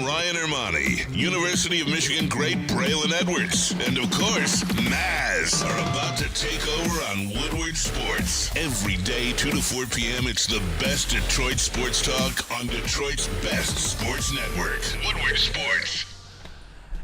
Ryan Ermanni, University of Michigan great Braylon Edwards, and of course, Maz are about to take over on Woodward Sports. Every day, 2 to 4 p.m., it's the best Detroit sports talk on Detroit's best sports network, Woodward Sports.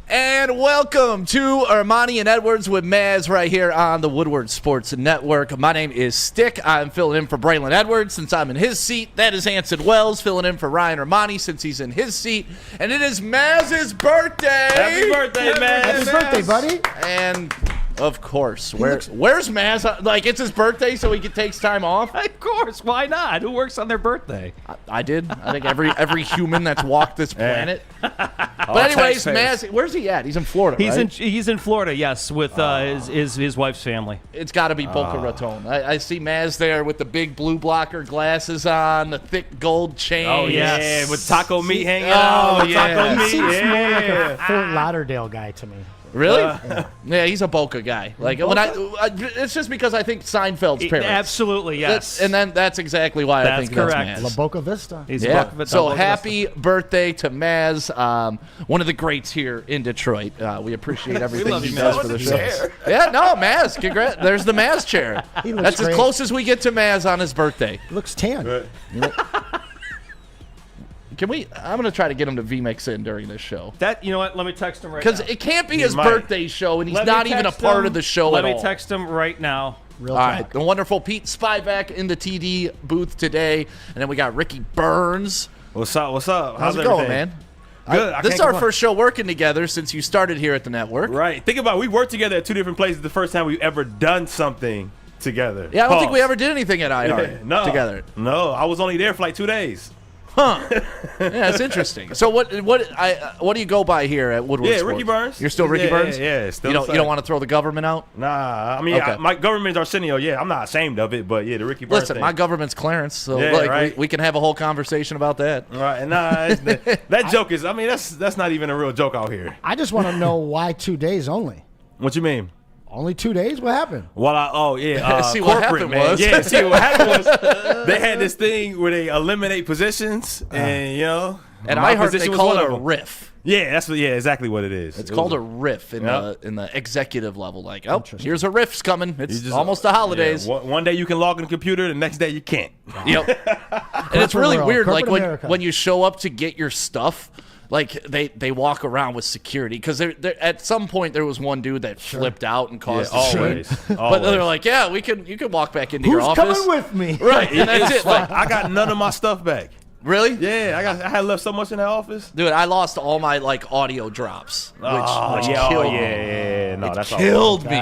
And welcome to Ermanni and Edwards with Maz right here on the Woodward Sports Network. My name is Stick. I'm filling in for Braylon Edwards since I'm in his seat. That is Anson Wells filling in for Ryan Ermanni since he's in his seat. And it is Maz's birthday. Happy birthday, Maz. Happy birthday, buddy. And of course, where's Maz? Like, it's his birthday, so he takes time off. Of course, why not? Who works on their birthday? I did. I think every human that's walked this planet. But anyways, Maz, where's he at? He's in Florida. He's in Florida, yes, with his wife's family. It's got to be Boca Raton. I see Maz there with the big blue blocker glasses on, the thick gold chain. Oh yes, with taco meat hanging out. out. Yeah. He seems more like a Fort Lauderdale guy to me. Really? Yeah, he's a Boca guy. Like when it's just because I think Seinfeld's parents. Absolutely, yes. That's exactly why I think correct. that's Maz. La Boca Vista. So happy birthday to Maz, one of the greats here in Detroit. We appreciate everything he does for the show. Yeah, no, Maz. Congrats. There's the Maz chair. That's great. as close as we get to Maz on his birthday. Looks tan. Can we? I'm gonna try to get him to VMix in during this show. You know what? Let me text him right now. Because it can't be his birthday show, and he's not even a part of the show at all. Let me text him right now. Real All talk. right, the wonderful Pete Spivak in the TD booth today, and then we got Ricky Burns. What's up? How's it going, man? Good. This is our first show working together since you started here at the network. Right. Think about it. We worked together at 2 different places the first time we've ever done something together. Yeah, I don't think we ever did anything at iHeart together. No, I was only there for like 2 days. Huh. Yeah, it's interesting. So what do you go by here at Woodward Sports? Ricky Burns. You're still Ricky Burns? Yeah, still You don't want to throw the government out? Nah, I mean, Okay. my government's Arsenio. Yeah, I'm not ashamed of it, but yeah, the Ricky Burns Listen, thing. my government's Clarence, so right. we can have a whole conversation about that. Right, and that joke is, I mean, that's not even a real joke out here. I just want to know why 2 days only. What you mean? Only 2 days? What happened? Well, See, what corporate, happened man. was. Yeah, see, what happened was they had this thing where they eliminate positions, and, And my I heard they position was call one it of a them. riff. Yeah, exactly what it is. It's called a riff in the executive level. Like, oh, Interesting. here's a riff's coming. It's just, almost the holidays. Yeah, one day you can log in the computer, the next day you can't. Yep. And it's really world, weird. Like corporate America. when you show up to get your stuff, like they walk around with security because at some point there was one dude that flipped out and caused a always, scene. always. But they're like, yeah, you can walk back into your Who's office. coming with me? Right, and that's it. Like, I got none of my stuff back. really? Yeah, I had left so much in that office. Dude, I lost all my audio drops, which killed me. Yeah. No, that's Killed me.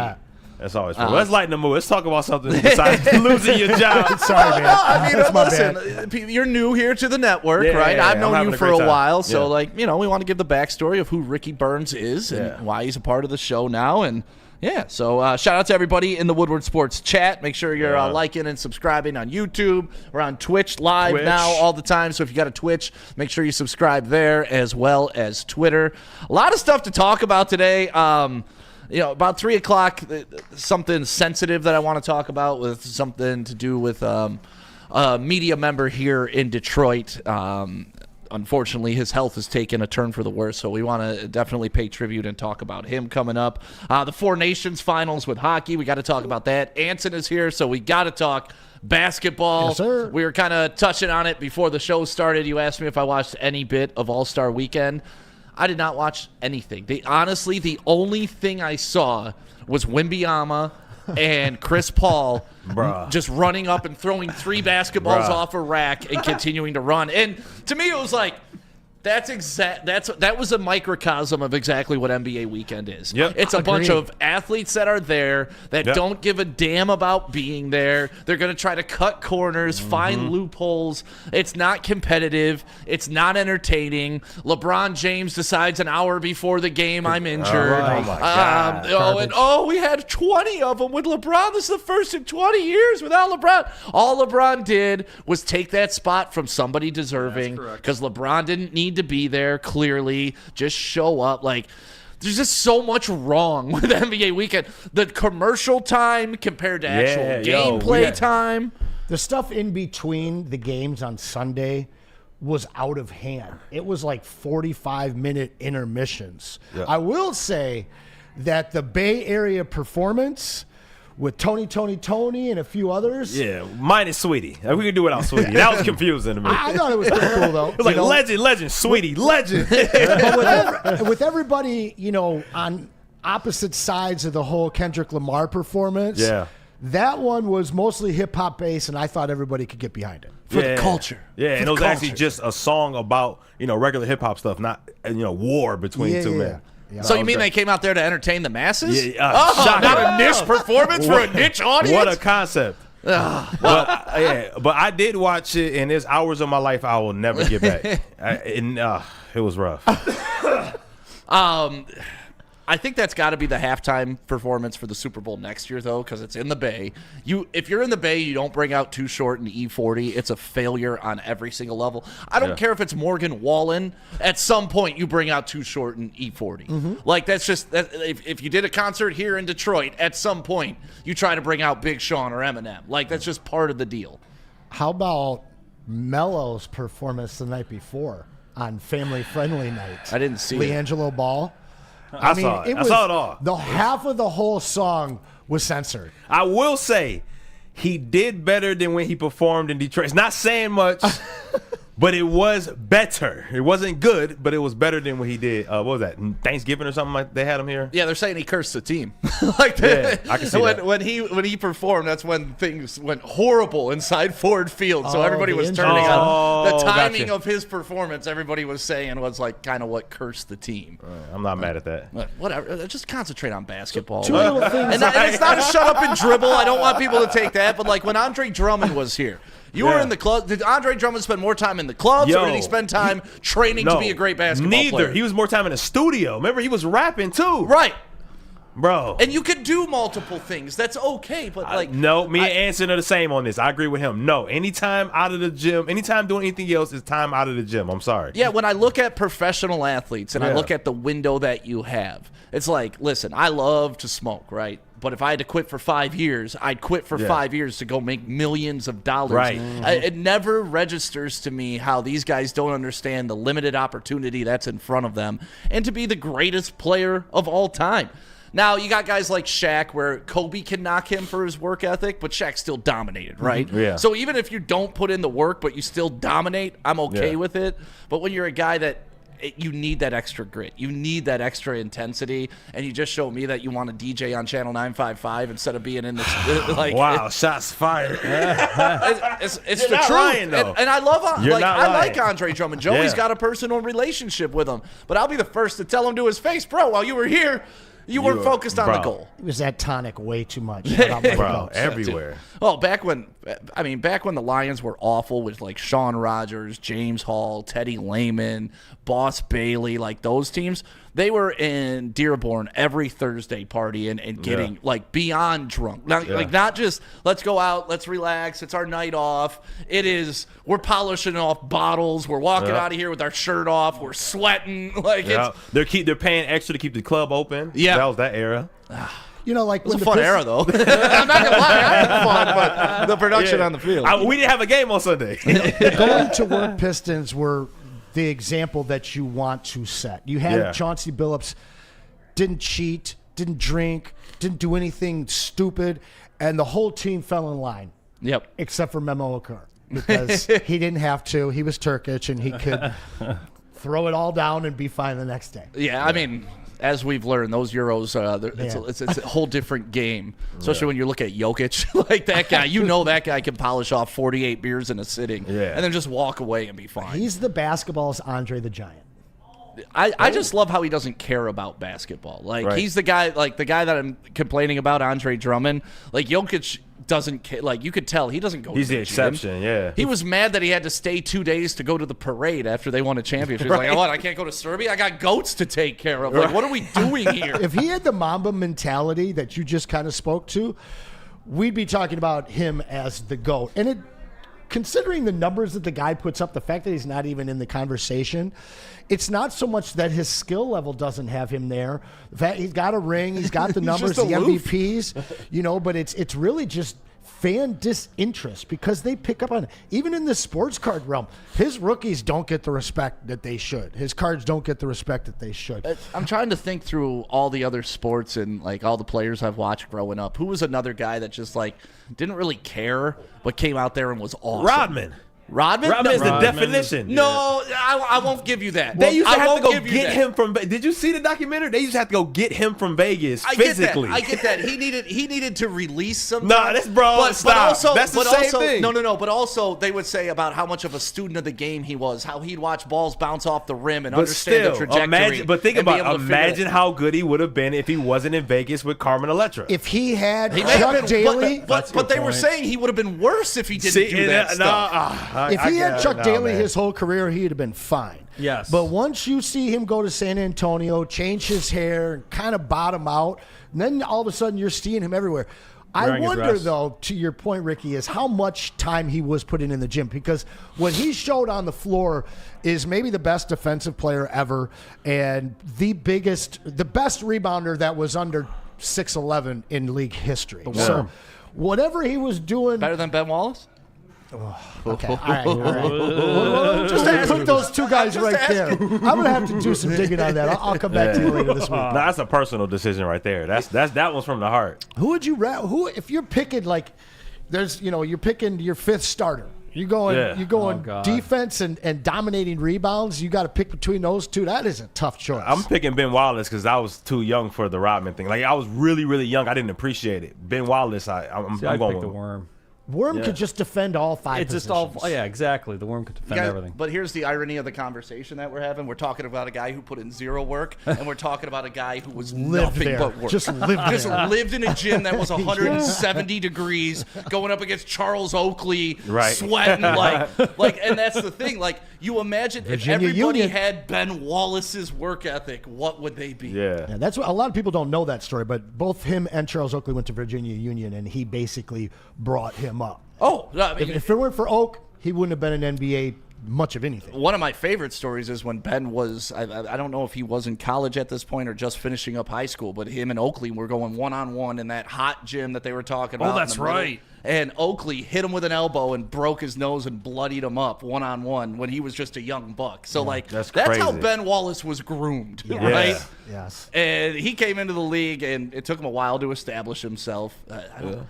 That's always true. Let's lighten the mood. Let's talk about something besides losing your job. Sorry, man. I mean, That's my listen, you're new here to the network, Yeah, right? I've I'm known having you a for great a time. while, so Yeah. we want to give the backstory of who Ricky Burns is and why he's a part of the show now, and yeah. So shout out to everybody in the Woodward Sports chat. Make sure you're liking and subscribing on YouTube. We're on Twitch live now all the time, so if you got a Twitch, make sure you subscribe there as well as Twitter. A lot of stuff to talk about today. About 3 o'clock, something sensitive that I want to talk about with something to do with a media member here in Detroit. Unfortunately, his health has taken a turn for the worse, so we want to definitely pay tribute and talk about him coming up. The Four Nations finals with hockey, we got to talk about that. Anson is here, so we got to talk basketball. Yes, sir. We were kind of touching on it before the show started. You asked me if I watched any bit of All-Star Weekend. I did not watch anything. Honestly, the only thing I saw was Wembyama and Chris Paul just running up and throwing 3 basketballs off a rack and continuing to run. And to me, it was like, that was a microcosm of exactly what NBA weekend is. Yep. It's a bunch of athletes that are there that don't give a damn about being there. They're going to try to cut corners, find loopholes. It's not competitive. It's not entertaining. LeBron James decides an hour before the game, I'm injured. Oh, my God. We had 20 of them with LeBron. This is the first in 20 years without LeBron. All LeBron did was take that spot from somebody deserving because LeBron didn't need to be there, clearly. Just show up. Like, there's just so much wrong with NBA weekend. The commercial time compared to actual gameplay time. The stuff in between the games on Sunday was out of hand. It was like 45-minute intermissions. Yeah. I will say that the Bay Area performance with Tony, and a few others. Yeah, minus Sweetie. We can do without Sweetie. That was confusing to me. I thought it was pretty cool, though. It was like legend, Sweetie, legend. But with everybody, on opposite sides of the whole Kendrick Lamar performance, that one was mostly hip-hop based, and I thought everybody could get behind it. For the culture. Yeah, and it was culture. actually just a song about, regular hip-hop stuff, not, war between two men. Yeah. So you mean they came out there to entertain the masses? Yeah, not a niche performance for a niche audience? What a concept. But I did watch it, and there's hours of my life I will never get back. It was rough. I think that's got to be the halftime performance for the Super Bowl next year, though, because it's in the Bay. If you're in the Bay, you don't bring out Too Short and E40. It's a failure on every single level. I don't care if it's Morgan Wallen. At some point, you bring out Too Short and E40. Mm-hmm. Like, that's just if you did a concert here in Detroit, at some point, you try to bring out Big Sean or Eminem. Like, that's just part of the deal. How about Mello's performance the night before on Family Friendly Night? I didn't see LiAngelo Ball. I saw it. I saw it all. The half of the whole song was censored. I will say he did better than when he performed in Detroit. It's not saying much, but it was better. It wasn't good, but it was better than what he did. What was that? Thanksgiving or something like they had him here? Yeah, they're saying he cursed the team. I can see that. When he performed, that's when things went horrible inside Ford Field. So everybody was turning on the timing of his performance. Everybody was saying was like kind of what cursed the team. I'm not mad at that. But whatever, just concentrate on basketball. Two little things. And it's not a shut up and dribble. I don't want people to take that. But like when Andre Drummond was here. You were in the club. Did Andre Drummond spend more time in the clubs, or did he spend time training to be a great basketball player? Neither. He was more time in the studio. Remember, he was rapping too. Right. Bro. And you could do multiple things. That's okay. But like, no, me and Anson are the same on this. I agree with him. No, anytime out of the gym, anytime doing anything else is time out of the gym. I'm sorry. Yeah, when I look at professional athletes and I look at the window that you have, it's like, listen, I love to smoke, right? But if I had to quit for 5 years, I'd quit for 5 years to go make millions of dollars. Right. It never registers to me how these guys don't understand the limited opportunity that's in front of them and to be the greatest player of all time. Now, you got guys like Shaq where Kobe can knock him for his work ethic, but Shaq still dominated, right? Yeah. So even if you don't put in the work, but you still dominate, I'm okay with it. But when you're a guy that you need that extra grit. You need that extra intensity, and you just showed me that you want to DJ on Channel 955 instead of being in this. Wow, shots fired. It's the not truth, lying, though. and I love. You're not I like lying. Andre Drummond. Joey's got a personal relationship with him, but I'll be the first to tell him to his face, bro. While you were here, you weren't focused on the goal. It was that tonic way too much. Bro, everywhere. Well, back when the Lions were awful with like Shawn Rogers, James Hall, Teddy Lehman, Boss Bailey, like those teams, they were in Dearborn every Thursday partying and getting like beyond drunk. Like not just let's go out, let's relax, it's our night off. It is we're polishing off bottles, we're walking out of here with our shirt off, we're sweating. Like they're paying extra to keep the club open. Yeah. That was that era. Like it was a fun era, though. I'm not gonna lie, I had fun, but the production on the field. We didn't have a game on Sunday. Going to work Pistons were the example that you want to set. You had Chauncey Billups, didn't cheat, didn't drink, didn't do anything stupid, and the whole team fell in line. Yep. Except for Memo Okur, because he didn't have to. He was Turkish, and he could throw it all down and be fine the next day. Yeah, I mean, as we've learned, those Euros, it's a whole different game, especially when you look at Jokic. Like that guy, that guy can polish off 48 beers in a sitting and then just walk away and be fine. He's the basketball's Andre the Giant. I just love how he doesn't care about basketball. Like he's the guy that I'm complaining about, Andre Drummond. Like Jokic doesn't care. Like you could tell he doesn't go. He's to the exception. Yeah. He was mad that he had to stay 2 days to go to the parade after they won a championship. He's like, what? I can't go to Serbia. I got goats to take care of. Like, what are we doing here? If he had the Mamba mentality that you just kind of spoke to, we'd be talking about him as the GOAT. And considering the numbers that the guy puts up, the fact that he's not even in the conversation, it's not so much that his skill level doesn't have him there. The fact he's got a ring, he's got the numbers, the aloof. MVPs, but it's really just fan disinterest because they pick up on it. Even in the sports card realm, his rookies don't get the respect that they should. His cards don't get the respect that they should. I'm trying to think through all the other sports and like all the players I've watched growing up. Who was another guy that just like didn't really care but came out there and was awesome? Rodman. Rodman is the definition. No, I won't give you that. They used to have to go give you get that. him from. Did you see the documentary? They used to have to go get him from Vegas physically. I get that. He needed to release some. Nah, that's bro. Stop. But also, that's the same thing. No. But also, they would say about how much of a student of the game he was, how he'd watch balls bounce off the rim and understand the trajectory. Imagine how good he would have been if he wasn't in Vegas with Carmen Electra. If he had He may have Chuck been, Daly, but they were saying he would have been worse if he didn't do that stuff. if he had Chuck Daly his whole career, he'd have been fine. Yes. But once you see him go to San Antonio, change his hair, and kind of bottom out, and then all of a sudden you're seeing him everywhere. I wonder, though, to your point, Ricky, is how much time he was putting in the gym. Because what he showed on the floor is maybe the best defensive player ever and the best rebounder that was under 6'11" in league history. So whatever he was doing. Better than Ben Wallace? Okay, all right. Well, just put those two guys right there. I'm going to have to do some digging on that. I'll come back to you later this week. No, that's a personal decision right there. That one's from the heart. Who would you if you're picking like you're picking your fifth starter. You're going defense and dominating rebounds. You got to pick between those two. That is a tough choice. I'm picking Ben Wallace because I was too young for the Rodman thing. Like I was really, really young. I didn't appreciate it. Ben Wallace, I'm going pick the with Worm. Worm could just defend all five It's positions. just all, yeah, exactly. The Worm could defend everything. But here's the irony of the conversation that we're having. We're talking about a guy who put in zero work, and we're talking about a guy who was nothing but work. Just lived in a gym that was 170 degrees, going up against Charles Oakley, sweating like. And that's the thing. Like, you imagine Virginia if everybody Union had Ben Wallace's work ethic, what would they be? Yeah, that's what a lot of people don't know that story. But both him and Charles Oakley went to Virginia Union, and he basically brought him up. Oh, I mean, if it weren't for Oak, he wouldn't have been an NBA much of anything. One of my favorite stories is when Ben was, I don't know if he was in college at this point or just finishing up high school, but him and Oakley were going one-on-one in that hot gym that they were talking about. Oh, that's right. And Oakley hit him with an elbow and broke his nose and bloodied him up one-on-one when he was just a young buck. So, that's how Ben Wallace was groomed, right? Yes. And he came into the league, and it took him a while to establish himself.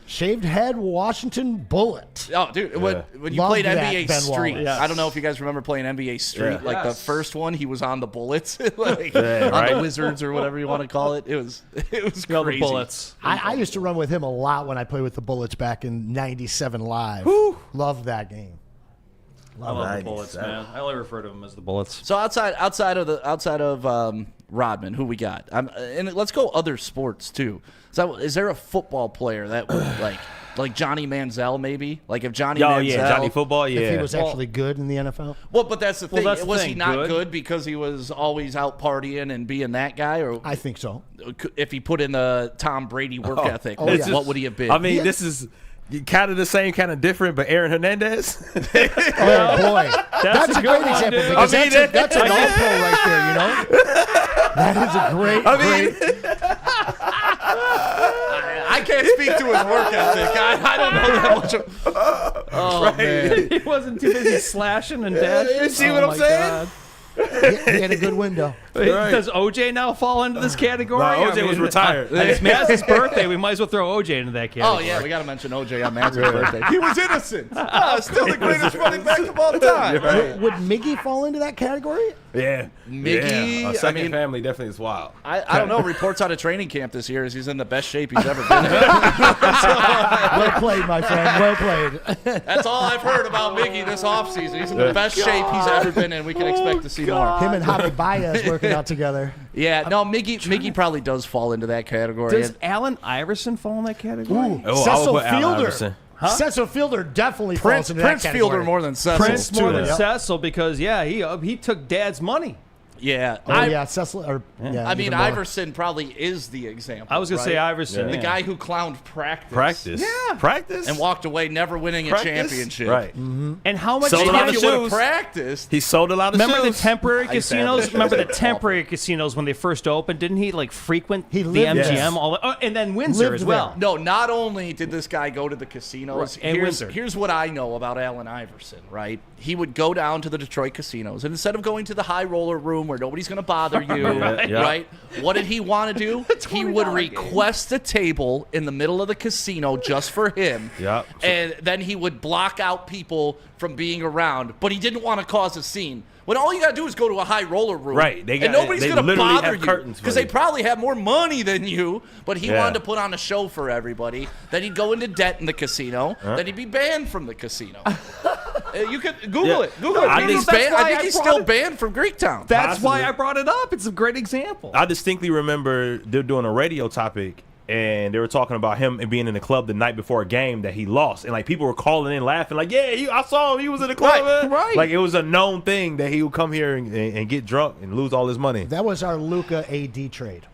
Shaved head, Washington Bullet. Oh, dude, when you Loved played that, NBA Ben Street, Wallace. I don't know if you guys remember playing NBA Street. The first one, he was on the Bullets, on the Wizards or whatever you want to call it. It was crazy. The Bullets. I used to run with him a lot when I played with the Bullets back in '97 Live. Loved that game. I love the Bullets, man. I only refer to them as the Bullets. So outside of Rodman, who we got? And let's go other sports too. So is there a football player that would like Johnny Manziel maybe? Like if Johnny Manziel, Johnny Football, if he was actually good in the NFL. Well, but that's the thing. Was he not good because he was always out partying and being that guy? Or I think so. If he put in the Tom Brady work ethic, what would he have been? I mean, this is kind of the same, kind of different, but Aaron Hernandez. Oh boy, that's a great example because that's an all-pro right there. You know, that is a great. I can't speak to his work ethic. I don't know that much. Oh man, he wasn't too busy slashing and dashing. You see what I'm saying? God. He had a good window. Does OJ now fall into this category? No, OJ was retired. It's Maz's birthday. We might as well throw OJ into that category. Oh yeah, we got to mention OJ on Maz's birthday. He was innocent. Still the greatest running back of all time. Right? Would Miggy fall into that category? Yeah, Miggy. A second family definitely is wild. I don't know. Reports out of training camp this year is he's in the best shape he's ever been in. Well played, my friend. Well played. That's all I've heard about Miggy this offseason. He's in the best shape he's ever been in. We can expect to see more. Him and Javi Baez working out together. Yeah, no, Miggy probably does fall into that category. Does Allen Iverson fall in that category? Cecil Fielder. Cecil Fielder definitely falls into that category. Prince Fielder more than Cecil. Prince more than Cecil because, he took Dad's money. Yeah. Cecil. I mean, Iverson probably is the example. I was going to say Iverson. The guy who clowned practice. Yeah. Practice. And walked away never winning a championship. Right. Mm-hmm. And how much Sold a lot of if you would have shoes. practiced. He sold a lot of shoes. Remember the temporary casinos? Remember the temporary casinos when they first opened? Didn't he like frequent the MGM and then Windsor as well? No, not only did this guy go to the casinos, and here's what I know about Allen Iverson, right? He would go down to the Detroit casinos, and instead of going to the high roller room where nobody's going to bother you, right? What did he want to do? He would request a table in the middle of the casino just for him, and then he would block out people from being around, but he didn't want to cause a scene. When all you got to do is go to a high roller room. Right. And nobody's going to bother you. Because they probably have more money than you, but he wanted to put on a show for everybody. Then he'd go into debt in the casino. Then he'd be banned from the casino. You could Google it. Google it. I think he's still banned from Greektown. That's why I brought it up. It's a great example. I distinctly remember they're doing a radio topic, and they were talking about him and being in the club the night before a game that he lost. And, like, people were calling in laughing, like, I saw him. He was in the club, man. Right. Like, it was a known thing that he would come here and get drunk and lose all his money. That was our Luka AD trade.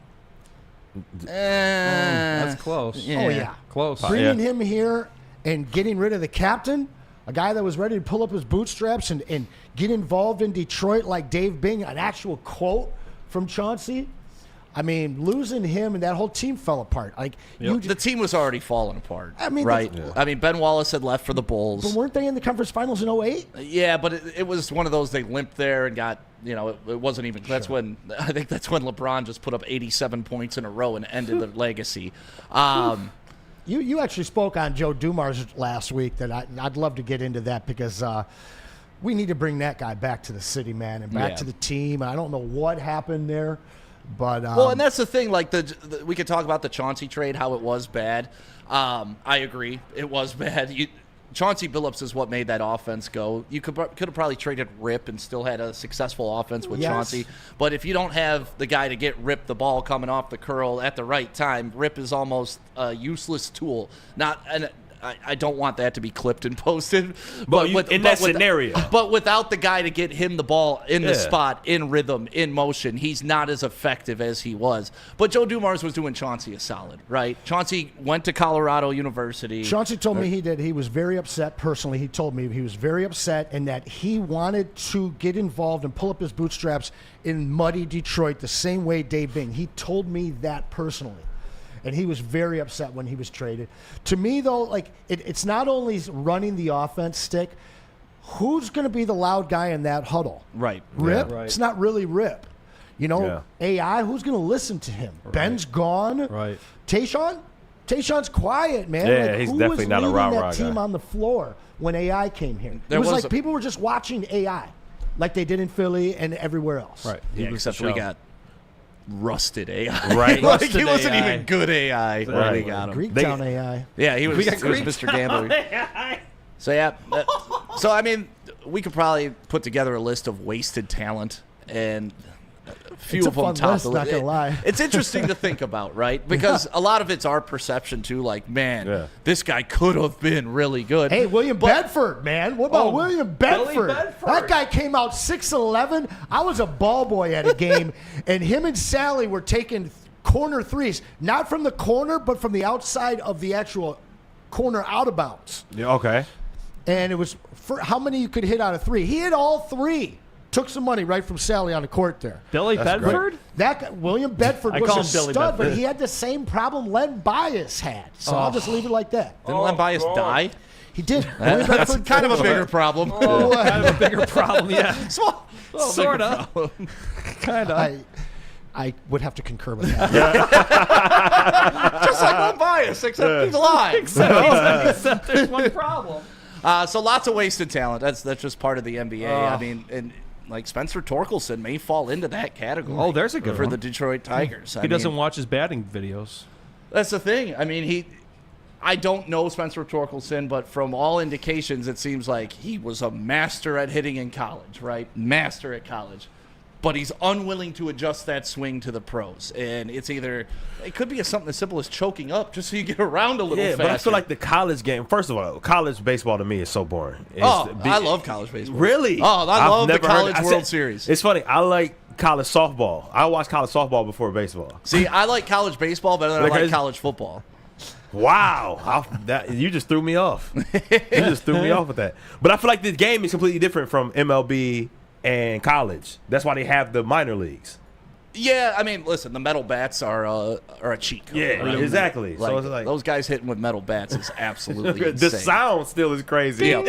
That's close. Yeah. Oh, yeah. Close. Bringing him here and getting rid of the captain, a guy that was ready to pull up his bootstraps and get involved in Detroit like Dave Bing, an actual quote from Chauncey. I mean, losing him and that whole team fell apart. Like the team was already falling apart. I mean, right? I mean, Ben Wallace had left for the Bulls. But weren't they in the conference finals in 08? Yeah, but it was one of those they limped there and got, it wasn't even. Sure. I think that's when LeBron just put up 87 points in a row and ended their legacy. You actually spoke on Joe Dumars last week that I'd love to get into that because we need to bring that guy back to the city, man, and back to the team. I don't know what happened there. But and that's the thing. Like we could talk about the Chauncey trade, how it was bad. I agree, it was bad. Chauncey Billups is what made that offense go. You could have probably traded Rip and still had a successful offense with Chauncey. But if you don't have the guy to get Rip the ball coming off the curl at the right time, Rip is almost a useless tool. I don't want that to be clipped and posted. But scenario. But without the guy to get him the ball in the spot, in rhythm, in motion, he's not as effective as he was. But Joe Dumars was doing Chauncey a solid, right? Chauncey went to Colorado University. Chauncey told me he was very upset personally. He told me he was very upset and that he wanted to get involved and pull up his bootstraps in muddy Detroit the same way Dave Bing. He told me that personally. And he was very upset when he was traded. To me, though, like it's not only running the offense stick. Who's going to be the loud guy in that huddle? Right. Rip? Yeah. Right. It's not really Rip. AI, who's going to listen to him? Right. Ben's gone. Right. Tayshaun's quiet, man. Yeah, he's definitely not a rah-rah guy. Who was leading that team on the floor when AI came here? It was like people were just watching AI like they did in Philly and everywhere else. Right. Yeah, except we got rusted AI. Right. Like he wasn't even good AI when we got him. Greektown AI. Yeah, he was Mr. Gambler. So, so, I mean, we could probably put together a list of wasted talent and few it's of a them fun top list, the not list. gonna lie. It's interesting to think about, right? Because a lot of it's our perception, too. Like, man, this guy could have been really good. Hey, William Bedford, man. What about William Bedford? Bedford? That guy came out 6'11". I was a ball boy at a game, and him and Sally were taking corner threes. Not from the corner, but from the outside of the actual corner out of bounds. Yeah, okay. And it was for how many you could hit out of three. He hit all three. Took some money right from Sally on the court there. Billy Bedford? Great. That guy, William Bedford was a stud, but he had the same problem Len Bias had. So I'll just leave it like that. Didn't Len Bias die? He did. That's kind of a bigger problem. Kind of a bigger problem, yeah. Sort of. Kind of. I would have to concur with that. Just like Len Bias, except he's alive. Except there's one problem. So lots of wasted talent. That's just part of the NBA. I mean, and like Spencer Torkelson may fall into that category. Oh, there's a good for one. the Detroit Tigers. He doesn't watch his batting videos. That's the thing. I mean, I don't know Spencer Torkelson, but from all indications, it seems like he was a master at hitting in college, right? Master at college. But he's unwilling to adjust that swing to the pros. And it could be something as simple as choking up just so you get around a little faster. But I feel like the college game, first of all, college baseball to me is so boring. I love college baseball. Really? Oh, I love the College World Series. It's funny. I like college softball. I watch college softball before baseball. See, I like college baseball better than I like college football. Wow, you just threw me off. You just threw me off with that. But I feel like this game is completely different from MLB and college. That's why they have the minor leagues. Yeah, I mean, listen, the metal bats are a cheat code. Yeah, right? Exactly. Like, so it's like those guys hitting with metal bats is absolutely the insane. sound still is crazy. Yeah.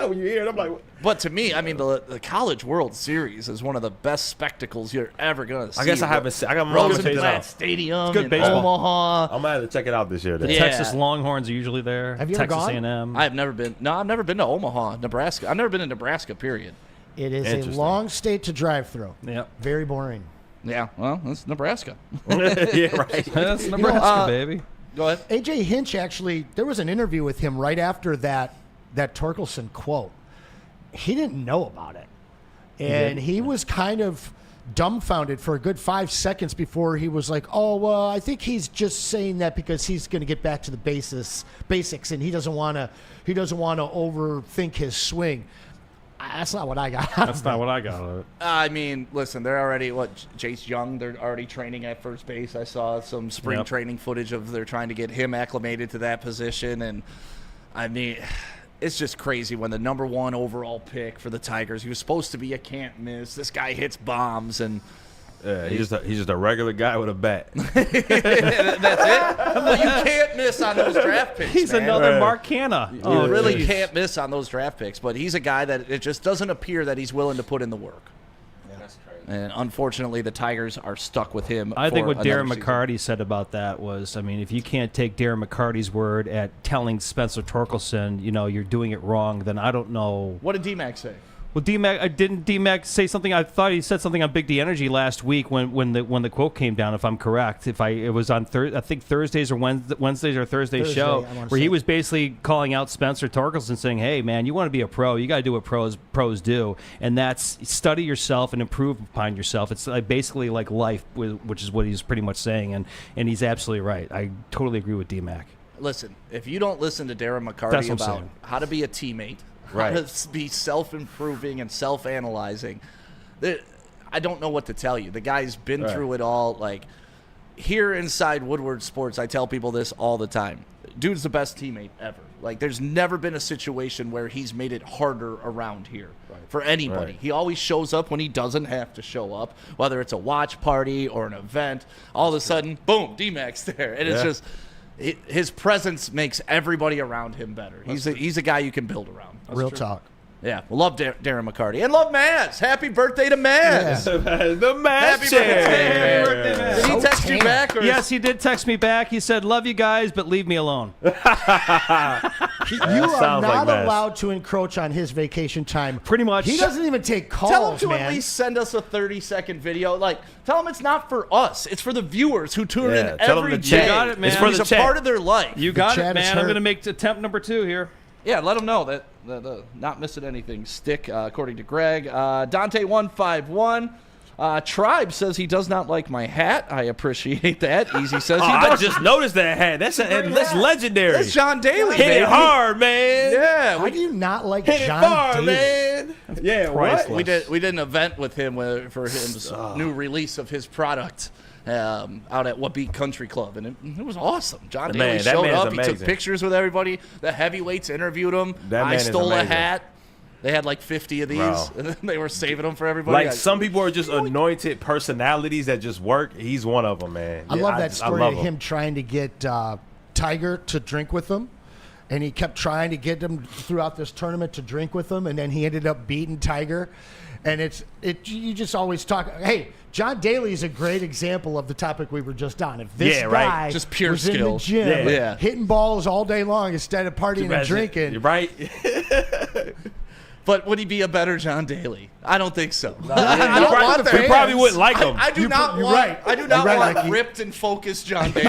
When you hear it, I'm like, but to me, I mean, the College World Series is one of the best spectacles you're ever gonna see. I guess I haven't seen. I got my Rosenblatt Stadium good in baseball. Omaha. I'm gonna have to check it out this year. The Then. Yeah. Texas Longhorns are usually there. Have you ever Texas gone? A&M. I've never been. No, I've never been to Omaha, Nebraska. I've never been to Nebraska. Period. It is a Interesting. long state to drive through. Yep. Very boring. Yeah, well, that's Nebraska. Yeah, right. That's Nebraska, baby. Go ahead. AJ Hinch actually, there was an interview with him right after that Torkelson quote. He didn't know about it. And he was kind of dumbfounded for a good 5 seconds before he was like, oh, well, I think he's just saying that because he's going to get back to the basics and he doesn't want to overthink his swing. That's not what I got. That's not what I got of it. I mean, listen, they're already, Jace Young, they're already training at first base. I saw some spring training footage of they're trying to get him acclimated to that position. And, I mean, it's just crazy when the number 1 overall pick for the Tigers, he was supposed to be a can't miss. This guy hits bombs and – he's just a regular guy with a bat. that's it. But you can't miss on those draft picks. He's man. another Mark Canna. You really can't miss on those draft picks. But he's a guy that it just doesn't appear that he's willing to put in the work. That's crazy. And unfortunately, the Tigers are stuck with him. I think for what Darren another season. McCarty said about that was, I mean, if you can't take Darren McCarty's word at telling Spencer Torkelson, you're doing it wrong, then I don't know. What did D-Mac say? Well, didn't D-Mac say something? I thought he said something on Big D Energy last week when the quote came down. If I'm correct, it was on I think Thursdays or Wednesdays or Thursday show where he was basically calling out Spencer Torkelson, saying, "Hey man, you want to be a pro, you got to do what pros do, and that's study yourself and improve upon yourself. It's basically like life, which is what he's pretty much saying, and he's absolutely right. I totally agree with D-Mac. Listen, if you don't listen to Darren McCarty I'm about saying. how to be a teammate, Right. how to be self-improving and self-analyzing, I don't know what to tell you. The guy's been through it all. Like, here inside Woodward Sports, I tell people this all the time. Dude's the best teammate ever. Like, there's never been a situation where he's made it harder around here for anybody. He always shows up when he doesn't have to show up, whether it's a watch party or an event. All of a sudden, boom, D-Mac's there. And it's just his presence makes everybody around him better. He's a guy you can build around. Real talk. Yeah, we love Darren McCarty. And love Maz. Happy birthday to Maz. The match. Happy birthday, Maz. Did he text you back? Or Yes, he did text me back. He said, "Love you guys, but leave me alone." You are sounds not like Maz. allowed to encroach on his vacation time. Pretty much. He doesn't even take calls, Tell him to man. at least send us a 30-second video. Like, tell him it's not for us. It's for the viewers who tune in tell him every to day. check. You got it, man. It's for He's the a chat. part of their life. You got chat it, is man. I'm hurt. going to make attempt number 2 here. Yeah, let them know that the not missing anything stick, according to Greg. Dante151. Tribe says he does not like my hat. I appreciate that. Easy says he I does. just noticed that hat. That's legendary. That's John Daly, Hit baby. it hard, man. Yeah, How do you not like Hit it John far, Daly? man. Yeah, what? we did an event with him for his new release of his product out at What Beat Country Club, and it was awesome. John Daly man, that showed man is up. He took amazing. pictures with everybody. The heavyweights interviewed him. That I man is stole a amazing. hat. They had like 50 of these, Bro. and then they were saving them for everybody. Like, some people are just anointed personalities that just work. He's one of them, man. I Yeah, love that I story love of him trying to get Tiger to drink with him. And he kept trying to get him throughout this tournament to drink with him, and then he ended up beating Tiger. And you just always talk. Hey, John Daly is a great example of the topic we were just on. If this guy Just pure was in skill. the gym Yeah. hitting balls all day long instead of partying and drinking, You're right. But would he be a better John Daly? I don't think so. We I don't want that. probably wouldn't like him. I do not you're want. right. I do not You're right, want Mikey. ripped and focused John Daly.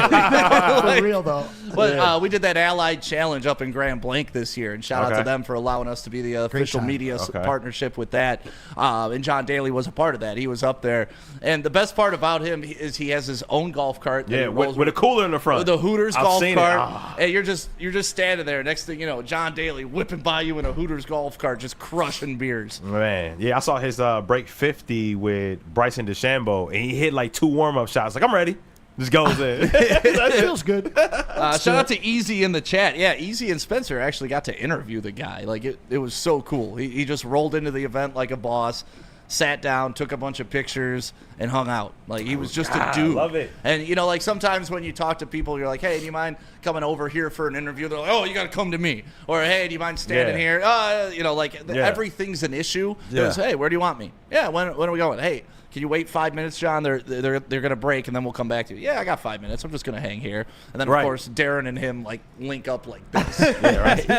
for real though. But we did that Allied Challenge up in Grand Blanc this year, and shout out to Okay. them for allowing us to be the official time. media Okay. partnership with that. And John Daly was a part of that. He was up there, and the best part about him is he has his own golf cart. that Yeah, he rolls with a cooler in the front. the Hooters I've golf seen cart, it. Ah. and you're just standing there. Next thing you know, John Daly whipping by you in a Hooters golf cart, just crushing beers. Man, yeah, I saw his break 50 with Bryson DeChambeau, and he hit like 2 warm-up shots. Like, I'm ready. Just goes in. That feels good. Shout out to Easy in the chat. Yeah, Easy and Spencer actually got to interview the guy. Like, it was so cool. He just rolled into the event like a boss, sat down, took a bunch of pictures, and hung out. Like, he was just a dude. I love it. And, you know, like, sometimes when you talk to people, you're like, hey, do you mind coming over here for an interview? They're like, oh, you got to come to me. Or, hey, do you mind standing here? You know, like, everything's an issue. It was, hey, where do you want me? Yeah, when are we going? Hey, can you wait 5 minutes, John? They're going to break, and then we'll come back to you. Yeah, I got 5 minutes. I'm just going to hang here. And then, of course, Darren and him, like, link up like this.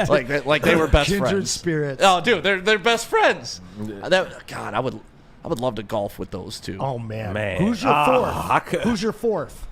like they were best Kindred friends. spirits. Oh, dude, they're best friends. God, I would love to golf with those two. Oh, man. Who's your fourth? Who's your fourth?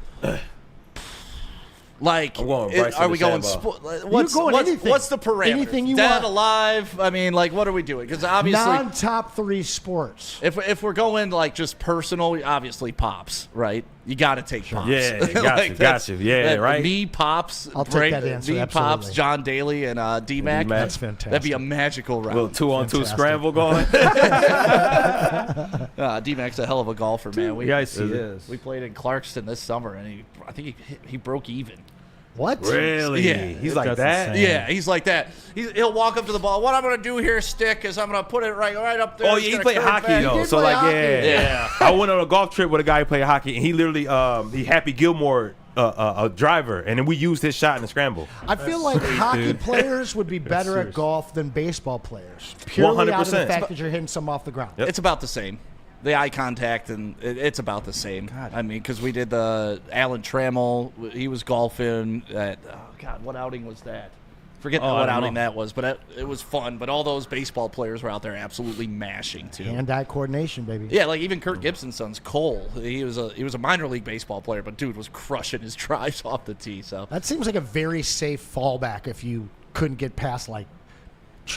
Like, are we going? What's the parameter? Anything you Dead, want. alive? I mean, like, what are we doing? Because obviously, non-top 3 sports. if we're going like just personal, obviously Pops, right? You got to take Pops. Yeah, got you. Yeah, right. Me, Pops, I'll take that answer. Me, Absolutely. Pops, John Daly, and D-Mac. That's fantastic. That'd be a magical round. Little 2-on-2 scramble going. D-Mac's a hell of a golfer, man. Yes, he is. We played in Clarkston this summer, and I think he broke even. What? Really? Yeah. He's like That's that? insane. Yeah, he's like that. He'll walk up to the ball. What I'm going to do here, Stick, is I'm going to put it right up there. Oh, It's yeah, he gonna played curve hockey, back. though. did So, play like, hockey. yeah. I went on a golf trip with a guy who played hockey, and he literally, he Happy Gilmore, a driver, and then we used his shot in the scramble. I feel like hockey players would be better at golf than baseball players. Purely out of the 100%. fact that you're hitting some off the ground. It's about the same. The eye contact, and it's about the same. God. I mean, because we did the Alan Trammell. He was golfing at, what outing was that? Forget what outing that was, but it was fun. But all those baseball players were out there absolutely mashing, too. Hand-eye coordination, baby. Yeah, like even Kirk Gibson's son's Cole. He was a minor league baseball player, but dude was crushing his drives off the tee. So That seems like a very safe fallback if you couldn't get past, like,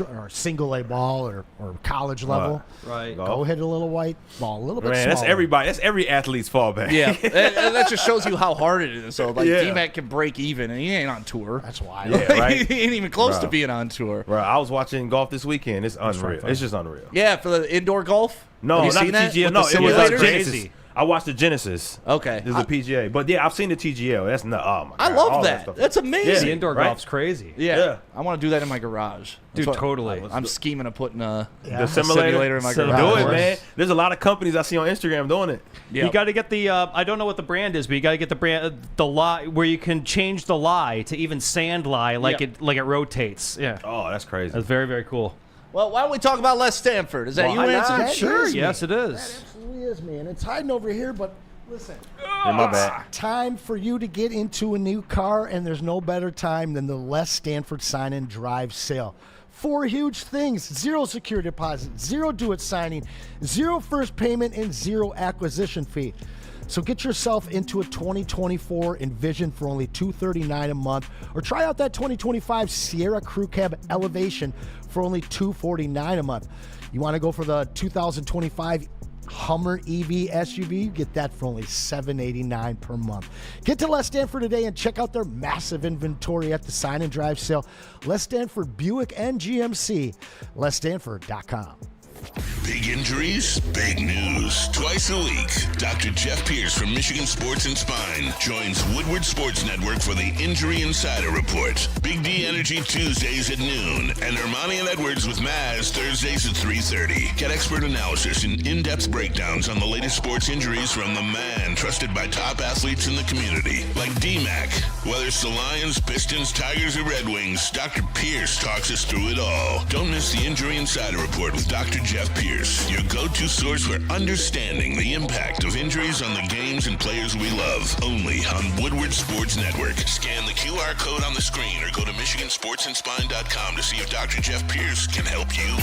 or single A ball or college level. Right. Go hit a little white ball, a little bit Man, smaller. that's everybody. That's every athlete's fallback. yeah, and that just shows you how hard it is. So like Yeah. D-Mac can break even, and he ain't on tour. That's wild. Yeah, right. He ain't even close Bro. to being on tour. Bro, I was watching golf this weekend. It's unreal. It's just unreal. Yeah, for the indoor golf. No, Have you not seen the that? TGL. With No, the it was like simulators? Genesis. I watched the Genesis. Okay. This is a PGA. But yeah, I've seen the TGL. That's not. Oh my god. I love all that. stuff. That's amazing. The indoor Right. golf's crazy. Yeah. I want to do that in my garage. That's Dude, what- totally. I'm scheming of putting a The simulator in my So garage. Do it, man. There's a lot of companies I see on Instagram doing it. Yeah. You got to get the I don't know what the brand is, but you got to get the brand the lie where you can change the lie to even sand lie like Yeah. it rotates. Yeah. Oh, that's crazy. That's very, very cool. Well, why don't we talk about Les Stanford? Is that you, Why not? Anson? That Sure, is, yes man. it That is. absolutely is, man. It's hiding over here, but listen. My bad. Time for you to get into a new car, and there's no better time than the Les Stanford Sign and Drive sale. 4 huge things: 0 security deposit, 0 do-it signing, 0 first payment, and 0 acquisition fee. So get yourself into a 2024 Envision for only $239 a month, or try out that 2025 Sierra Crew Cab Elevation for only $249 a month. You want to go for the 2025 Hummer EV SUV, get that for only $789 per month. Get to Les Stanford today and check out their massive inventory at the Sign and Drive sale. Les Stanford Buick and GMC, lesstanford.com. Big injuries, big news. Twice a week, Dr. Jeff Pierce from Michigan Sports and Spine joins Woodward Sports Network for the Injury Insider Report. Big D Energy Tuesdays at noon, and Ermanni and Edwards with Maz Thursdays at 3:30. Get expert analysis and in-depth breakdowns on the latest sports injuries from the man trusted by top athletes in the community, like D-Mac. Whether it's the Lions, Pistons, Tigers, or Red Wings, Dr. Pierce talks us through it all. Don't miss the Injury Insider Report with Dr. Jeff Pierce, your go-to source for understanding the impact of injuries on the games and players we love. Only on Woodward Sports Network. Scan the QR code on the screen or go to MichiganSportsandSpine.com to see if Dr. Jeff Pierce can help you.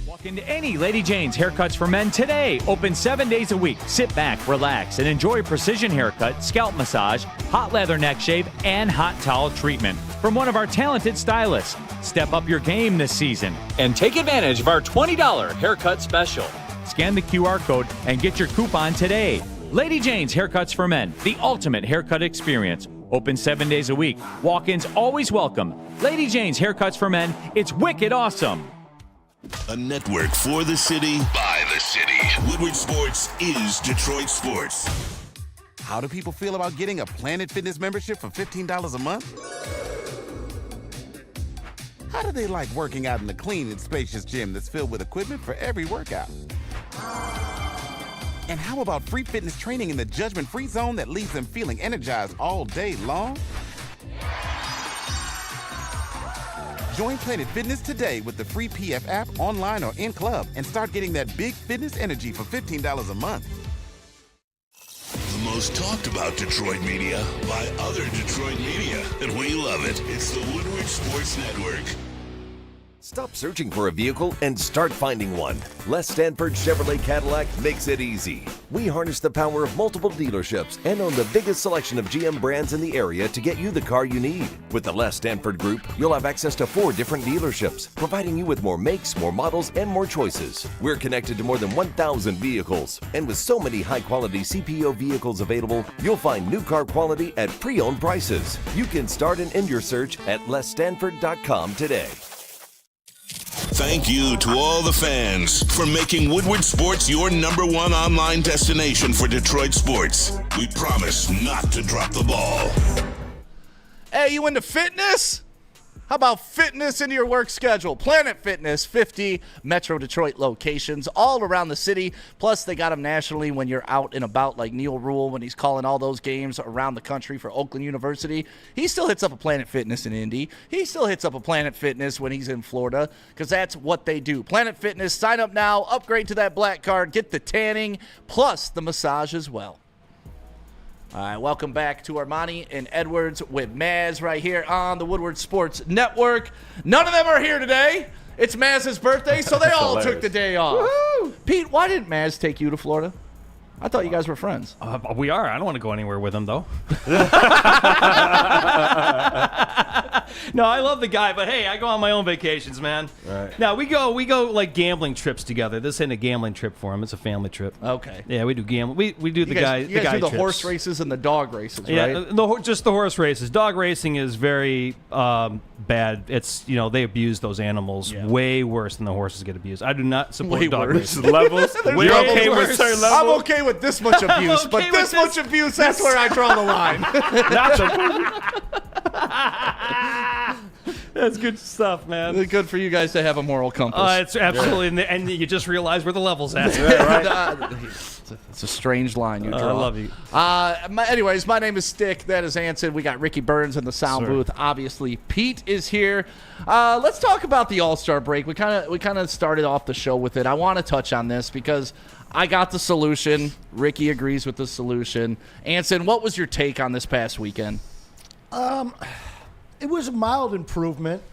Walk into any Lady Jane's Haircuts for Men today. Open 7 days a week. Sit back, relax, and enjoy precision haircut, scalp massage, hot leather neck shave, and hot towel treatment from one of our talented stylists. Step up your game this season and take advantage of our $20 haircut special. Scan the QR code and get your coupon today. Lady Jane's Haircuts for Men, the ultimate haircut experience. Open 7 days a week. Walk-ins always welcome. Lady Jane's Haircuts for Men, it's wicked awesome. A network for the city, by the city. Woodward Sports is Detroit Sports. How do people feel about getting a Planet Fitness membership for $15 a month? How do they like working out in a clean and spacious gym that's filled with equipment for every workout? And how about free fitness training in the judgment-free zone that leaves them feeling energized all day long? Join Planet Fitness today with the free PF app, online or in club, and start getting that big fitness energy for $15 a month. The most talked about Detroit media by other Detroit media, and we love it. It's the Woodward Sports Network. Stop searching for a vehicle and start finding one. Les Stanford Chevrolet Cadillac makes it easy. We harness the power of multiple dealerships and own the biggest selection of GM brands in the area to get you the car you need. With the Les Stanford Group, you'll have access to 4 different dealerships, providing you with more makes, more models, and more choices. We're connected to more than 1,000 vehicles. And with so many high-quality CPO vehicles available, you'll find new car quality at pre-owned prices. You can start and end your search at lesstanford.com today. Thank you to all the fans for making Woodward Sports your #1 online destination for Detroit sports. We promise not to drop the ball. Hey, you into fitness? How about fitness into your work schedule? Planet Fitness, 50 Metro Detroit locations all around the city. Plus, they got them nationally when you're out and about, like Neil Rule when he's calling all those games around the country for Oakland University. He still hits up a Planet Fitness in Indy. He still hits up a Planet Fitness when he's in Florida because that's what they do. Planet Fitness, sign up now, upgrade to that black card, get the tanning, plus the massage as well. All right, welcome back to Ermanni and Edwards with Maz right here on the Woodward Sports Network. None of them are here today. It's Maz's birthday, so they all took the day off. Woo-hoo! Pete, why didn't Maz take you to Florida? I thought you guys were friends. We are. I don't want to go anywhere with him, though. No, I love the guy, but hey, I go on my own vacations, man. Right. Now we go like gambling trips together. This ain't a gambling trip for him; it's a family trip. Okay. Yeah, we do gambling. We do the guy. You guys do the trips. horse races and the dog races, Yeah, right? just the horse races. Dog racing is very bad. It's they abuse those animals way worse than the horses get abused. I do not support dog racing. Levels. Way You're okay worse. with certain I'm levels? okay with this much abuse, but with this much abuse, that's where I draw the line. That's good stuff, man. It's good for you guys to have a moral compass. It's absolutely, and you just realize where the level's at. It's a strange line you draw. I love you. Anyways, my name is Stick. That is Anson. We got Ricky Burns in the sound booth. Obviously, Pete is here. Let's talk about the All-Star break. We kind of started off the show with it. I want to touch on this because I got the solution. Ricky agrees with the solution. Anson, what was your take on this past weekend? It was a mild improvement.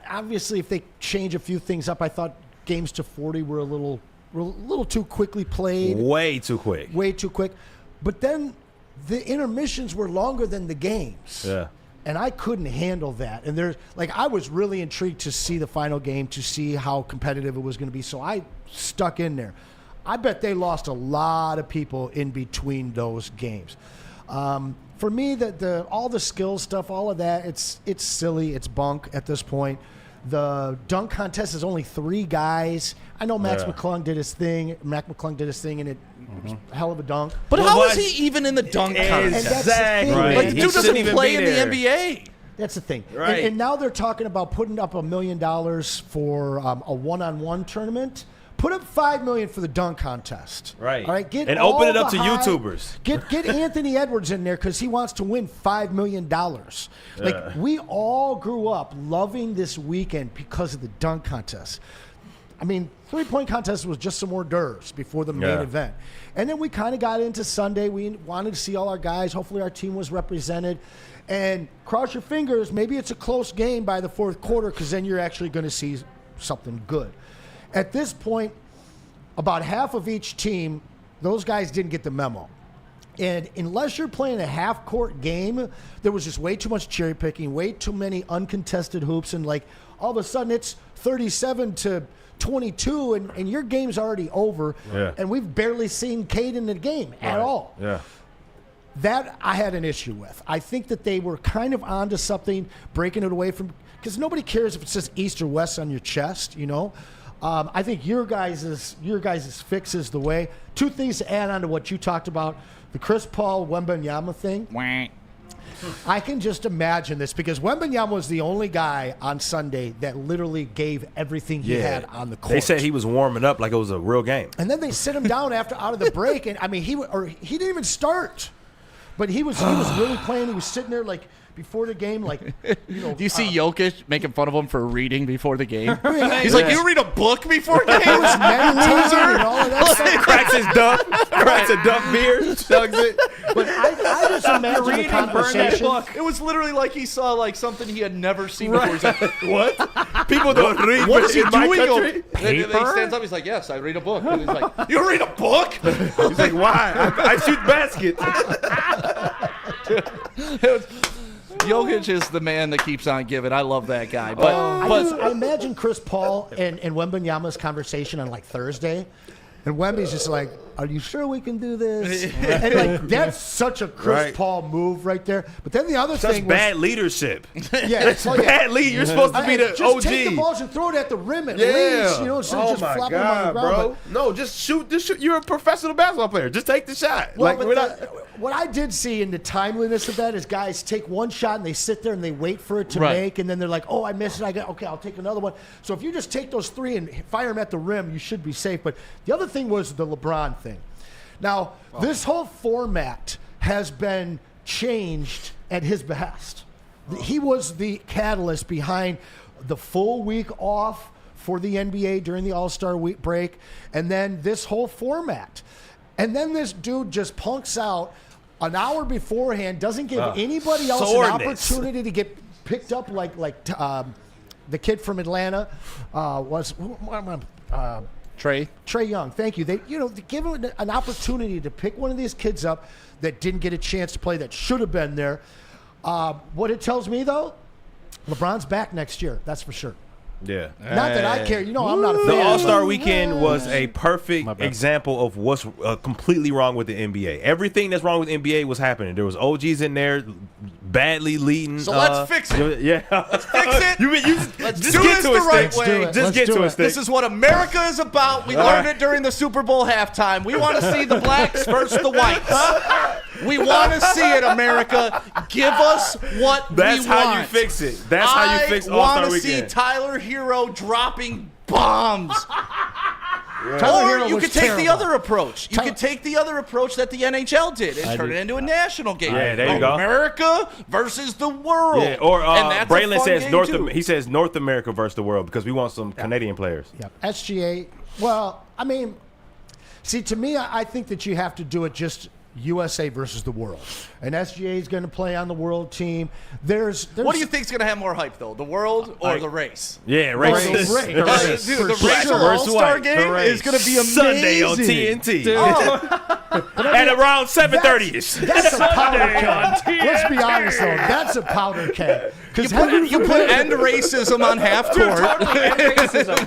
Obviously, if they change a few things up, I thought games to 40 were a little too quickly played. Way too quick. Way too quick. But then the intermissions were longer than the games. Yeah. And I couldn't handle that. And I was really intrigued to see the final game, to see how competitive it was going to be. So I stuck in there. I bet they lost a lot of people in between those games. For me, all the skill stuff, all of that, it's silly. It's bunk at this point. The dunk contest is only 3 guys. I know Mac McClung did his thing, and it was a hell of a dunk. But how is he even in the dunk contest? Exactly. Right. Like, the dude doesn't even play be in the there. NBA. That's the thing. Right. And now they're talking about putting up $1 million for a one-on-one tournament. Put up $5 million for the dunk contest. Right. All right. Get and all open it up the to high- YouTubers. Get Anthony Edwards in there because he wants to win $5 million. Like, we all grew up loving this weekend because of the dunk contest. I mean, 3-point contest was just some hors d'oeuvres before the main event. And then we kind of got into Sunday. We wanted to see all our guys. Hopefully our team was represented. And cross your fingers, maybe it's a close game by the fourth quarter because then you're actually going to see something good. At this point, about half of each team, those guys didn't get the memo. And unless you're playing a half-court game, there was just way too much cherry picking, way too many uncontested hoops, and like all of a sudden it's 37-22, and your game's already over. Yeah. And we've barely seen Cade in the game at all. Yeah. That I had an issue with. I think that they were kind of onto something, breaking it away from, because nobody cares if it says East or West on your chest, you know. I think your guys' fix is the way. Two things to add on to what you talked about, the Chris Paul Wembanyama thing. I can just imagine this because Wembanyama was the only guy on Sunday that literally gave everything he had on the court. They said he was warming up like it was a real game. And then they sit him down out of the break, and I mean he didn't even start, but he was really playing. He was sitting there like before the game, like, you know. Do you see Jokic making fun of him for reading before the game? Yeah. He's like, you read a book before games? He was meditating and all of that stuff. Cracks his duck, cracks a duck beer, chugs it. But I just imagine the conversation. It was literally like he saw like something he had never seen before. He's like, What? People don't read what is he in my doing? country. He stands up. He's like, yes, I read a book. And he's like, you read a book? He's like, why? I shoot baskets. Jokic is the man that keeps on giving. I love that guy. I imagine Chris Paul and Wembanyama's conversation on like Thursday, and Wemby's just like, "Are you sure we can do this?" And like that's such a Chris Paul move right there. But then the other thing was bad leadership. Yeah, it's bad lead. You're supposed to be the just OG. Take the balls and throw it at the rim at least, you know, instead of just flopping them on the ground. Bro. No, just shoot. You're a professional basketball player. Just take the shot. Well, what I did see in the timeliness of that is guys take one shot and they sit there and they wait for it to make, and then they're like, "Oh, I missed it. Okay, I'll take another one." So if you just take those three and fire them at the rim, you should be safe. But the other thing was the LeBron thing. Now, this whole format has been changed at his behest. He was the catalyst behind the full week off for the NBA during the All-Star week break, and then this whole format. And then this dude just punks out an hour beforehand, doesn't give anybody else an opportunity to get picked up like the kid from Atlanta Trae Young. Thank you. They give him an opportunity to pick one of these kids up that didn't get a chance to play that should have been there. What it tells me though, LeBron's back next year. That's for sure. Yeah. Not that I care. You know, I'm not a fan. The All-Star Weekend was a perfect example of what's completely wrong with the NBA. Everything that's wrong with the NBA was happening. There was OGs in there badly leading. So let's fix it. Yeah. Let's fix it. Let's do this the right way. Just get to it. This is what America is about. We learned it during the Super Bowl halftime. We want to see the blacks versus the whites. We want to see it, America. Give us what we want. That's how you fix it. That's how you fix All-Star Weekend. I want to see Tyler Hero dropping bombs. Tyler Or Hero you was could take the terrible. other approach. You could take the other approach that the NHL did and turn it into a national game. Yeah, there you go. America versus the world. Yeah, or Braylon says He says North America versus the world because we want some Canadian players. Yeah. SGA. Well, I mean, see, to me, I think that you have to do it just USA versus the world. And SGA is going to play on the world team. There's what do you think is going to have more hype, though? The world or the race? Yeah, race. Dude, the racial All-Star game is going to be amazing. Sunday on TNT. At around 7:30ish. That's a powder keg. Let's be honest, though. That's a powder keg. You put end racism on half court,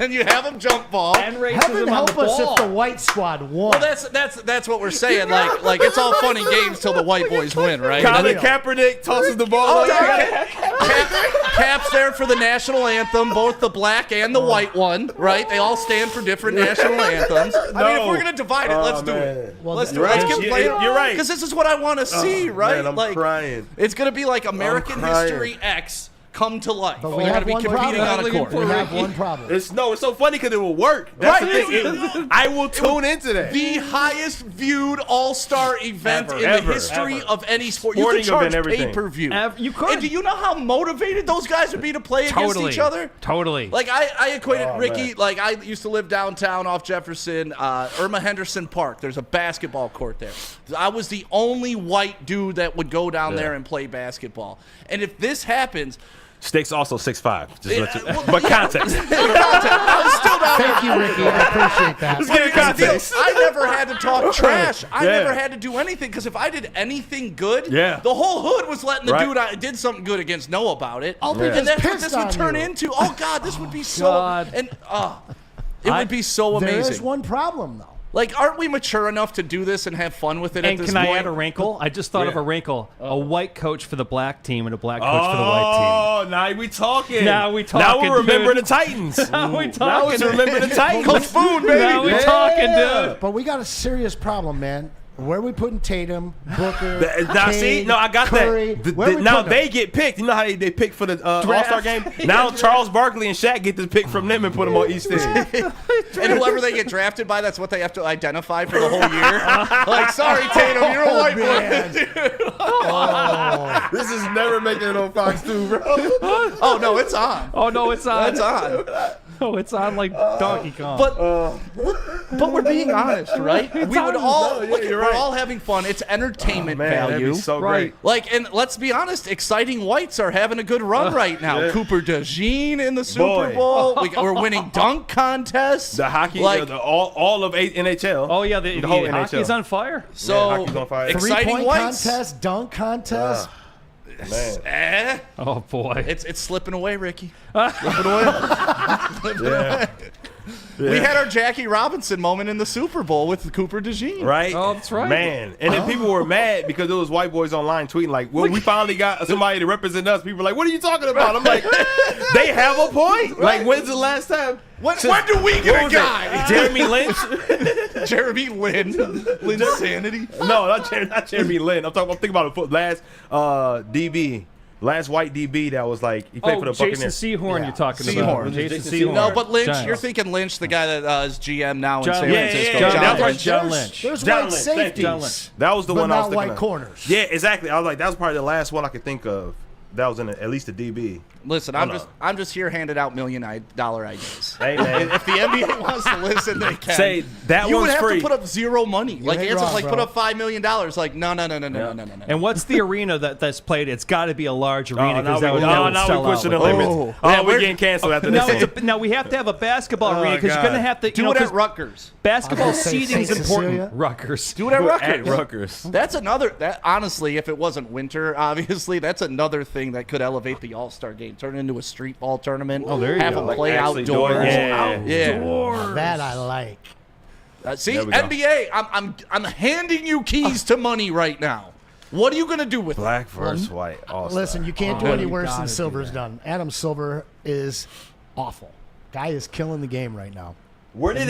and you have them jump ball. And racism Heaven on help the us ball. if the white squad won. Well, that's what we're saying. Like it's all fun and games till the white boys win, right? Colin Kaepernick tosses the ball. Cap's there for the national anthem, both the black and the white one, right? They all stand for different national anthems. I mean, if we're gonna divide it, let's do it. Well, Let's do it. Let's get playing. You're right. Because this is what I want to see, right? Man, I'm crying. It's gonna be like American History X come to life. But We're we gonna have be one competing problem. on a court. We have one problem. It's so funny because it will work. That's the thing. I will tune into that. The highest viewed All-Star event in the history of any sport. You Sporting could charge event, everything. pay-per-view. You could. And do you know how motivated those guys would be to play against each other? Totally. Like I equated Ricky. Like I used to live downtown off Jefferson, Irma Henderson Park. There's a basketball court there. I was the only white dude that would go down there and play basketball. And if this happens. Sticks also 6'5". But context. I was still down there. Thank you, Ricky. I appreciate that. Let's get context. I never had to talk trash. I never had to do anything because if I did anything good, the whole hood was letting the dude I did something good against know about it. I'll be And just that's what pissed this would on turn you. into. Oh God, this would be so. God. And it would be so amazing. There is one problem, though. Like, aren't we mature enough to do this and have fun with it And at this can point? I add a wrinkle? I just thought of a wrinkle. A white coach for the black team and a black coach for the white Oh, now we talking. Now we talking, Now we remember dude. the Titans. Now we Now talking. we remember the Titans. Coach Boone, baby. Now we talking, dude. But we got a serious problem, man. Where are we putting Tatum, Booker, Now, Cade, see, no, I got Curry? that. Where are we Now putting they them? get picked. You know how they pick for the All-Star game? Now Charles Barkley and Shaq get to pick from them and put them on each team. And whoever they get drafted by, that's what they have to identify for the whole year. Like, sorry, Tatum, you're a white boy. This is never making it on Fox 2, bro. Oh, no, it's on. Oh, no, it's on. It's on. Oh, it's on like Donkey Kong. But we're being honest, right? We would all yeah, look, you're we're right. all having fun. It's entertainment Man, that'd value. be so Right. great. Like, and let's be honest, exciting whites are having a good run right now. Yeah. Cooper DeJean in the Super Boy. Bowl. We're winning dunk contests. The hockey, like, all of NHL. Oh, yeah, the whole hockey's NHL. on fire. so hockey's on fire. exciting Three-point whites. contest, dunk contest. Man. Eh, Oh, boy. it's slipping away, Ricky. Yeah. We had our Jackie Robinson moment in the Super Bowl with Cooper DeJean. Right? Oh, that's right. Man. And then people were mad because it was white boys online tweeting like, well, we finally got somebody to represent us. People were like, what are you talking about? I'm like, they have a point. Like, when's the last time? When do we What get a was guy? it? Jeremy Lynch? Jeremy Lin. Linsanity. No, not Jeremy Lin. I'm thinking about the last DB. Last white DB that was like, he played for the Jason Buccaneers. Sehorn Yeah. you're talking Sehorn. about. Jason Jason Sehorn. No, but Lynch, Giants. you're thinking Lynch, the guy that is GM now in John San Lynch. Francisco. Yeah, John that was Lynch. John Lynch. There's John white Lynch, thank you. safeties, John Lynch. That was the but one I was not thinking white of. corners. Yeah, exactly. I was like, that was probably the last one I could think of. That was in at least a DB. Listen, I'm just here handing out $1 million ideas. Hey, man. If the NBA wants to listen, they can. Say, that you would one's have free. to put up zero money. Like ain't Anson's wrong, like, bro. put up $5 million. Like, no. And what's the arena that's played? It's got to be a large arena now because that would sell we pushing the out. limits. Yeah, We're getting canceled after Now, this. now we have to have a basketball arena because you're God. going to have to Do it at Rutgers. basketball I was gonna say seating is St. important. Cecilia. Rutgers. Do it at Rutgers. At Rutgers. That's another. Honestly, if it wasn't winter, obviously, that's another thing that could elevate the All-Star game. Turn it into a street ball tournament. Oh, there you have go. them play Actually do it. outdoors. Yeah. That I like. See, There we go. NBA, I'm handing you keys to money right now. What are you gonna do with it? Black versus white. All-Star. Listen, you can't do Oh, any you worse gotta than do Silver's that. done. Adam Silver is awful. Guy is killing the game right now. Where do you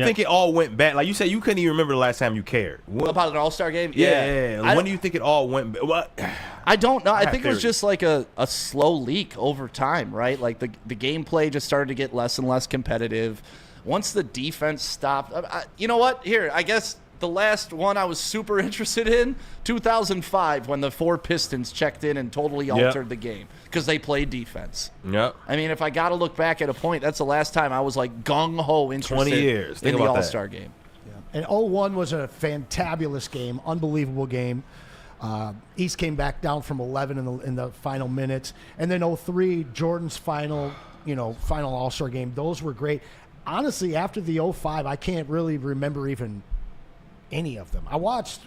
think it all went bad? Like you said, you couldn't even remember the last time you cared. About an All-Star game? Yeah. When do you think it all went bad? What? I don't know. I think it was theory. just like a slow leak over time, right? Like the gameplay just started to get less and less competitive. Once the defense stopped, you know what? Here, I guess the last one I was super interested in, 2005, when the 4 Pistons checked in and totally altered the game because they played defense. Yep. I mean, if I got to look back at a point, that's the last time I was like gung-ho interested 20 years. in Think the about that. All-Star game. And 01 was a fantabulous game, unbelievable game. East came back down from 11 in the final minutes, and then 03, Jordan's final All-Star game. Those were great. Honestly, after the 05, I can't really remember even any of them. I watched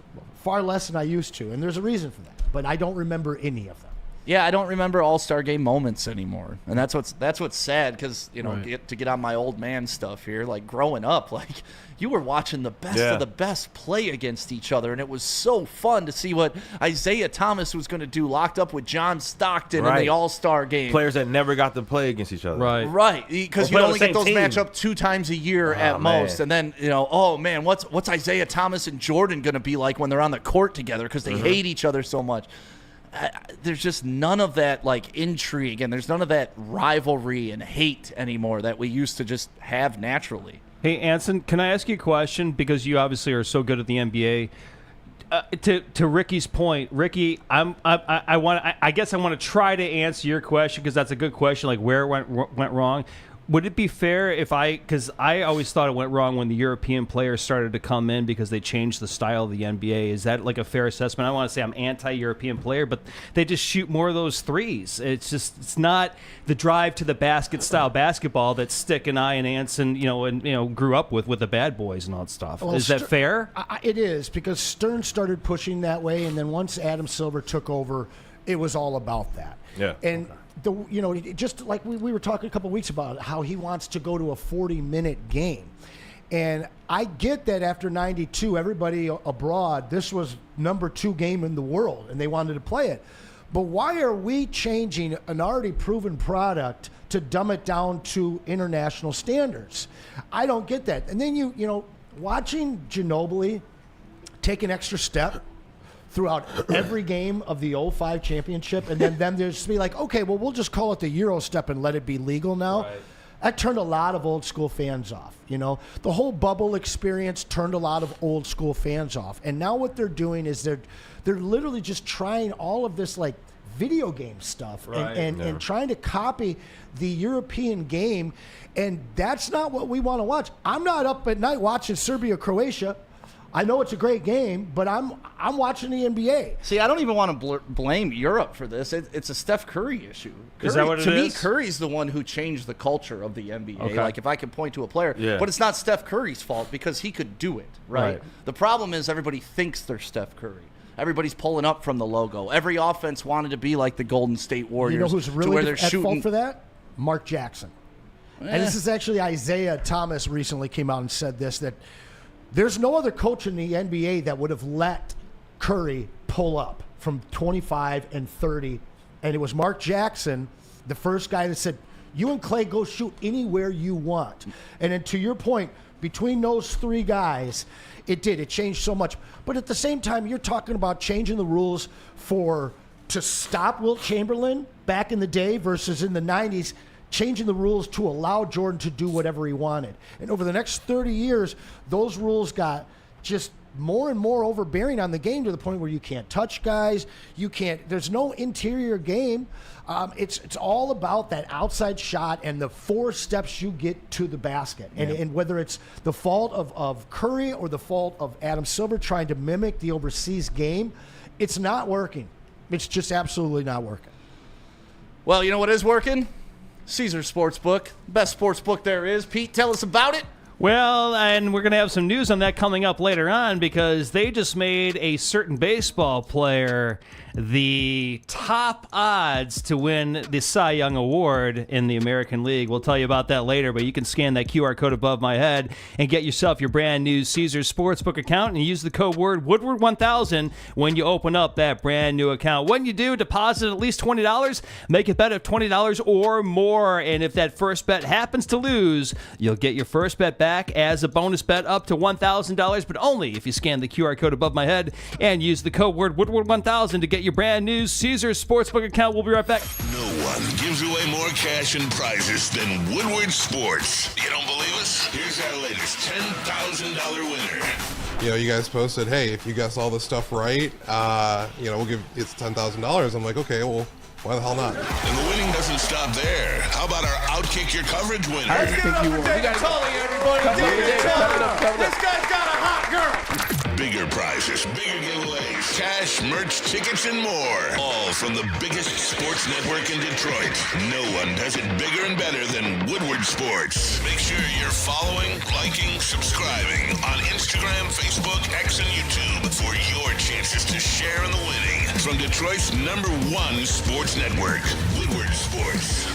far less than I used to, and there's a reason for that. But I don't remember any of them. Yeah, I don't remember All-Star game moments anymore, and that's what's sad because get on my old man stuff here. Like growing up, like you were watching the best of the best play against each other, and it was so fun to see what Isaiah Thomas was going to do, locked up with John Stockton in the All-Star game. Players that never got to play against each other. Right, because you play on only the get those same team. matchup 2 times a year at most, and then oh man, what's Isaiah Thomas and Jordan going to be like when they're on the court together because they hate each other so much. There's just none of that like intrigue, and there's none of that rivalry and hate anymore that we used to just have naturally. Hey, Anson, can I ask you a question? Because you obviously are so good at the NBA. To Ricky's point, Ricky, I guess I want to try to answer your question because that's a good question. Like where it went wrong. Would it be fair because I always thought it went wrong when the European players started to come in because they changed the style of the NBA. Is that like a fair assessment? I don't want to say I'm anti-European player, but they just shoot more of those threes. It's not the drive to the basket style basketball that Stick and I and Anson, grew up with the bad boys and all that stuff. Well, is that fair? It is, because Stern started pushing that way, and then once Adam Silver took over, it was all about that. Yeah. And just like we were talking a couple weeks about how he wants to go to a 40-minute game. And I get that after 92, everybody abroad, this was number 2 game in the world, and they wanted to play it. But why are we changing an already proven product to dumb it down to international standards? I don't get that. And then you know, watching Ginobili take an extra step throughout every game of the 05 championship, and then them just be like, okay, well, we'll just call it the Euro step and let it be legal now. Right. That turned a lot of old school fans off. You know, the whole bubble experience turned a lot of old school fans off. And now what they're doing is they're literally just trying all of this like video game stuff and trying to copy the European game. And that's not what we want to watch. I'm not up at night watching Serbia-Croatia. I know it's a great game, but I'm watching the NBA. See, I don't even want to blame Europe for this. It's a Steph Curry issue. Is that what it is? To me, Curry's the one who changed the culture of the NBA. Okay. Like, if I could point to a player. Yeah. But it's not Steph Curry's fault because he could do it, right? The problem is everybody thinks they're Steph Curry. Everybody's pulling up from the logo. Every offense wanted to be like the Golden State Warriors. You know who's to where really they're at shooting. fault for that? Mark Jackson. And this is actually Isaiah Thomas recently came out and said this, that there's no other coach in the NBA that would have let Curry pull up from 25 and 30. And it was Mark Jackson, the first guy that said, you and Clay go shoot anywhere you want. And then to your point, between those 3 guys, it changed so much. But at the same time, you're talking about changing the rules to stop Wilt Chamberlain back in the day versus in the 90s, changing the rules to allow Jordan to do whatever he wanted. And over the next 30 years, those rules got just more and more overbearing on the game to the point where you can't touch guys. There's no interior game. It's all about that outside shot and the 4 steps you get to the basket. And whether it's the fault of Curry or the fault of Adam Silver trying to mimic the overseas game, it's not working. It's just absolutely not working. Well, you know what is working? Caesar Sportsbook, best sportsbook there is. Pete, tell us about it. Well, and we're going to have some news on that coming up later on because they just made a certain baseball player the top odds to win the Cy Young Award in the American League. We'll tell you about that later, but you can scan that QR code above my head and get yourself your brand new Caesars Sportsbook account and use the code word Woodward1000 when you open up that brand new account. When you do, deposit at least $20, make a bet of $20 or more, and if that first bet happens to lose, you'll get your first bet back as a bonus bet up to $1,000, but only if you scan the QR code above my head and use the code word Woodward1000 to get your brand new Caesars Sportsbook account. We'll be right back. No one gives away more cash and prizes than Woodward Sports. You don't believe us? Here's our latest $10,000 winner. You know, you guys posted, hey, if you guess all this stuff right, we'll give it's $10,000. I'm like, okay, well, why the hell not? And the winning doesn't stop there. How about our Outkick Your Coverage winner? Let's give it up for David Tully, everybody. David Tully. This guy's got a hot girl. Bigger prizes, bigger giveaways, cash, merch, tickets, and more. All from the biggest sports network in Detroit. No one does it bigger and better than Woodward Sports. Make sure you're following, liking, subscribing on Instagram, Facebook, X, and YouTube for your chances to share in the winning. From Detroit's #1 sports network, Woodward Sports.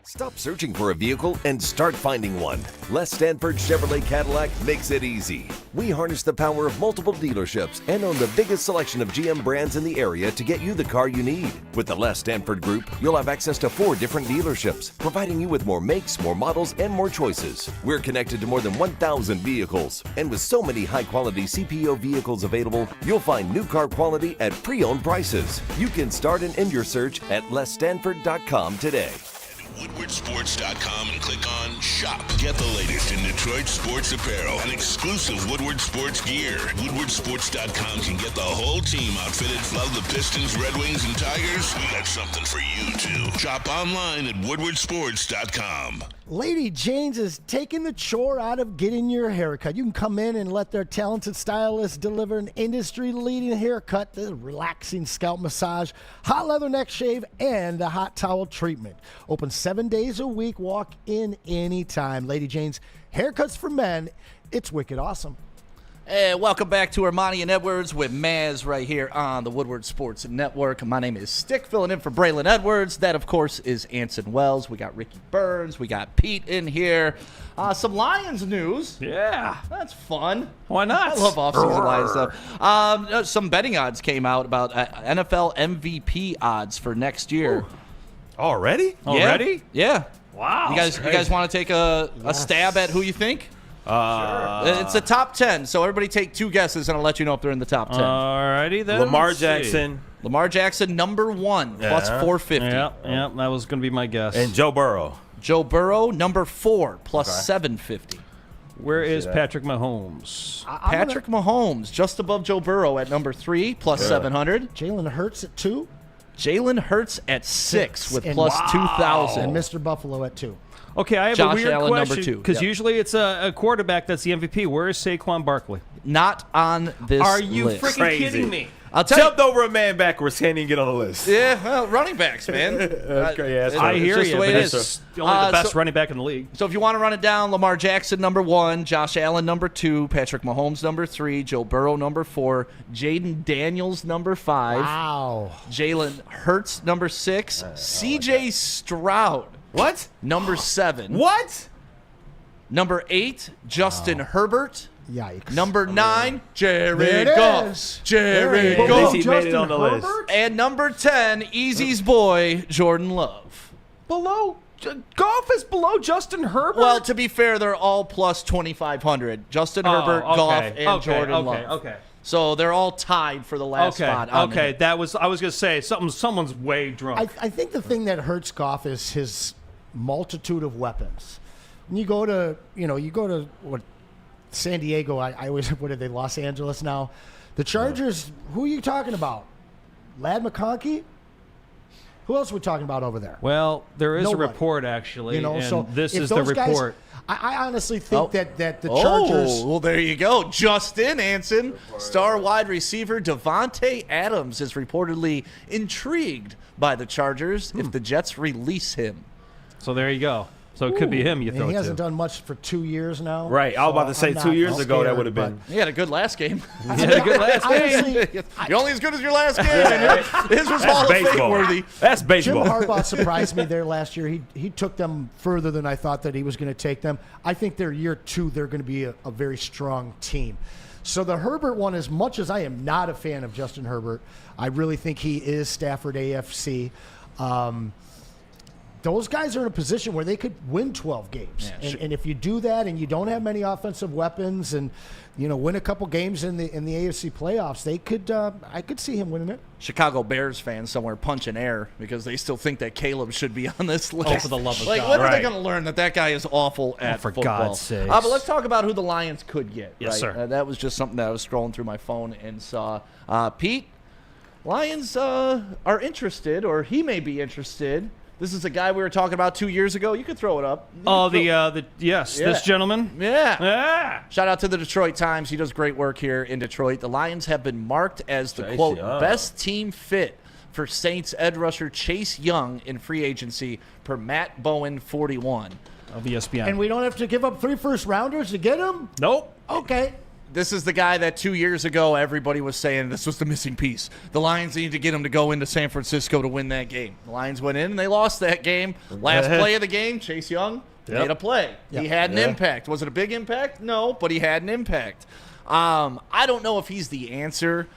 Stop searching for a vehicle and start finding one. Les Stanford Chevrolet Cadillac makes it easy. We harness the power of multiple dealerships and own the biggest selection of GM brands in the area to get you the car you need. With the Les Stanford Group, you'll have access to 4 different dealerships, providing you with more makes, more models, and more choices. We're connected to more than 1,000 vehicles. And with so many high-quality CPO vehicles available, you'll find new car quality at pre-owned prices. You can start and end your search at lesstanford.com today. WoodwardSports.com and click on Shop. Get the latest in Detroit sports apparel and exclusive Woodward Sports gear. WoodwardSports.com can get the whole team outfitted. Love the Pistons, Red Wings, and Tigers? We got something for you, too. Shop online at WoodwardSports.com. Lady Jane's is taking the chore out of getting your haircut. You can come in and let their talented stylists deliver an industry-leading haircut, the relaxing scalp massage, hot leather neck shave, and a hot towel treatment. Open 7 days a week. Walk in anytime. Lady Jane's Haircuts for Men. It's wicked awesome. Hey, welcome back to Ermanni and Edwards with Maz right here on the Woodward Sports Network. My name is Stick, filling in for Braylon Edwards. That, of course, is Anson Wells. We got Ricky Burns. We got Pete in here. Some Lions news. Yeah. That's fun. Why not? I love off-season Lions stuff. Some betting odds came out about NFL MVP odds for next year. Ooh. Already? Yeah. Wow. You guys want to take a stab at who you think? Sure. It's a top 10, so everybody take 2 guesses, and I'll let you know if they're in the top 10. Alrighty then. Lamar Jackson. Lamar Jackson, number 1, plus 450. Yeah, that was going to be my guess. And Joe Burrow. Joe Burrow, number 4, plus 750. Where is Patrick Mahomes? Patrick Mahomes, just above Joe Burrow at number 3, plus 700. Jalen Hurts at 2. Jalen Hurts at 6 with plus 2,000. And Mr. Buffalo at 2. Okay, I have Josh a weird Allen, question number 2. because usually it's a quarterback that's the MVP. Where is Saquon Barkley? Not on this Are you list. freaking Crazy. kidding me? I'll tell you. Jumped over a man backwards, can't even get on the list. Yeah, well, running backs, man. That's great. Yeah, that's I right. hear just you, the way but it it's is. only the best so- running back in the league. So if you want to run it down, Lamar Jackson, number 1, Josh Allen, number 2, Patrick Mahomes, number 3, Joe Burrow, number 4, Jaden Daniels, number 5, Wow. Jalen Hurts, number 6, C.J. Stroud, What? number 7, What? number 8, Justin Herbert, Yikes. number 9, There Jared it Goff, is. Jared There it At is. Goff, least he made it on the list. and number 10, Easy's boy, Jordan Love. Goff is below Justin Herbert? Well, to be fair, they're all plus 2,500. Justin Herbert, Goff, and Jordan Love. Okay. So they're all tied for the last spot. Okay. I was going to say someone's way drunk. I think the thing that hurts Goff is his multitude of weapons. When you go to what San Diego, I always, what are they, Los Angeles now? The Chargers, who are you talking about? Lad McConkey? Who else are we talking about over there? Well, there is Nobody. a report, actually, and so this if is the those guys- report. I honestly think that the Chargers. Oh, well, there you go. Justin Anson, star wide receiver Devontae Adams is reportedly intrigued by the Chargers if the Jets release him. So there you go. So it could be him you And throw he it hasn't to. done much for 2 years now. Right. I was about to say I'm 2 not years ago that scared, would have been. He had a good last game. He had a good last game. Honestly, You're only as good as your last game. And his was Hall of Fame baseball. worthy. That's Jim baseball. Harbaugh surprised me there last year. He took them further than I thought that he was going to take them. I think their year 2, they're going to be a very strong team. So the Herbert one, as much as I am not a fan of Justin Herbert, I really think he is Stafford AFC. Those guys are in a position where they could win 12 games. Yeah, And if you do that and you don't have many offensive weapons and, win a couple games in the AFC playoffs, they could. I could see him winning it. Chicago Bears fans somewhere punching air because they still think that Caleb should be on this list. Oh, for the love of like, God. when are they Right. going to learn that guy is awful at for football? God's sakes. But let's talk about who the Lions could get. Yes, right? sir. That was just something that I was scrolling through my phone and saw. Pete, Lions are interested, or he may be interested. This is a guy we were talking about 2 years ago. You could throw it up. Oh, yes, Yeah. this gentleman. Yeah. Yeah. Shout out to the Detroit Times. He does great work here in Detroit. The Lions have been marked as the, Chase quote, Young. best team fit for Saints edge rusher Chase Young in free agency per Matt Bowen 41. Of ESPN. And we don't have to give up 3 first-rounders to get him? Nope. Okay. This is the guy that 2 years ago everybody was saying this was the missing piece. The Lions need to get him to go into San Francisco to win that game. The Lions went in and they lost that game. Last play of the game, Chase Young made a play. He had an impact. Was it a big impact? No, but he had an impact. I don't know if he's the answer.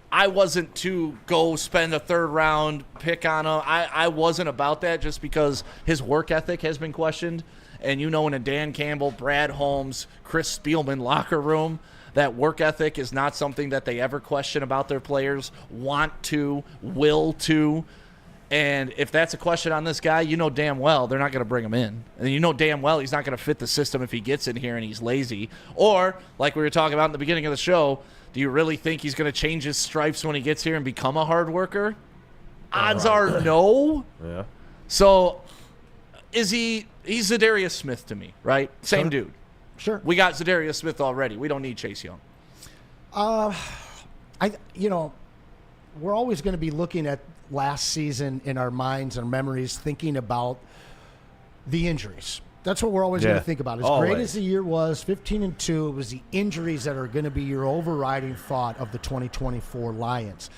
I wasn't to go spend a 3rd round pick on him. I wasn't about that just because his work ethic has been questioned. And in a Dan Campbell, Brad Holmes, Chris Spielman locker room, that work ethic is not something that they ever question about their players, want to, will to. And if that's a question on this guy, damn well they're not going to bring him in. And damn well he's not going to fit the system if he gets in here and he's lazy. Or, like we were talking about in the beginning of the show, do you really think he's going to change his stripes when he gets here and become a hard worker? Odds are no. Yeah. So he's Zadarius Smith to me, right? Same dude. Sure. We got Zadarius Smith already. We don't need Chase Young. We're always going to be looking at last season in our minds and memories, thinking about the injuries. That's what we're always going to think about. As great Always. as the year was, 15-2, it was the injuries that are going to be your overriding thought of the 2024 Lions.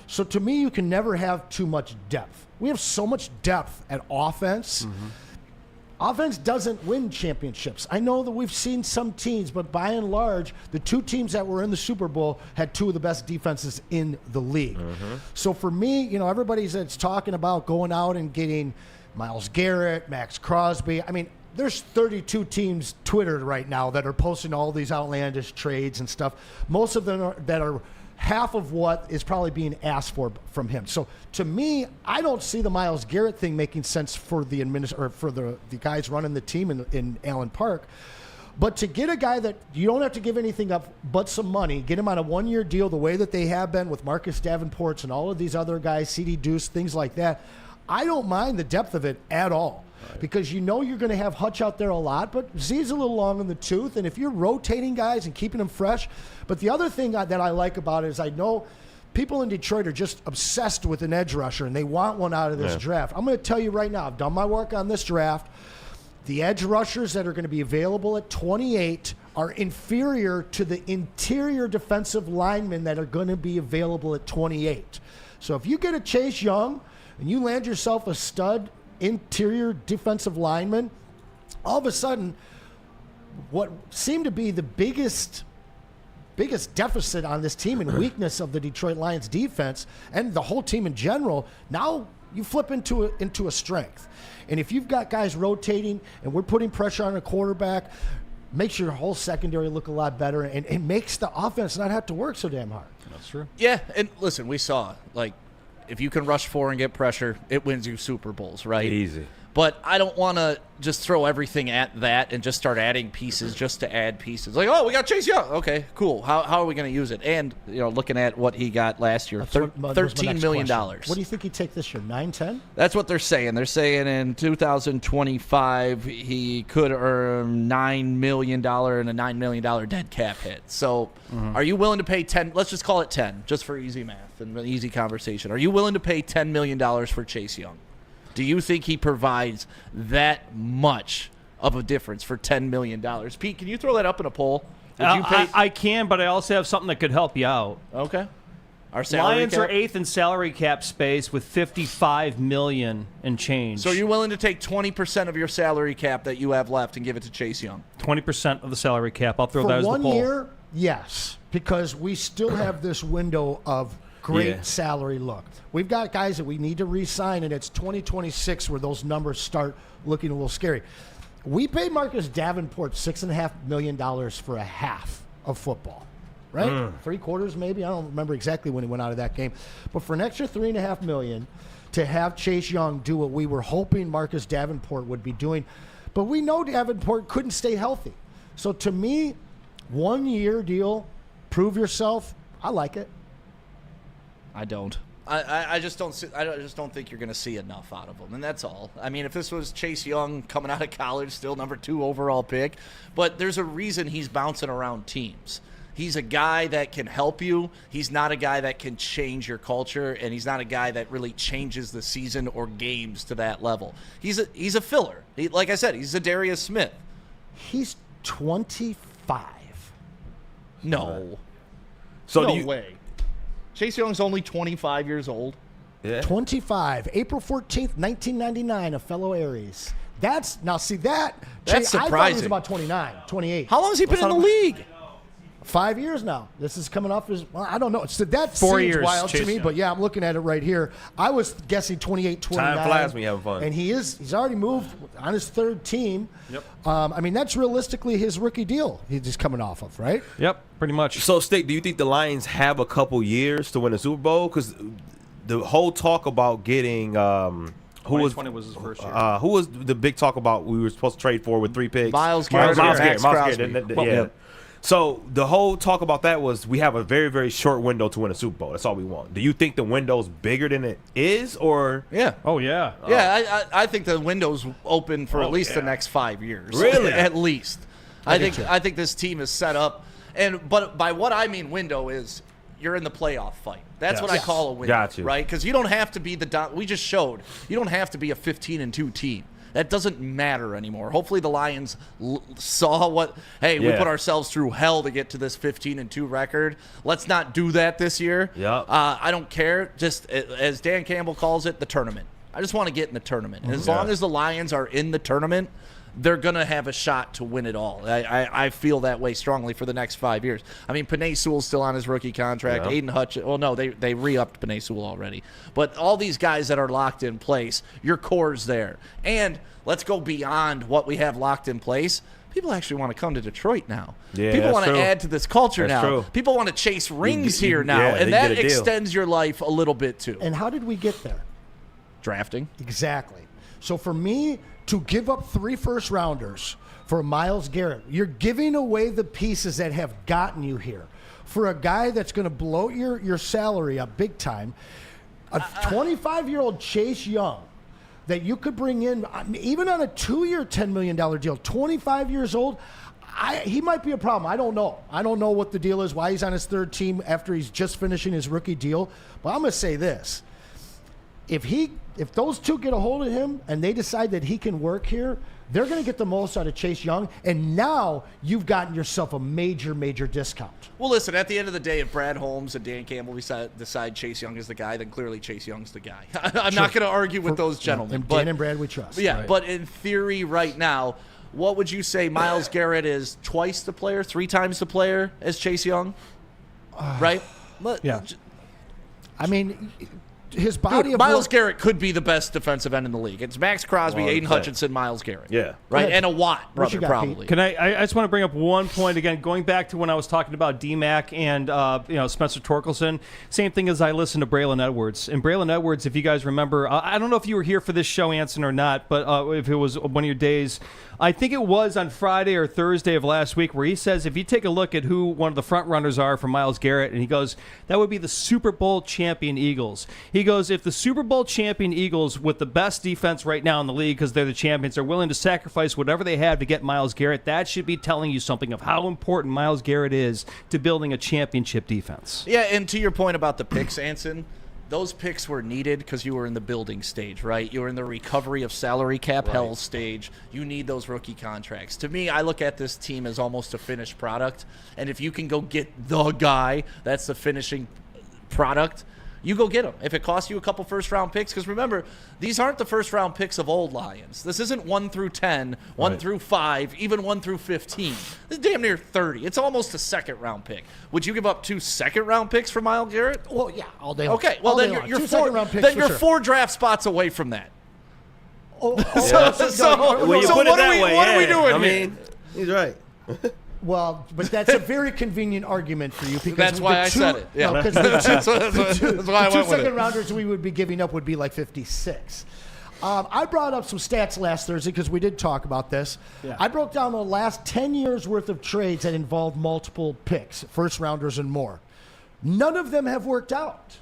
So to me, you can never have too much depth. We have so much depth at offense. Offense doesn't win championships. I know that we've seen some teams, but by and large, the two teams that were in the Super Bowl had two of the best defenses in the league. So for me, everybody's talking about going out and getting Myles Garrett, Max Crosby. I mean, there's 32 teams Twittered right now that are posting all these outlandish trades and stuff. Most of them are half of what is probably being asked for from him. So to me, I don't see the Myles Garrett thing making sense for the the guys running the team in Allen Park. But to get a guy that you don't have to give anything up but some money, get him on a one-year deal the way that they have been with Marcus Davenport and all of these other guys, CD Deuce, things like that, I don't mind the depth of it at all. Because you're going to have Hutch out there a lot, but Z's a little long in the tooth, and if you're rotating guys and keeping them fresh. But the other thing that I like about it is I know people in Detroit are just obsessed with an edge rusher, and they want one out of this draft. I'm going to tell you right now, I've done my work on this draft. The edge rushers that are going to be available at 28 are inferior to the interior defensive linemen that are going to be available at 28. So if you get a Chase Young and you land yourself a stud interior defensive lineman, all of a sudden what seemed to be the biggest deficit on this team and weakness of the Detroit Lions defense and the whole team in general, now you flip into a strength. And if you've got guys rotating and we're putting pressure on a quarterback, makes your whole secondary look a lot better, and it makes the offense not have to work so damn hard. That's true. Yeah, and listen, we saw, if you can rush 4 and get pressure, it wins you Super Bowls, right? Easy. But I don't want to just throw everything at that and just start adding pieces just to add pieces. We got Chase Young. Okay, cool. How are we going to use it? And, looking at what he got last year, $13 million. What do you think he'd take this year, 9, 10? That's what they're saying. They're saying in 2025 he could earn $9 million and a $9 million dead cap hit. So are you willing to pay 10? Let's just call it 10, just for easy math and an easy conversation. Are you willing to pay $10 million for Chase Young? Do you think he provides that much of a difference for $10 million? Pete, can you throw that up in a poll? I can, but I also have something that could help you out. Okay. Our salary Lions cap? are 8th in salary cap space with $55 million and change. So you're willing to take 20% of your salary cap that you have left and give it to Chase Young? 20% of the salary cap. I'll throw that as the poll. For 1 year, yes, because we still have this window of great salary look. We've got guys that we need to re-sign, and it's 2026 where those numbers start looking a little scary. We paid Marcus Davenport $6.5 million for a half of football, right? 3/4 maybe. I don't remember exactly when he went out of that game. But for an extra $3.5 million to have Chase Young do what we were hoping Marcus Davenport would be doing. But we know Davenport couldn't stay healthy. So to me, 1 year deal, prove yourself, I like it. I don't. I just don't. I just don't think you're going to see enough out of him, and that's all. I mean, if this was Chase Young coming out of college, still number 2 overall pick, but there's a reason he's bouncing around teams. He's a guy that can help you. He's not a guy that can change your culture, and he's not a guy that really changes the season or games to that level. He's a filler. Like I said, he's a Darius Smith. He's 25. No. So no way. Chase Young's only 25 years old. Yeah. 25. April 14th, 1999, a fellow Aries. That's surprising. I thought he was about 29, 28. How long has he been in the league? 5 years now. This is coming off his, I don't know. So that 4 seems years, wild to Chase me, Young. but yeah, I'm looking at it right here. I was guessing 28, 29. Time flies when you're having fun. And he's already moved on his 3rd team. Yep. I mean, that's realistically his rookie deal he's just coming off of, right? Yep, pretty much. So, Stick, do you think the Lions have a couple years to win a Super Bowl? Because the whole talk about getting who was his first year. who was the big talk about we were supposed to trade for with 3 picks? Myles Garrett, Max Crosby. Yeah. So the whole talk about that was we have a very, very short window to win a Super Bowl. That's all we want. Do you think the window's bigger than it is, or? Yeah. Oh, yeah. Yeah, I think the window's open for at least the next 5 years. Really? At least. I think this team is set up. But by what I mean window is you're in the playoff fight. That's what I call a window. Got you. Right? Because you don't have to be we just showed, you don't have to be a 15-2 team. That doesn't matter anymore. Hopefully the Lions saw what, hey, we put ourselves through hell to get to this 15-2 record. Let's not do that this year. Yep. I don't care. Just as Dan Campbell calls it, the tournament. I just want to get in the tournament. And as long as the Lions are in the tournament, they're going to have a shot to win it all. I feel that way strongly for the next 5 years. I mean, Penei Sewell's still on his rookie contract. Aiden Hutchinson, well, no, they re-upped Penei Sewell already. But all these guys that are locked in place, your core's there. And let's go beyond what we have locked in place. People actually want to come to Detroit now. Yeah, people want to true. add to this culture That's now. true. People want to chase rings here now. Yeah, and they that get a deal. extends your life a little bit, too. And how did we get there? Drafting. Exactly. So for me to give up 3 first-rounders for Myles Garrett, you're giving away the pieces that have gotten you here. For a guy that's going to blow your salary up big time, a 25-year-old Chase Young that you could bring in, even on a 2-year, $10 million deal, 25 years old, he might be a problem. I don't know. I don't know what the deal is, why he's on his 3rd team after he's just finishing his rookie deal. But I'm going to say this. If those two get a hold of him and they decide that he can work here, they're going to get the most out of Chase Young, and now you've gotten yourself a major, major discount. Well, listen, at the end of the day, if Brad Holmes and Dan Campbell decide Chase Young is the guy, then clearly Chase Young's the guy. I'm not going to argue with those gentlemen. And Dan and Brad we trust. Yeah, right. But in theory right now, what would you say Myles Garrett is twice the player, 3 times the player as Chase Young? Right? Yeah. I mean, his body Dude, of Myles work, Garrett could be the best defensive end in the league. It's Max Crosby, Well, Aiden Hutchinson, Myles Garrett. Yeah. Right? ahead. And a Watt What you brother, got, Pete? probably. Can I just want to bring up one point again, going back to when I was talking about D-Mac and Spencer Torkelson. Same thing as I listened to Braylon Edwards. And Braylon Edwards, if you guys remember, I don't know if you were here for this show, Anson, or not, but if it was one of your days, I think it was on Friday or Thursday of last week, where he says if you take a look at who one of the front runners are for Myles Garrett, and he goes, that would be the Super Bowl champion Eagles. He goes, if the Super Bowl champion Eagles with the best defense right now in the league, because they're the champions, are willing to sacrifice whatever they have to get Myles Garrett, that should be telling you something of how important Myles Garrett is to building a championship defense. Yeah, and to your point about the picks, Anson, those picks were needed because you were in the building stage, right? You were in the recovery of salary cap hell stage. You need those rookie contracts. To me, I look at this team as almost a finished product, and if you can go get the guy that's the finishing product, you go get him. If it costs you a couple first-round picks, because remember, these aren't the first-round picks of old Lions. This isn't 1 through 10, 1 through 5, even 1 through 15. This is damn near 30. It's almost a second-round pick. Would you give up 2 second-round picks for Myles Garrett? well, yeah, all day long. Okay, well All then day you're, long. you're 2 4, second-round picks then for you're sure. 4 draft spots away from that. Oh, When you put it what that are we, way, what are we yeah. doing I here? mean, he's right. well, but that's a very convenient argument for you because That's why I said it. Yeah. No, 'cause That's why I the went 2 with it. second rounders we would be giving up would be like 56. I brought up some stats last Thursday because we did talk about this. Yeah. I broke down the last 10 years worth of trades that involved multiple picks, first rounders and more. None of them have worked out.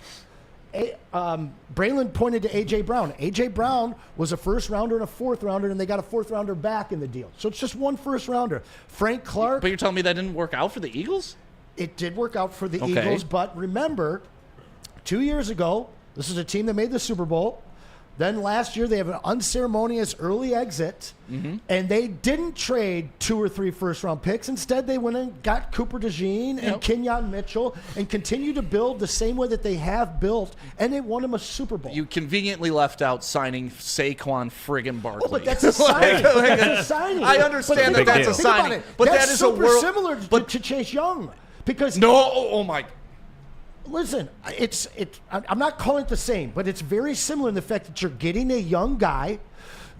Braylon pointed to A.J. Brown. A.J. Brown was a first rounder and a 4th rounder, and they got a 4th rounder back in the deal. So it's just 1 first rounder. Frank Clark. But you're telling me that didn't work out for the Eagles? It did work out for the Okay. Eagles, but remember, 2 years ago, this is a team that made the Super Bowl. Then last year, they have an unceremonious early exit, and they didn't trade 2 or 3 first-round picks. Instead, they went and got Cooper DeJean and Kenyon Mitchell and continued to build the same way that they have built, and they won them a Super Bowl. You conveniently left out signing Saquon friggin' Barkley. Oh, but that's a signing. That's a signing. I understand But that that's a think about signing, it. but that's that is super a world. similar to Chase Young because No, oh my. listen, I'm not calling it the same, but it's very similar in the fact that you're getting a young guy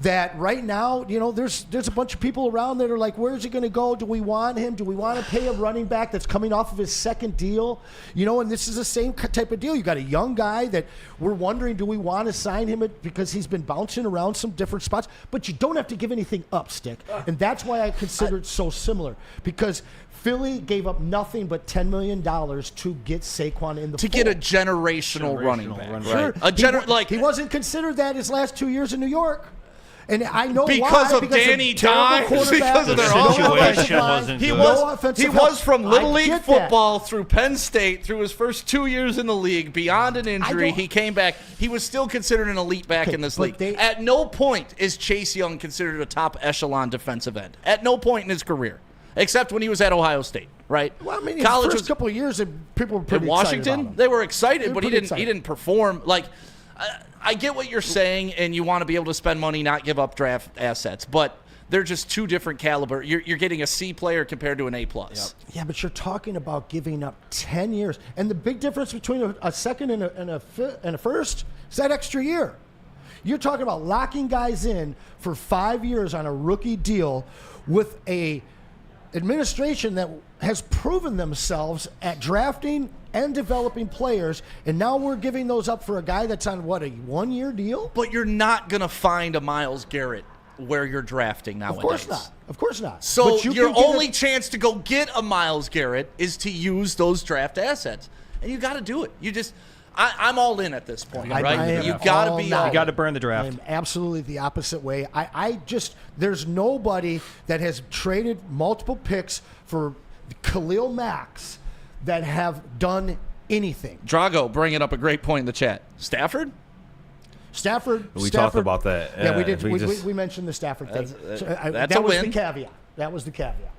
that right now, there's a bunch of people around that are like, where's he going to go? Do we want him? Do we want to pay a running back that's coming off of his 2nd deal? And this is the same type of deal. You got a young guy that we're wondering, do we want to sign him because he's been bouncing around some different spots? But you don't have to give anything up, Stick. And that's why I consider it so similar, because Philly gave up nothing but $10 million to get Saquon in the To get a generational running back. Sure. Right. He wasn't considered that his last 2 years in New York. And I know because why. Of Danny Dimes, because of their situation wasn't he good. was from Little I League get football through Penn State through his first 2 years in the league. Beyond an injury, he came back. He was still considered an elite back in this league. At no point is Chase Young considered a top echelon defensive end. At no point in his career, except when he was at Ohio State. Right? Well, I mean, his first couple of years, people were pretty in Washington. Excited about him. They were excited, but he pretty didn't perform. Like, I get what you're saying, and you want to be able to spend money, not give up draft assets, but they're just two different caliber. You're getting a C player compared to an A+. Yep. Yeah, but you're talking about giving up 10 years, and the big difference between a second and a first is that extra year. You're talking about locking guys in for 5 years on a rookie deal with a administration that has proven themselves at drafting and developing players, and now we're giving those up for a guy that's on, what, a 1 year deal? But you're not going to find a Myles Garrett where you're drafting nowadays. Of course not. Of course not. So your only chance to go get a Myles Garrett is to use those draft assets. And you got to do it. You just I'm all in at this point, right? You got to be all in. You got to burn the draft. I'm absolutely the opposite way. I just there's nobody that has traded multiple picks for Khalil Max that have done anything. Drago bringing up a great point in the chat. Stafford. We talked about that. Yeah, we did. We mentioned the Stafford thing. That was the caveat. That was the caveat.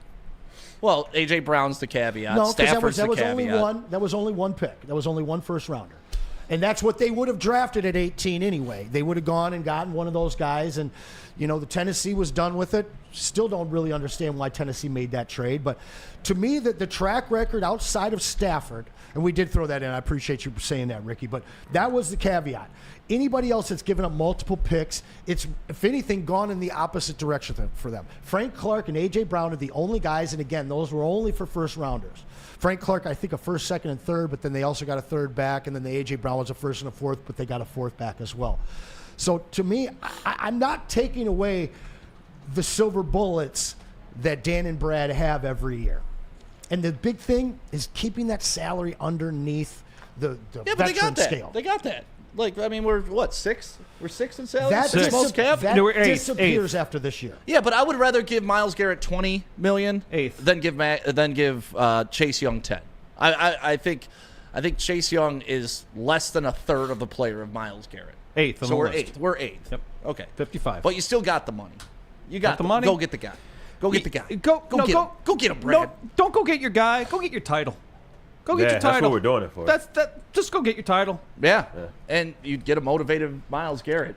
Well, A.J. Brown's the caveat. No, Stafford's that was the caveat. That was only one pick. That was only one first rounder. And that's what they would have drafted at 18 anyway. They would have gone and gotten one of those guys. And, the Tennessee was done with it. Still don't really understand why Tennessee made that trade. But to me, the track record outside of Stafford, and we did throw that in. I appreciate you saying that, Ricky. But that was the caveat. Anybody else that's given up multiple picks, it's, if anything, gone in the opposite direction for them. Frank Clark and A.J. Brown are the only guys, and again, those were only for first rounders. Frank Clark, I think, a first, second, and third, but then they also got a third back, and then the A.J. Brown was a first and a fourth, but they got a fourth back as well. So to me, I'm not taking away the silver bullets that Dan and Brad have every year. And the big thing is keeping that salary underneath the veteran scale. They got that. Like, I mean, we're what, 6? We're 6 in salary. That disappears eighth. after this year. Yeah, but I would rather give Myles Garrett $20 million than give Chase Young 10. I think Chase Young is less than a third of the player of Myles Garrett. Eighth. So we're eighth. We're eighth. Yep. Okay. 55. But you still got the money. You got the money. Go get the guy. Go get the guy. Go get him, Brad. No, don't go get your guy. Go get your title. Go get your title. That's what we're doing it for. Just go get your title. Yeah. And you'd get a motivated Myles Garrett.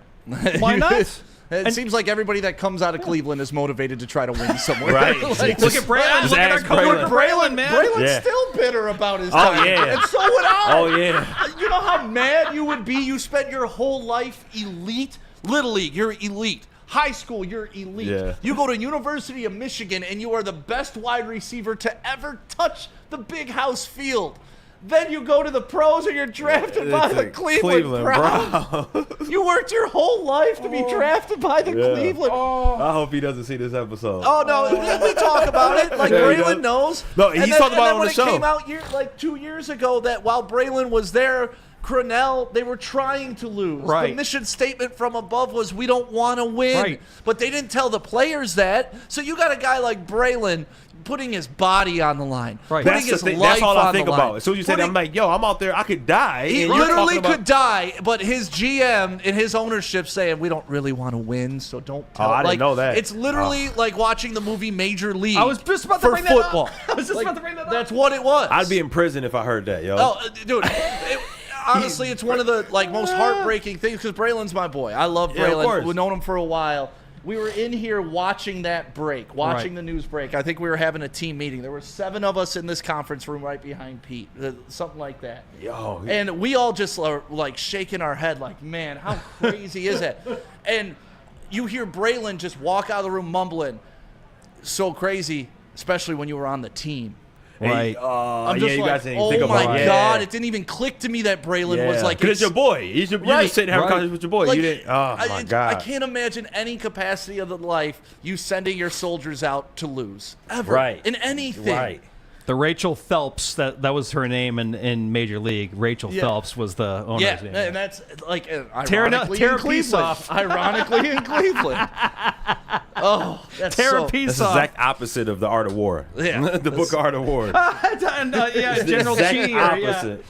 Why not? It seems like everybody that comes out of Cleveland is motivated to try to win somewhere. Right. Like, look at Braylon. Look at our coach, Braylon, man. Braylon's still bitter about his time. Oh, yeah. And so would I. Oh, yeah. You know how mad you would be? You spent your whole life elite. Little League, you're elite. High school, you're elite. Yeah. You go to University of Michigan, and you are the best wide receiver to ever touch the big house field. Then you go to the pros and you're drafted by the Cleveland Browns. You worked your whole life to be drafted by the Cleveland. I hope he doesn't see this episode. Oh, no, we talk about it. Like, Braylon knows. No, he's talking about it on the show. When it came out 2 years ago that while Braylon was there, Cornell, they were trying to lose. Right. The mission statement from above was, we don't want to win. Right. But they didn't tell the players that. So you got a guy like Braylon putting his body on the line. Right. Putting his life That's all I on think the about. line. As soon as you said that, I'm like, yo, I'm out there. I could die. He and you're literally talking about- could die, but his GM and his ownership saying, we don't really want to win, so don't tell. I didn't know that. It's literally like watching the movie Major League. I was just about to for bring that up. football. I was just about to bring that up. That's what it was. I'd be in prison if I heard that, yo. Oh, dude. Honestly, it's one of the most heartbreaking things because Braylon's my boy. I love Yeah, of Braylon. course. We've known him for a while. We were in here watching that break, watching the news break. I think we were having a team meeting. There were 7 of us in this conference room right behind Pete, something like that. Yo. And we all just are like shaking our head like, man, how crazy is that? And you hear Braylon just walk out of the room mumbling, so crazy, especially when you were on the team. Right. I'm just you like, guys didn't think oh about my it. God, it didn't even click to me that Braylon was like, because it's your boy. You're just sitting having conversations with your boy. Like, You didn't. Oh my God. I can't imagine any capacity of the life you sending your soldiers out to lose ever. Right. In anything. Right. The Rachel Phelps, that was her name in Major League. Rachel Phelps was the owner's name. And that's like ironically in Cleveland. Ironically in Cleveland. Oh, that's That's the exact opposite of the Art of War. Yeah. The book Art of War. General Exact Chi. opposite.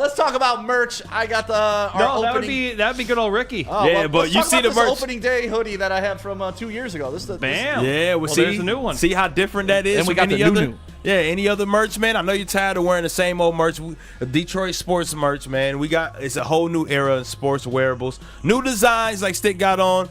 Let's talk about merch. I got that would be good old Ricky. Let's you talk see about the this merch opening day hoodie that I have from 2 years ago. This is the Bam. Well, see, there's a new one. See how different that is And we from got any the other. new. Yeah, any other merch, man. I know you're tired of wearing the same old merch. Detroit sports merch, man. It's a whole new era of sports wearables. New designs like Stick got on.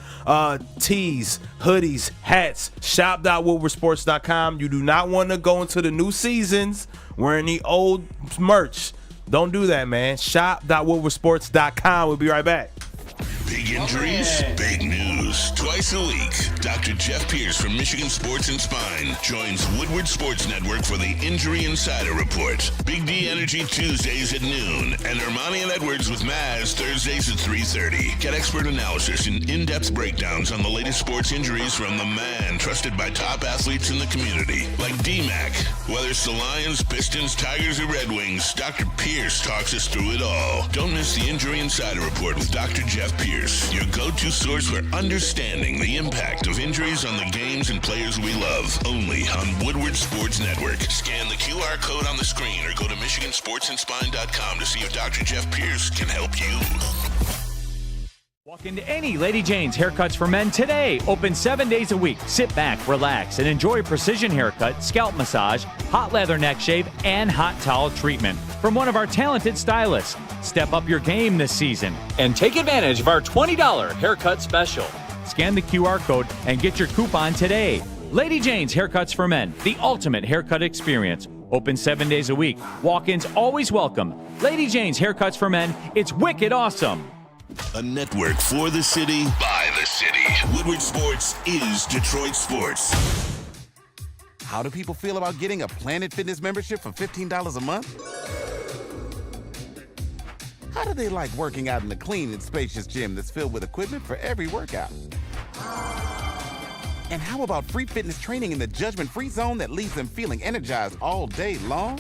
Tees, hoodies, hats. Shop.woodwardsports.com. You do not want to go into the new seasons wearing the old merch. Don't do that, man. Shop.woodwardsports.com. We'll be right back. Big injuries, big news. Twice a week, Dr. Jeff Pierce from Michigan Sports and Spine joins Woodward Sports Network for the Injury Insider Report. Big D Energy Tuesdays at noon, and Ermanni and Edwards with Maz Thursdays at 3:30. Get expert analysis and in-depth breakdowns on the latest sports injuries from the man trusted by top athletes in the community, like D-Mac. Whether it's the Lions, Pistons, Tigers, or Red Wings, Dr. Pierce talks us through it all. Don't miss the Injury Insider Report with Dr. Jeff Pierce, your go-to source for understanding the impact of injuries on the games and players we love. Only on Woodward Sports Network. Scan the QR code on the screen or go to MichiganSportsandSpine.com to see if Dr. Jeff Pierce can help you. Walk into any Lady Jane's Haircuts for Men today. Open 7 days a week. Sit back, relax, and enjoy precision haircut, scalp massage, hot leather neck shave, and hot towel treatment from one of our talented stylists. Step up your game this season and take advantage of our $20 haircut special. Scan the QR code and get your coupon today. Lady Jane's Haircuts for Men, the ultimate haircut experience. Open 7 days a week. Walk-ins always welcome. Lady Jane's Haircuts for Men. It's wicked awesome. A network for the city, by the city. Woodward Sports is Detroit Sports. How do people feel about getting a Planet Fitness membership for $15 a month? How do they like working out in a clean and spacious gym that's filled with equipment for every workout? And how about free fitness training in the judgment-free zone that leaves them feeling energized all day long?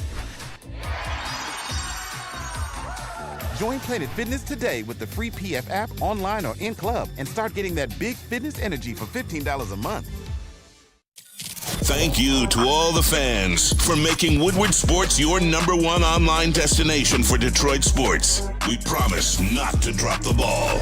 Join Planet Fitness today with the free PF app online or in club and start getting that big fitness energy for $15 a month. Thank you to all the fans for making Woodward Sports your #1 online destination for Detroit sports. We promise not to drop the ball.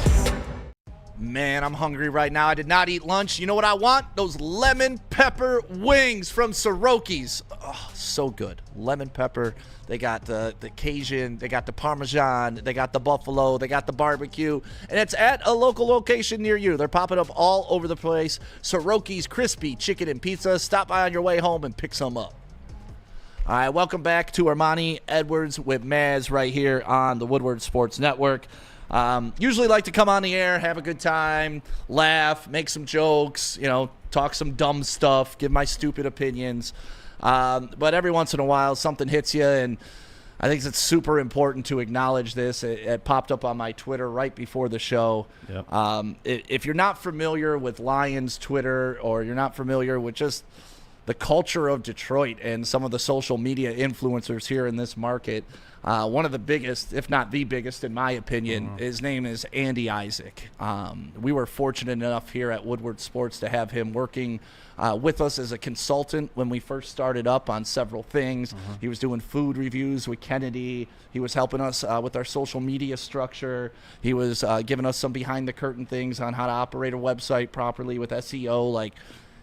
Man, I'm hungry right now. I did not eat lunch. You know what I want? Those lemon pepper wings from Soroki's. Oh, so good. Lemon pepper. They got the Cajun. They got the Parmesan. They got the buffalo. They got the barbecue. And it's at a local location near you. They're popping up all over the place. Soroki's Crispy Chicken and Pizza. Stop by on your way home and pick some up. All right, welcome back to Ermanni Edwards with Maz right here on the Woodward Sports Network. Usually like to come on the air, have a good time, laugh, make some jokes, talk some dumb stuff, give my stupid opinions. But every once in a while, something hits you, and I think it's super important to acknowledge this. It popped up on my Twitter right before the show. Yep. If you're not familiar with Lions Twitter, or you're not familiar with just the culture of Detroit and some of the social media influencers here in this market, one of the biggest, if not the biggest, in my opinion, his name is Andy Isaac. We were fortunate enough here at Woodward Sports to have him working with us as a consultant when we first started up on several things. He was doing food reviews with Kennedy. He was helping us with our social media structure. He was giving us some behind-the-curtain things on how to operate a website properly with SEO.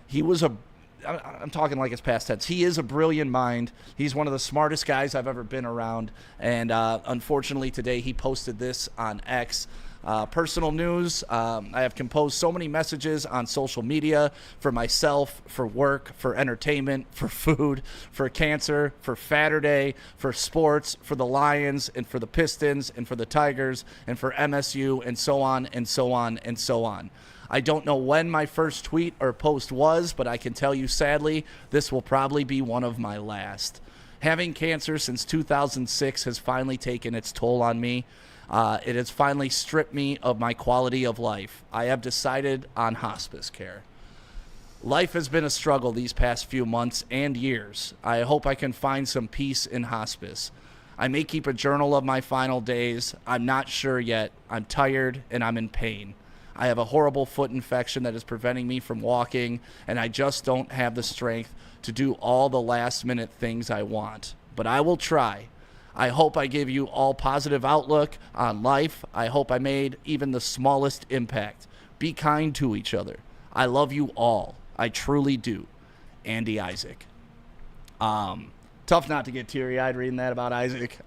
He was I'm talking like it's past tense. He is a brilliant mind. He's one of the smartest guys I've ever been around. And unfortunately today he posted this on X. Personal news, I have composed so many messages on social media for myself, for work, for entertainment, for food, for cancer, for Saturday, for sports, for the Lions, and for the Pistons, and for the Tigers, and for MSU, and so on, and so on, and so on. I don't know when my first tweet or post was, but I can tell you sadly, this will probably be one of my last. Having cancer since 2006 has finally taken its toll on me. It has finally stripped me of my quality of life. I have decided on hospice care. Life has been a struggle these past few months and years. I hope I can find some peace in hospice. I may keep a journal of my final days. I'm not sure yet. I'm tired and I'm in pain. I have a horrible foot infection that is preventing me from walking, and I just don't have the strength to do all the last-minute things I want. But I will try. I hope I give you all positive outlook on life. I hope I made even the smallest impact. Be kind to each other. I love you all. I truly do. Andy Isaac. Tough not to get teary-eyed reading that about Isaac.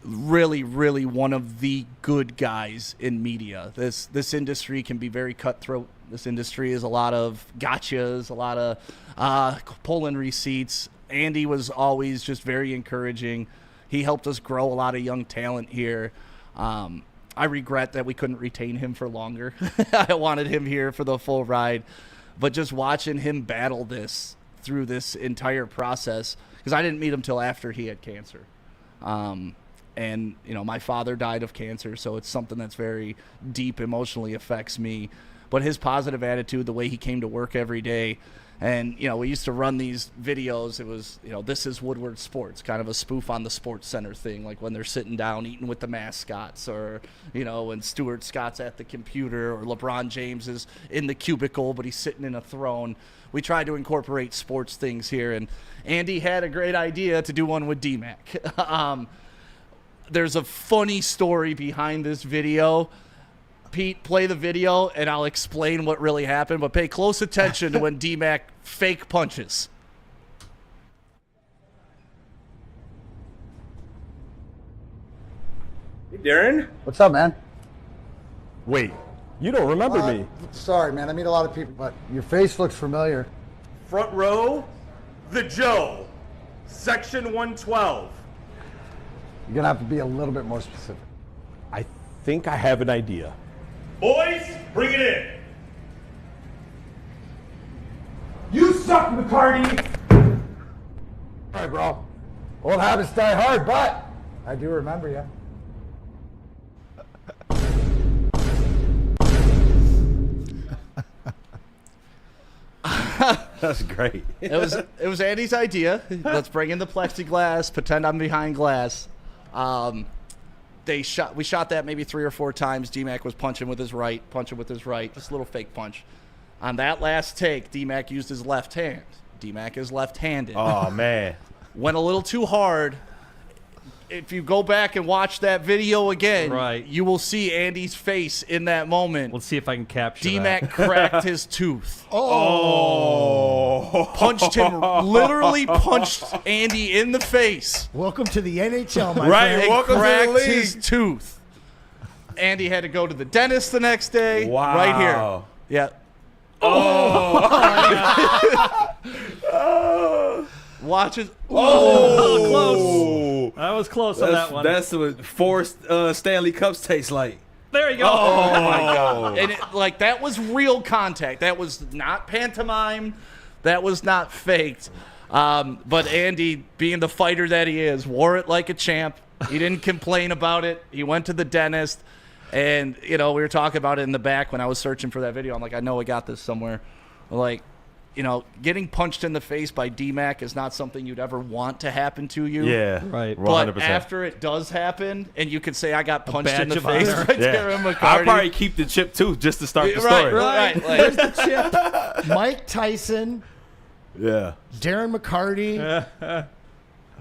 Really, really one of the good guys in media. This industry can be very cutthroat. This industry is a lot of gotchas, a lot of pulling receipts. Andy was always just very encouraging. He helped us grow a lot of young talent here. I regret that we couldn't retain him for longer. I wanted him here for the full ride. But just watching him battle this through this entire process, because I didn't meet him till after he had cancer. And, my father died of cancer, so it's something that's very deep, emotionally affects me. But his positive attitude, the way he came to work every day, and, we used to run these videos. It was, this is Woodward Sports, kind of a spoof on the Sports Center thing, like when they're sitting down eating with the mascots, or, when Stuart Scott's at the computer, or LeBron James is in the cubicle, but he's sitting in a throne. We tried to incorporate sports things here, and Andy had a great idea to do one with D-Mac. There's a funny story behind this video. Pete, play the video, and I'll explain what really happened, but pay close attention to when D-Mac fake punches. Hey, Darren. What's up, man? Wait, you don't remember me. Sorry, man. I meet a lot of people, but your face looks familiar. Front row, the Joe, section 112. You're going to have to be a little bit more specific. I think I have an idea. Boys, bring it in. You suck, McCarty! All right, bro. Old habits die hard, but I do remember you. That's great. It was Andy's idea. Let's bring in the plexiglass, pretend I'm behind glass. We shot that maybe 3 or 4 times. D-Mac was punching with his right, just a little fake punch. On that last take, D-Mac used his left hand. D-Mac is left-handed. Oh, man. Went a little too hard. If you go back and watch that video again, Right. you will see Andy's face in that moment. Let's see if I can capture D-Mac that. cracked his tooth. Punched him, literally punched Andy in the face. Welcome to the NHL, my Right, friend. And welcome to the cracked league. his tooth. Andy had to go to the dentist the next day. Wow. Right here. Yeah. Watch it. Oh, close. That was close on that one. That's what 4 Stanley Cups taste like. There you go. Oh my God! And that was real contact. That was not pantomime. That was not faked. But Andy, being the fighter that he is, wore it like a champ. He didn't complain about it. He went to the dentist, and we were talking about it in the back when I was searching for that video. I'm like, I know I got this somewhere. Like, getting punched in the face by D-Mac is not something you'd ever want to happen to you. Yeah, right. 100%. But after it does happen, and you could say I got punched in badge the of face honor. by Darren McCarty. I'll probably keep the chip too, just to start the story. Right. Where's the chip? Mike Tyson, Yeah. Darren McCarty.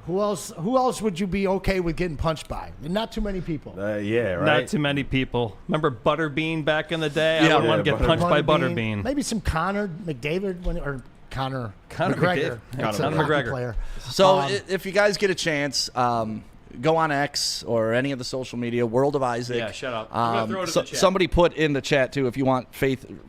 Who else would you be okay with getting punched by? Not too many people. Yeah, right. Not too many people. Remember Butterbean back in the day? Yeah. I would want to get punched by Butterbean. Maybe some Connor McDavid or Connor Conor McGregor. McDavid. That's Conor a hockey McGregor. player. So if you guys get a chance, go on X or any of the social media, World of Isaac. Yeah, shut up. I'm gonna throw it in the chat. Somebody put in the chat, too, if you want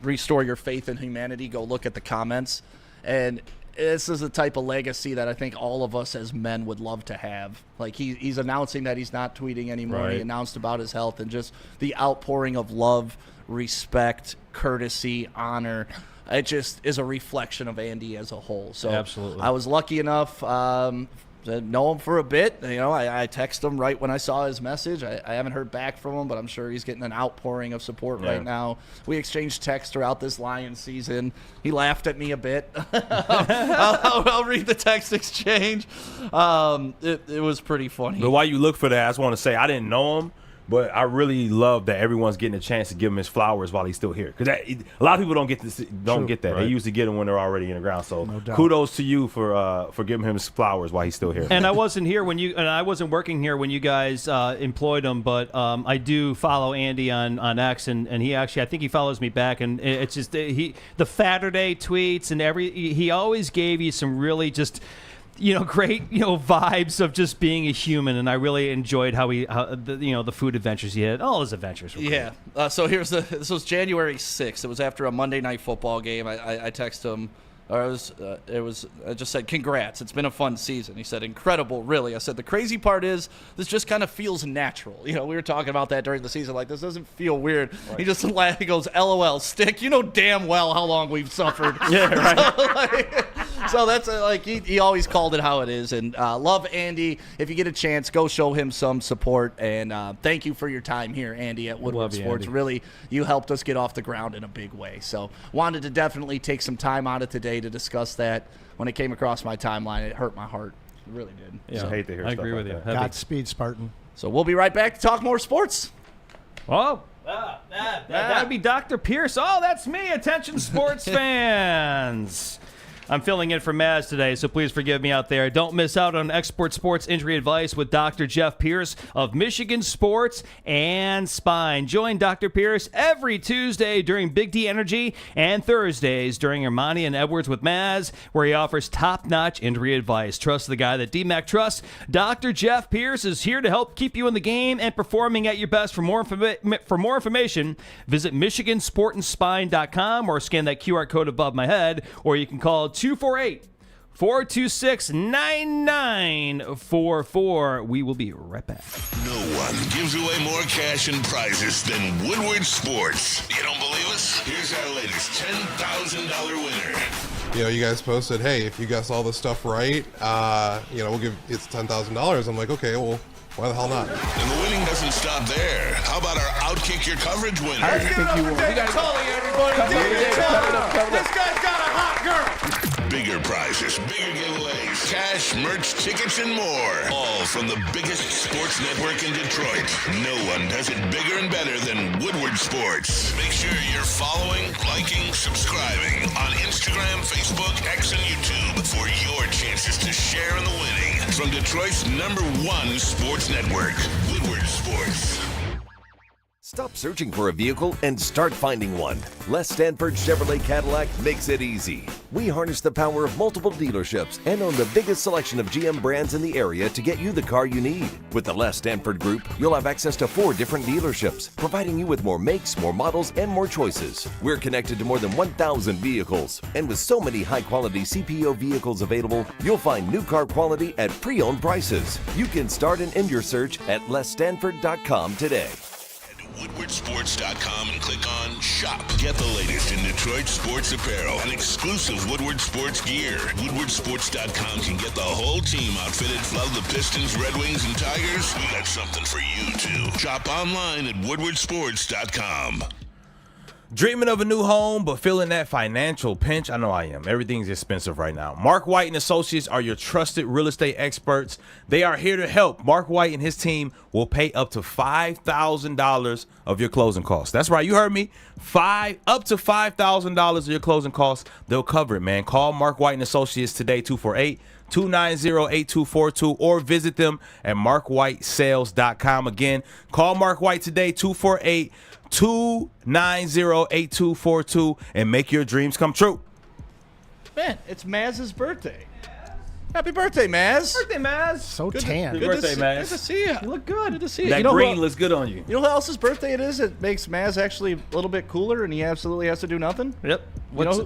restore your faith in humanity, go look at the comments. And this is the type of legacy that I think all of us as men would love to have. Like, he's announcing that he's not tweeting anymore. Right. He announced about his health, and just the outpouring of love, respect, courtesy, honor. It just is a reflection of Andy as a whole. So Absolutely. I was lucky enough know him for a bit. I text him right when I saw his message. I haven't heard back from him, but I'm sure he's getting an outpouring of support right now. We exchanged texts throughout this Lions season. He laughed at me a bit. I'll read the text exchange. It was pretty funny. But while you look for that, I just want to say I didn't know him, but I really love that everyone's getting a chance to give him his flowers while he's still here. Because a lot of people don't get that. Right. They usually get them when they're already in the ground. So kudos to you for giving him his flowers while he's still here. And I wasn't here I wasn't working here when you guys employed him, but I do follow Andy on X, and he actually, I think he follows me back, and it's just the Saturday tweets and he always gave you some really just great, vibes of just being a human, and I really enjoyed the food adventures he had. All his adventures were great. So this was January 6th. It was after a Monday night football game. I texted him. I just said, congrats. It's been a fun season. He said, incredible, really. I said, the crazy part is this just kind of feels natural. We were talking about that during the season. Like, this doesn't feel weird. Right. He just he goes, LOL, Stick. You know damn well how long we've suffered. Yeah, right. So that's he always called it how it is. And love Andy. If you get a chance, go show him some support. And thank you for your time here, Andy, at Woodward Sports. Andy. Really, you helped us get off the ground in a big way. So wanted to definitely take some time out of today to discuss that. When it came across my timeline, it hurt my heart. It really did. Yeah, I hate to hear I stuff agree like with you. that. Godspeed, Spartan. So we'll be right back to talk more sports. Oh, that would be Dr. Pierce. Oh, that's me. Attention, sports fans. I'm filling in for Maz today, so please forgive me out there. Don't miss out on expert sports injury advice with Dr. Jeff Pierce of Michigan Sports and Spine. Join Dr. Pierce every Tuesday during Big D Energy and Thursdays during Ermanni and Edwards with Maz, where he offers top-notch injury advice. Trust the guy that DMAC trusts. Dr. Jeff Pierce is here to help keep you in the game and performing at your best. For more information, visit MichiganSportandSpine.com or scan that QR code above my head, or you can call 248-426-9944. We will be right back. No one gives away more cash and prizes than Woodward Sports. You don't believe us? Here's our latest $10,000 winner. You guys posted, hey, if you guess all this stuff right, we'll give it's $10,000. I'm like, okay, well, why the hell not? And the winning doesn't stop there. How about our Outkick Your Coverage winner? I think you won. We got Tully, everybody. This guy's got a hot girl. Bigger prizes, bigger giveaways, cash, merch, tickets, and more. All from the biggest sports network in Detroit. No one does it bigger and better than Woodward Sports. Make sure you're following, liking, subscribing on Instagram, Facebook, X, and YouTube for your chances to share in the winning. From Detroit's #1 sports network, Woodward Sports. Stop searching for a vehicle and start finding one. Les Stanford Chevrolet Cadillac makes it easy. We harness the power of multiple dealerships and own the biggest selection of GM brands in the area to get you the car you need. With the Les Stanford Group, you'll have access to 4 different dealerships, providing you with more makes, more models, and more choices. We're connected to more than 1,000 vehicles. And with so many high-quality CPO vehicles available, you'll find new car quality at pre-owned prices. You can start and end your search at lesstanford.com today. WoodwardSports.com and click on Shop. Get the latest in Detroit sports apparel and exclusive Woodward Sports gear. WoodwardSports.com can get the whole team outfitted. Love the Pistons, Red Wings, and Tigers? We got something for you, too. Shop online at WoodwardSports.com. Dreaming of a new home, but feeling that financial pinch? I know I am. Everything's expensive right now. Mark White and Associates are your trusted real estate experts. They are here to help. Mark White and his team will pay up to $5,000 of your closing costs. That's right. You heard me. Up to $5,000 of your closing costs. They'll cover it, man. Call Mark White and Associates today, 248-290-8242, or visit them at markwhitesales.com. Again, call Mark White today, 248-290-8242, and make your dreams come true. Man, it's Maz's birthday. Happy birthday, Maz. Birthday, Maz. So tan. Good birthday, Maz. Good to see you. You look good. Good to see you. That green looks good on you. You know who else's birthday it is? It makes Maz actually a little bit cooler, and he absolutely has to do nothing. Yep.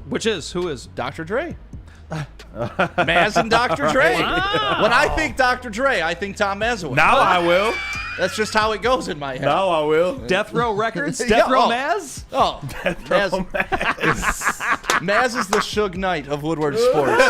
Which is? Who is? Dr. Dre. Maz and Dr. Dre. Wow. When I think Dr. Dre, I think Tom Mazaway. Now I will. That's just how it goes in my head. Now I will. Death Row Records? Death Row Maz? Oh, Maz is the Suge Knight of Woodward Sports.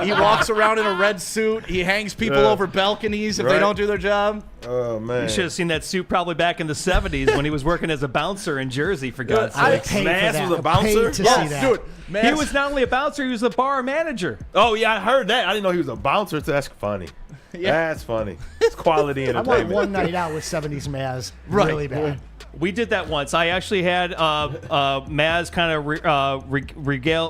He walks around in a red suit. He hangs people over balconies if they don't do their job. Oh, man. You should have seen that suit probably back in the 70s when he was working as a bouncer in Jersey, for God's sake. Maz was a bouncer? Dude, Maz, He was not only a bouncer, he was the bar manager. Oh, yeah, I heard that. I didn't know he was a bouncer. That's funny. That's funny. It's quality I want entertainment. one night out with 70s Maz really bad. We did that once. I actually had Maz kind of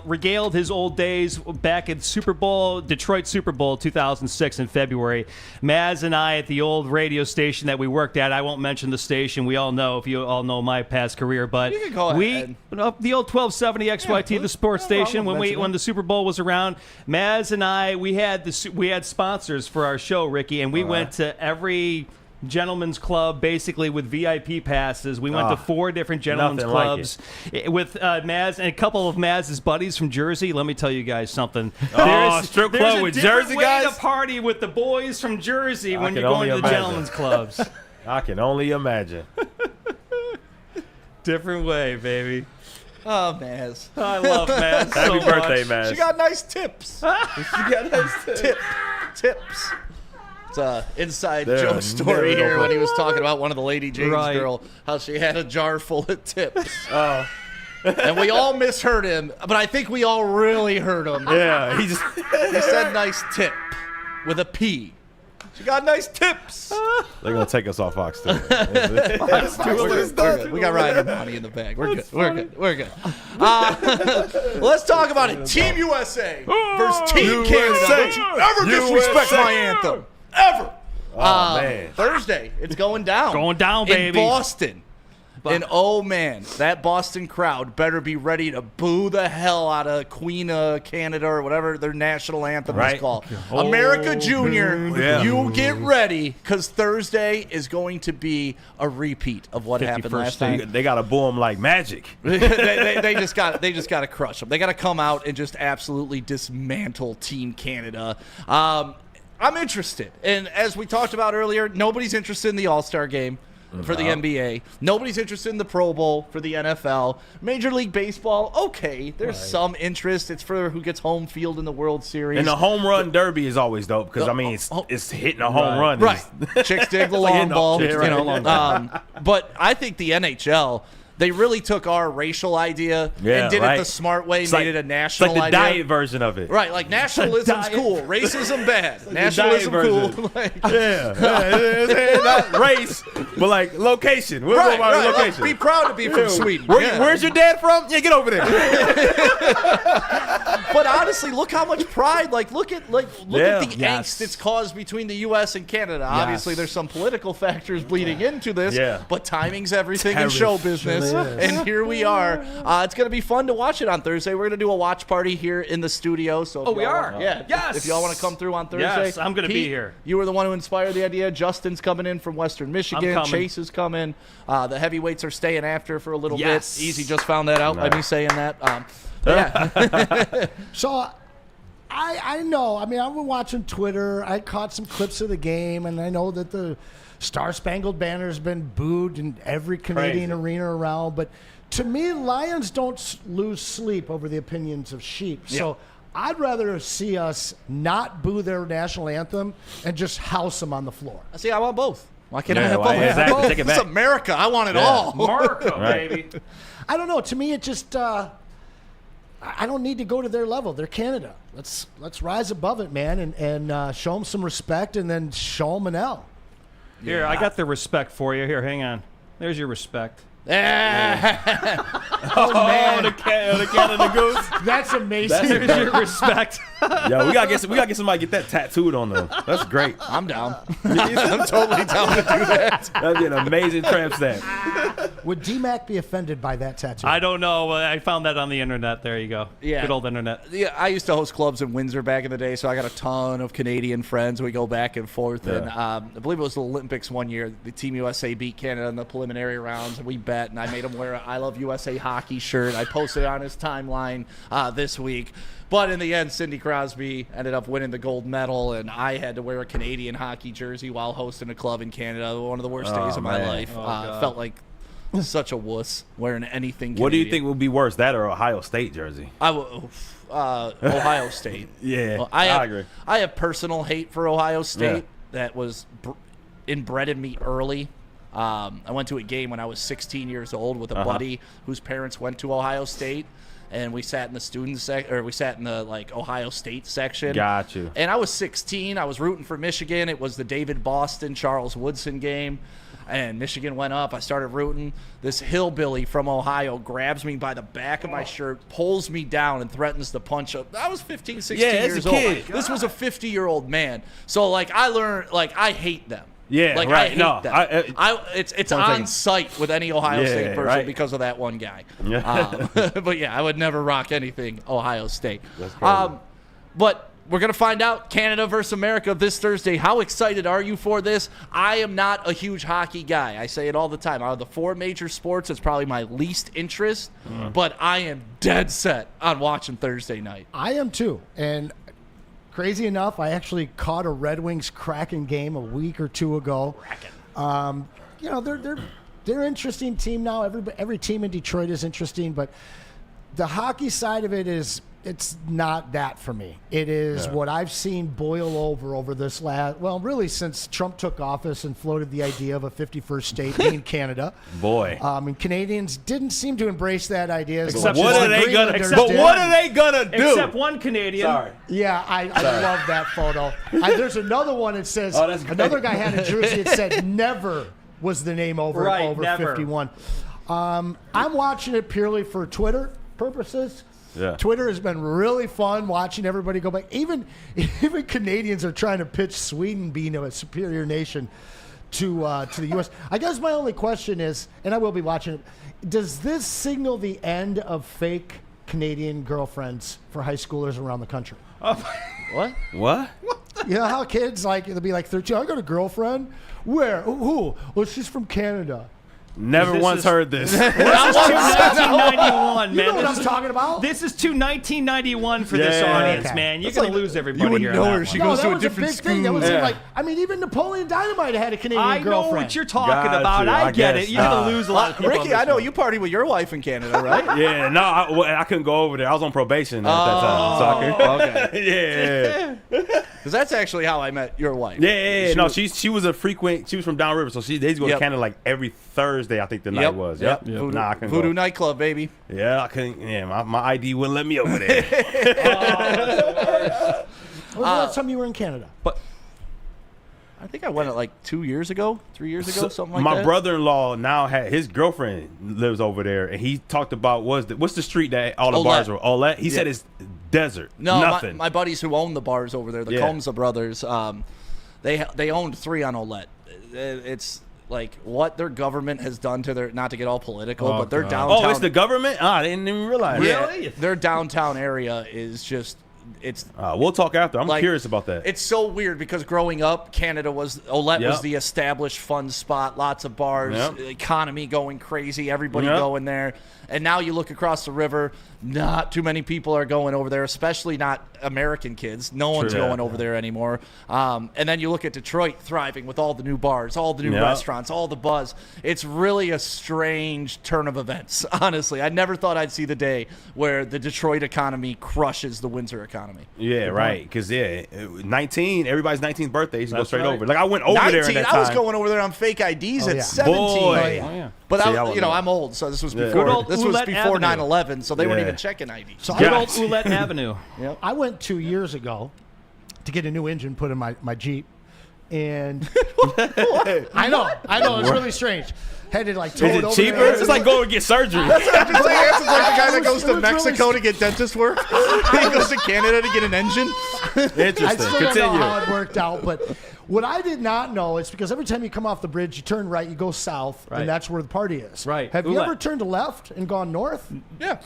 regaled his old days back at Super Bowl, Detroit Super Bowl 2006 in February. Maz and I at the old radio station that we worked at. I won't mention the station. We all know, if you all know my past career, but You can go ahead. the old 1270 XYT, the sports station, when the Super Bowl was around. Maz and I, we had sponsors for our show, Ricky, and we went to every gentlemen's club basically with VIP passes. We went to 4 different gentlemen's clubs with Maz and a couple of Maz's buddies from Jersey. Let me tell you guys something. Strip club with Jersey guys? guys? To party with the boys from Jersey when you're going to the gentlemen's clubs. I can only imagine. Different way, baby. Oh, Maz. I love Maz. Happy so birthday, much. Maz. She got nice tips. Tips. It's an inside Joe story here when he was talking about one of the Lady Jane's girl, how she had a jar full of tips. And we all misheard him, but I think we all really heard him. Yeah, he said nice tip with a P. She got nice tips. They're going to take us off Fox 2. We got Ryan Ermanni in the bag. We're good. Let's talk about it. Team USA versus Team Canada. Don't you ever disrespect my anthem. Ever. Oh, man. Thursday, it's going down. Going down, baby. In Boston. And oh man, that Boston crowd better be ready to boo the hell out of Queen of Canada or whatever their national anthem is called. America Junior, you get ready, because Thursday is going to be a repeat of what happened last night. They got to boo them like magic. they just got to crush them. They got to come out and just absolutely dismantle Team Canada. I'm interested, and as we talked about earlier, nobody's interested in the All-Star game for the NBA. Nobody's interested in the Pro Bowl for the NFL. Major League Baseball, okay, there's some interest. It's for who gets home field in the World Series. And the home run derby is always dope because, I mean, it's hitting a home run. Right. Chicks dig the long ball. But I think the NHL, they really took our racial idea and did it the smart way, made it a national idea. It's like the diet version of it. Right, like nationalism's cool, racism bad. Nationalism cool. Not race, but like location. We'll go by location. Be proud to be from Sweden. Where's your dad from? Yeah, get over there. But honestly, look how much pride. Like, look at the angst it's caused between the U.S. and Canada. Obviously, there's some political factors bleeding into this. But timing's everything in show business. And here we are. It's going to be fun to watch it on Thursday. We're going to do a watch party here in the studio. So we are. Yes. If y'all want to come through on Thursday. Yes, I'm going to be here. You were the one who inspired the idea. Justin's coming in from Western Michigan. Chase is coming. The heavyweights are staying after for a little bit. Easy just found that out by me saying that. So I know. I mean, I've been watching Twitter. I caught some clips of the game, and I know that the Star-Spangled Banner has been booed in every Canadian arena around. But to me, Lions don't lose sleep over the opinions of sheep. So I'd rather see us not boo their national anthem and just house them on the floor. See, I want both. Why can't I have both? Exactly. Take it back. It's America. I want it all. America, baby. I don't know. To me, it just I don't need to go to their level. They're Canada. Let's rise above it, man, and show them some respect, and then show them an L. Here, I got the respect for you. Here, hang on. There's your respect. Oh, man. The Canada Goose. That's amazing. There's your respect. Yo, we gotta get somebody to get that tattooed on them. That's great. I'm down. I'm totally down to do that. That'd be an amazing tramp stamp. Would D-Mac be offended by that tattoo? I don't know. I found that on the internet. There you go. Yeah. Good old internet. Yeah, I used to host clubs in Windsor back in the day, so I got a ton of Canadian friends. We go back and forth. Yeah. And I believe it was the Olympics one year. The Team USA beat Canada in the preliminary rounds, and we bet. And I made him wear an I Love USA hockey shirt. I posted it on his timeline this week. But in the end, Sidney Crosby ended up winning the gold medal, and I had to wear a Canadian hockey jersey while hosting a club in Canada. One of the worst days of my life. Felt like such a wuss wearing anything Canadian. What do you think would be worse, that or Ohio State jersey? Ohio State. Yeah, Well, I agree. I have personal hate for Ohio State that was inbred in me early. I went to a game when I was 16 years old with a buddy whose parents went to Ohio State. And we sat in the we sat in the Ohio State section. Got you. And I was 16. I was rooting for Michigan. It was the David Boston, Charles Woodson game. And Michigan went up. I started rooting. This hillbilly from Ohio grabs me by the back of my shirt, pulls me down, and threatens to punch up. I was 15, 16 years old. This was a 50-year-old man. So, I learned, I hate them. Yeah, right. I hate them. It's on site with any Ohio State person because of that one guy. Yeah. But yeah, I would never rock anything Ohio State. But we're going to find out Canada versus America this Thursday. How excited are you for this? I am not a huge hockey guy. I say it all the time. Out of the 4 major sports, it's probably my least interest. But I am dead set on watching Thursday night. I am too. And crazy enough, I actually caught a Red Wings Kraken game a week or two ago. They're interesting team now. Every team in Detroit is interesting, but the hockey side of it it's not that for me. It is what I've seen boil over this really since Trump took office and floated the idea of a 51st state being Canada. Boy. And Canadians didn't seem to embrace that idea. What are they gonna do? Except one Canadian. Sorry. Yeah, I love that photo. There's another one that says, another guy had a jersey that said never was the name over never. 51. I'm watching it purely for Twitter purposes. Yeah. Twitter has been really fun watching everybody go back. Even Canadians are trying to pitch Sweden being a superior nation to the U.S. I guess my only question is, and I will be watching it, does this signal the end of fake Canadian girlfriends for high schoolers around the country? What? You know how kids, they'll be 13, I got a girlfriend? Where? Who? Well, she's from Canada. Never once heard this. This is 1991, man. You know what I'm talking about? This is 1991 for this audience, man. You're going to lose everybody. You wouldn't know her. She goes to a different school. That was even Napoleon Dynamite had a Canadian girlfriend. I know what you're talking about. I get it. You're going to lose a lot of people. Ricky, I know you party with your wife in Canada, right? Yeah, no, I couldn't go over there. I was on probation at that time. So I could, okay. Because that's actually how I met your wife. Yeah. No, she was a frequent. She was from downriver, so they used to go to Canada every Thursday. I think the night was. Yep. Nah, I couldn't Voodoo go. nightclub, baby. Yeah, I couldn't. Yeah, my ID wouldn't let me over there. When was the last time you were in Canada? But I think I went 2 years ago, 3 years ago, something like that. My brother-in-law now his girlfriend lives over there, and he talked about what's the street that all the bars were? Olette. He said it's desert. No, nothing. My buddies who own the bars over there, the Combs brothers, they owned 3 on Olette. It's what their government has done to their, not to get all political, but their downtown. Oh, it's the government? I didn't even realize. Really? Their downtown area is just, it's. We'll talk after. I'm curious about that. It's so weird because growing up, Olette was the established fun spot, lots of bars, economy going crazy, everybody going there. And now you look across the river, not too many people are going over there, especially not American kids. No one's going over there anymore. And then you look at Detroit thriving with all the new bars, all the new restaurants, all the buzz. It's really a strange turn of events, honestly. I never thought I'd see the day where the Detroit economy crushes the Windsor economy. Yeah, right. Because, 19, everybody's 19th birthday, you go straight over. I went over 19, there in that time. I was going over there on fake IDs at 17. Boy. But I'm old, so this was before. This was before 9/11, so they weren't even checking ID. So good old Oulette Avenue. Yep. I went 2 years ago to get a new engine put in my Jeep, and I know it's really strange. Had to tow it over. Is it cheaper? It's like going to get surgery. That's what I'm just saying. It's like the guy that goes to Mexico to get dentist work. He goes to Canada to get an engine. Interesting. I still don't Continue. know how it worked out, but what I did not know is because every time you come off the bridge, you turn right, you go south, Right. and that's where the party is. Right. Have you Oula. ever turned left and gone north? Yeah.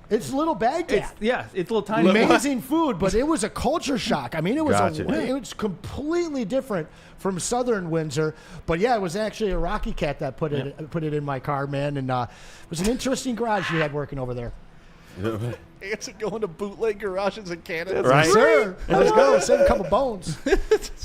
It's little Baghdad. It's a little tiny. Amazing food, but it was a culture shock. I mean, it was Gotcha. it was completely different from Southern Windsor. But yeah, it was actually a Rocky Cat that put it in my car, man, and it was an interesting garage you had working over there. Anson going to bootleg garages in Canada. Right. Sir, let's go. Save a couple bones.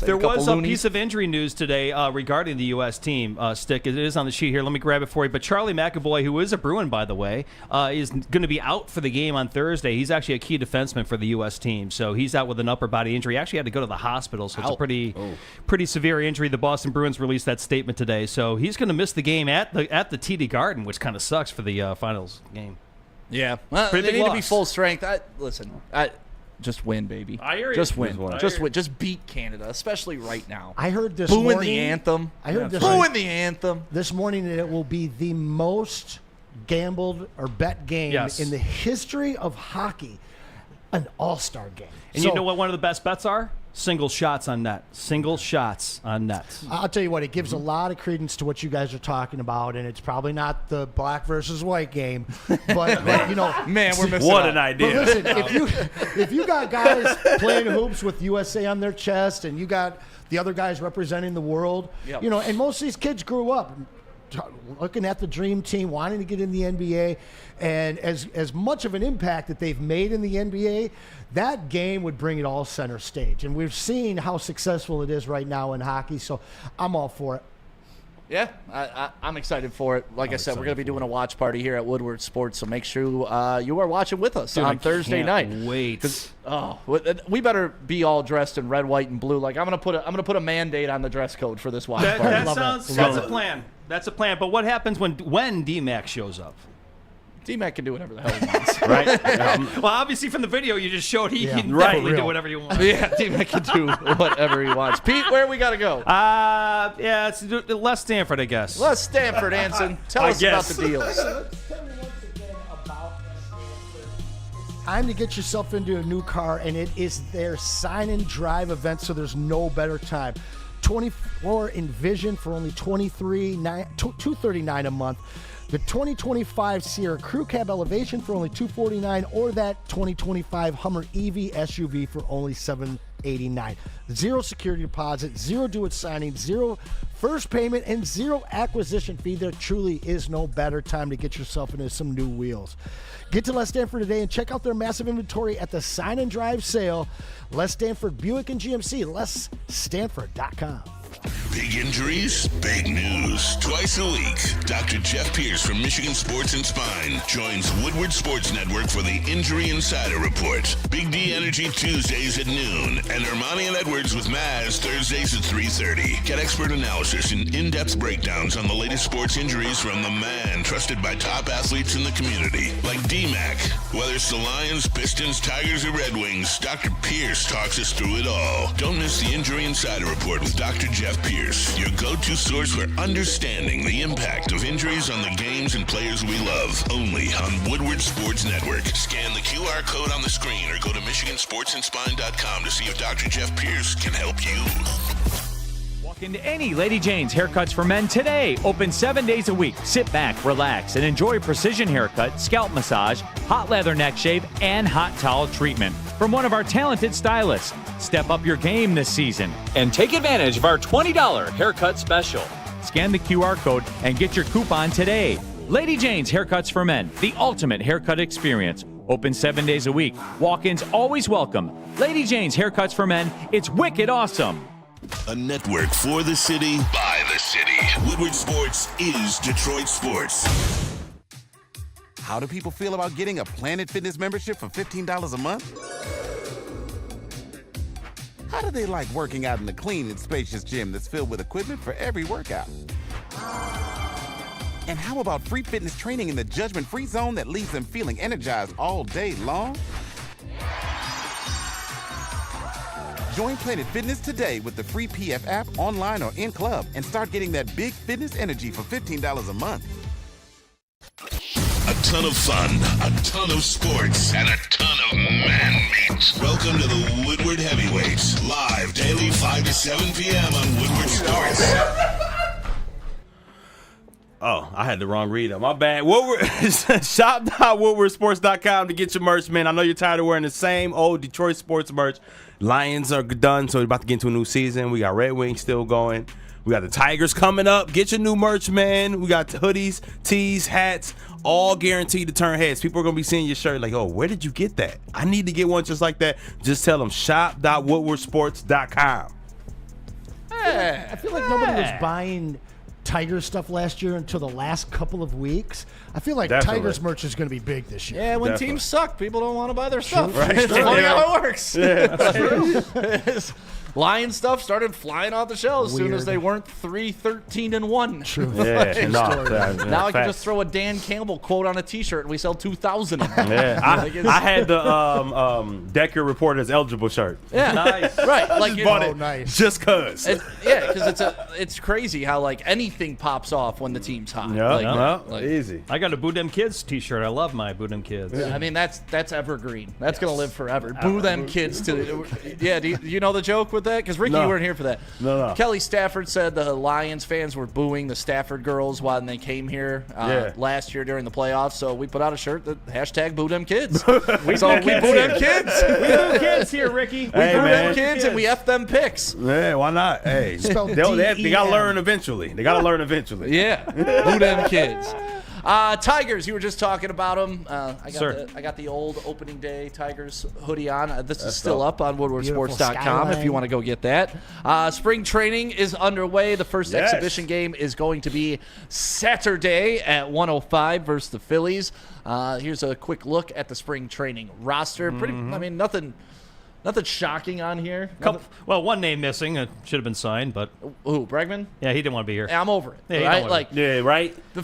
There was a piece of injury news today regarding the U.S. team, Stick. It is on the sheet here. Let me grab it for you. But Charlie McAvoy, who is a Bruin, by the way, is going to be out for the game on Thursday. He's actually a key defenseman for the U.S. team. So he's out with an upper body injury. He actually had to go to the hospital, so it's a pretty severe injury. The Boston Bruins released that statement today. So he's going to miss the game at the TD Garden, which kind of sucks for the finals game. Yeah. Well, Pretty they big need to be loss. full strength. Just win, baby. I hear you. Just win. I Just hear win. Just beat Canada, especially right now. I heard this Booing morning. the anthem. I heard this Booing the anthem. this morning that it will be the most gambled or bet game in the history of hockey, an all-star game. And you know what one of the best bets are? Single shots on net. Single shots on net. I'll tell you what, it gives a lot of credence to what you guys are talking about, and it's probably not the black versus white game, but you know, Man, we're missing What out. an but idea. listen, if you got guys playing hoops with USA on their chest, and you got the other guys representing the world, Yep. you know, and most of these kids grew up looking at the dream team, wanting to get in the NBA, and as much of an impact that they've made in the NBA, that game would bring it all center stage. And we've seen how successful it is right now in hockey, so I'm all for it. Yeah, I'm excited for it. Like I said, we're going to be doing a watch party here at Woodward Sports, so make sure you are watching with us on Thursday night. Wait. We better be all dressed in red, white, and blue. Like I'm going to put a mandate on the dress code for this watch party. That's a plan. That's a plan. But what happens when D-Mac shows up? D-Mac can do whatever the hell he wants. Right? Well, obviously from the video you just showed, he can Right. definitely do whatever you want. Yeah, D-Mac can do whatever he wants. Pete, where we got to go? Yeah, it's Les Stanford, I guess. Les Stanford, Anson. Tell us about the deals. Tell me once again about Stanford. Time to get yourself into a new car, and it is their sign and drive event, so there's no better time. 24 Envision for only $239 a month. The 2025 Sierra Crew Cab Elevation for only $249, or that 2025 Hummer EV SUV for only $789. Zero security deposit, zero do-it signing, zero first payment, and zero acquisition fee. There truly is no better time to get yourself into some new wheels. Get to Les Stanford today and check out their massive inventory at the Sign and Drive sale. Les Stanford Buick and GMC, lesstanford.com. Big injuries, big news. Twice a week, Dr. Jeff Pierce from Michigan Sports and Spine joins Woodward Sports Network for the Injury Insider Report. Big D Energy Tuesdays at noon, and Ermanni and Edwards with Maz Thursdays at 3:30. Get expert analysis and in-depth breakdowns on the latest sports injuries from the man trusted by top athletes in the community, like D-Mac. Whether it's the Lions, Pistons, Tigers, or Red Wings, Dr. Pierce talks us through it all. Don't miss the Injury Insider Report with Dr. Jeff Pierce, your go-to source for understanding the impact of injuries on the games and players we love. Only on Woodward Sports Network. Scan the QR code on the screen or go to MichiganSportsandSpine.com to see if Dr. Jeff Pierce can help you. Walk into any Lady Jane's Haircuts for Men today. Open 7 days a week. Sit back, relax, and enjoy precision haircut, scalp massage, hot leather neck shave, and hot towel treatment from one of our talented stylists. Step up your game this season and take advantage of our $20 haircut special. Scan the QR code and get your coupon today. Lady Jane's Haircuts for Men, the ultimate haircut experience. Open 7 days a week. Walk-ins always welcome. Lady Jane's Haircuts for Men. It's wicked awesome. A network for the city, by the city. Woodward Sports is Detroit Sports. How do people feel about getting a Planet Fitness membership for $15 a month? How do they like working out in a clean and spacious gym that's filled with equipment for every workout? And how about free fitness training in the judgment-free zone that leaves them feeling energized all day long? Join Planet Fitness today with the free PF app, online or in club, and start getting that big fitness energy for $15 a month. A ton of fun, a ton of sports, and a ton of man meat. Welcome to the Woodward Heavyweights, live daily 5 to 7 p.m. on Woodward Sports. Oh, I had the wrong read up. My bad. Shop.woodwardsports.com to get your merch, man. I know you're tired of wearing the same old Detroit sports merch. Lions are done, so we're about to get into a new season. We got Red Wings still going. We got the Tigers coming up. Get your new merch, man. We got hoodies, tees, hats, all guaranteed to turn heads. People are going to be seeing your shirt like, oh, where did you get that? I need to get one just like that. Just tell them shop.woodwardsports.com. I feel like nobody was buying Tigers stuff last year until the last couple of weeks. I feel like Tigers merch is going to be big this year. Yeah, when teams suck, people don't want to buy their stuff. Right. That's funny how it works. Yeah, that's true. Lion stuff started flying off the shelves as soon as they weren't 3-13-1. True. Yeah, Now I can just throw a Dan Campbell quote on a T-shirt and we sell 2,000 of them. Yeah, I had the Decker Reporters eligible shirt. Yeah, Nice. right. Like Just bought it nice. just cause. because it's crazy how like anything pops off when the team's hot. Easy. I got a Boo Dem Kids T-shirt. I love my Boo Dem Kids. I mean that's evergreen. That's gonna live forever. Boo them kids to. Yeah, do you know the joke with that? Because Ricky, you weren't here for that. No. Kelly Stafford said the Lions fans were booing the Stafford girls when they came here last year during the playoffs. So we put out a shirt that hashtag Boo them kids. we boo them kids. We boo kids here, Ricky. We boo them kids and we F them picks. Yeah, why not? Hey, they got to learn eventually. Yeah, boo them kids. Tigers, you were just talking about them. I got the old opening day Tigers hoodie on. This is still up on woodwardsports.com if you want to go get that. Spring training is underway. The first exhibition game is going to be Saturday at 1:05 versus the Phillies. Here's a quick look at the spring training roster. I mean, nothing shocking on here. Well, one name missing. It should have been signed, but Who, Bregman? yeah, he didn't want to be here. I'm over it. Yeah, Right? right. The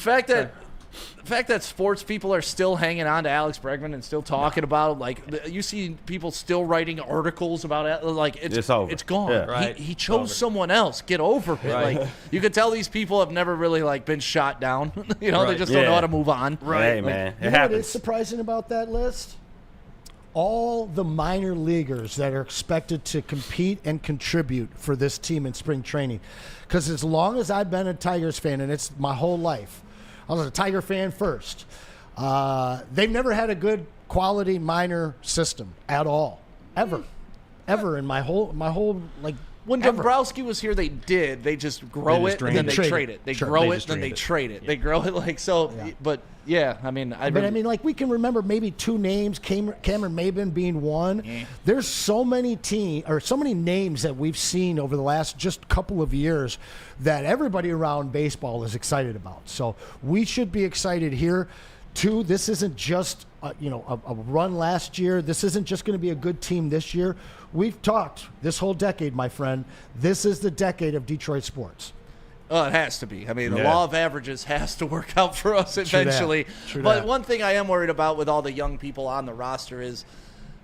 fact that sports people are still hanging on to Alex Bregman and still talking about him, like you see people still writing articles about it, like it's over. It's gone. Yeah. Right. He chose someone else. Get over it. Right. Like you could tell these people have never really like been shot down. They just don't know how to move on. Hey, man, You it know what is happens. surprising about that list? All the minor leaguers that are expected to compete and contribute for this team in spring training. Because as long as I've been a Tigers fan, and it's my whole life, I was a Tiger fan first. They've never had a good quality minor system at all, ever in my whole like. When Dombrowski was here, they did. They just grow it and then they trade it. They grow it, then they trade it. They grow it like so. Yeah. But yeah, I mean, like we can remember maybe two names, Cameron Maybin being one. Yeah. There's so many names that we've seen over the last just couple of years that everybody around baseball is excited about. So we should be excited here. Two, this isn't just a run last year. This isn't just going to be a good team this year. We've talked this whole decade, my friend. This is the decade of Detroit sports. It has to be. I mean, the law of averages has to work out for us eventually. True but that. One thing I am worried about with all the young people on the roster is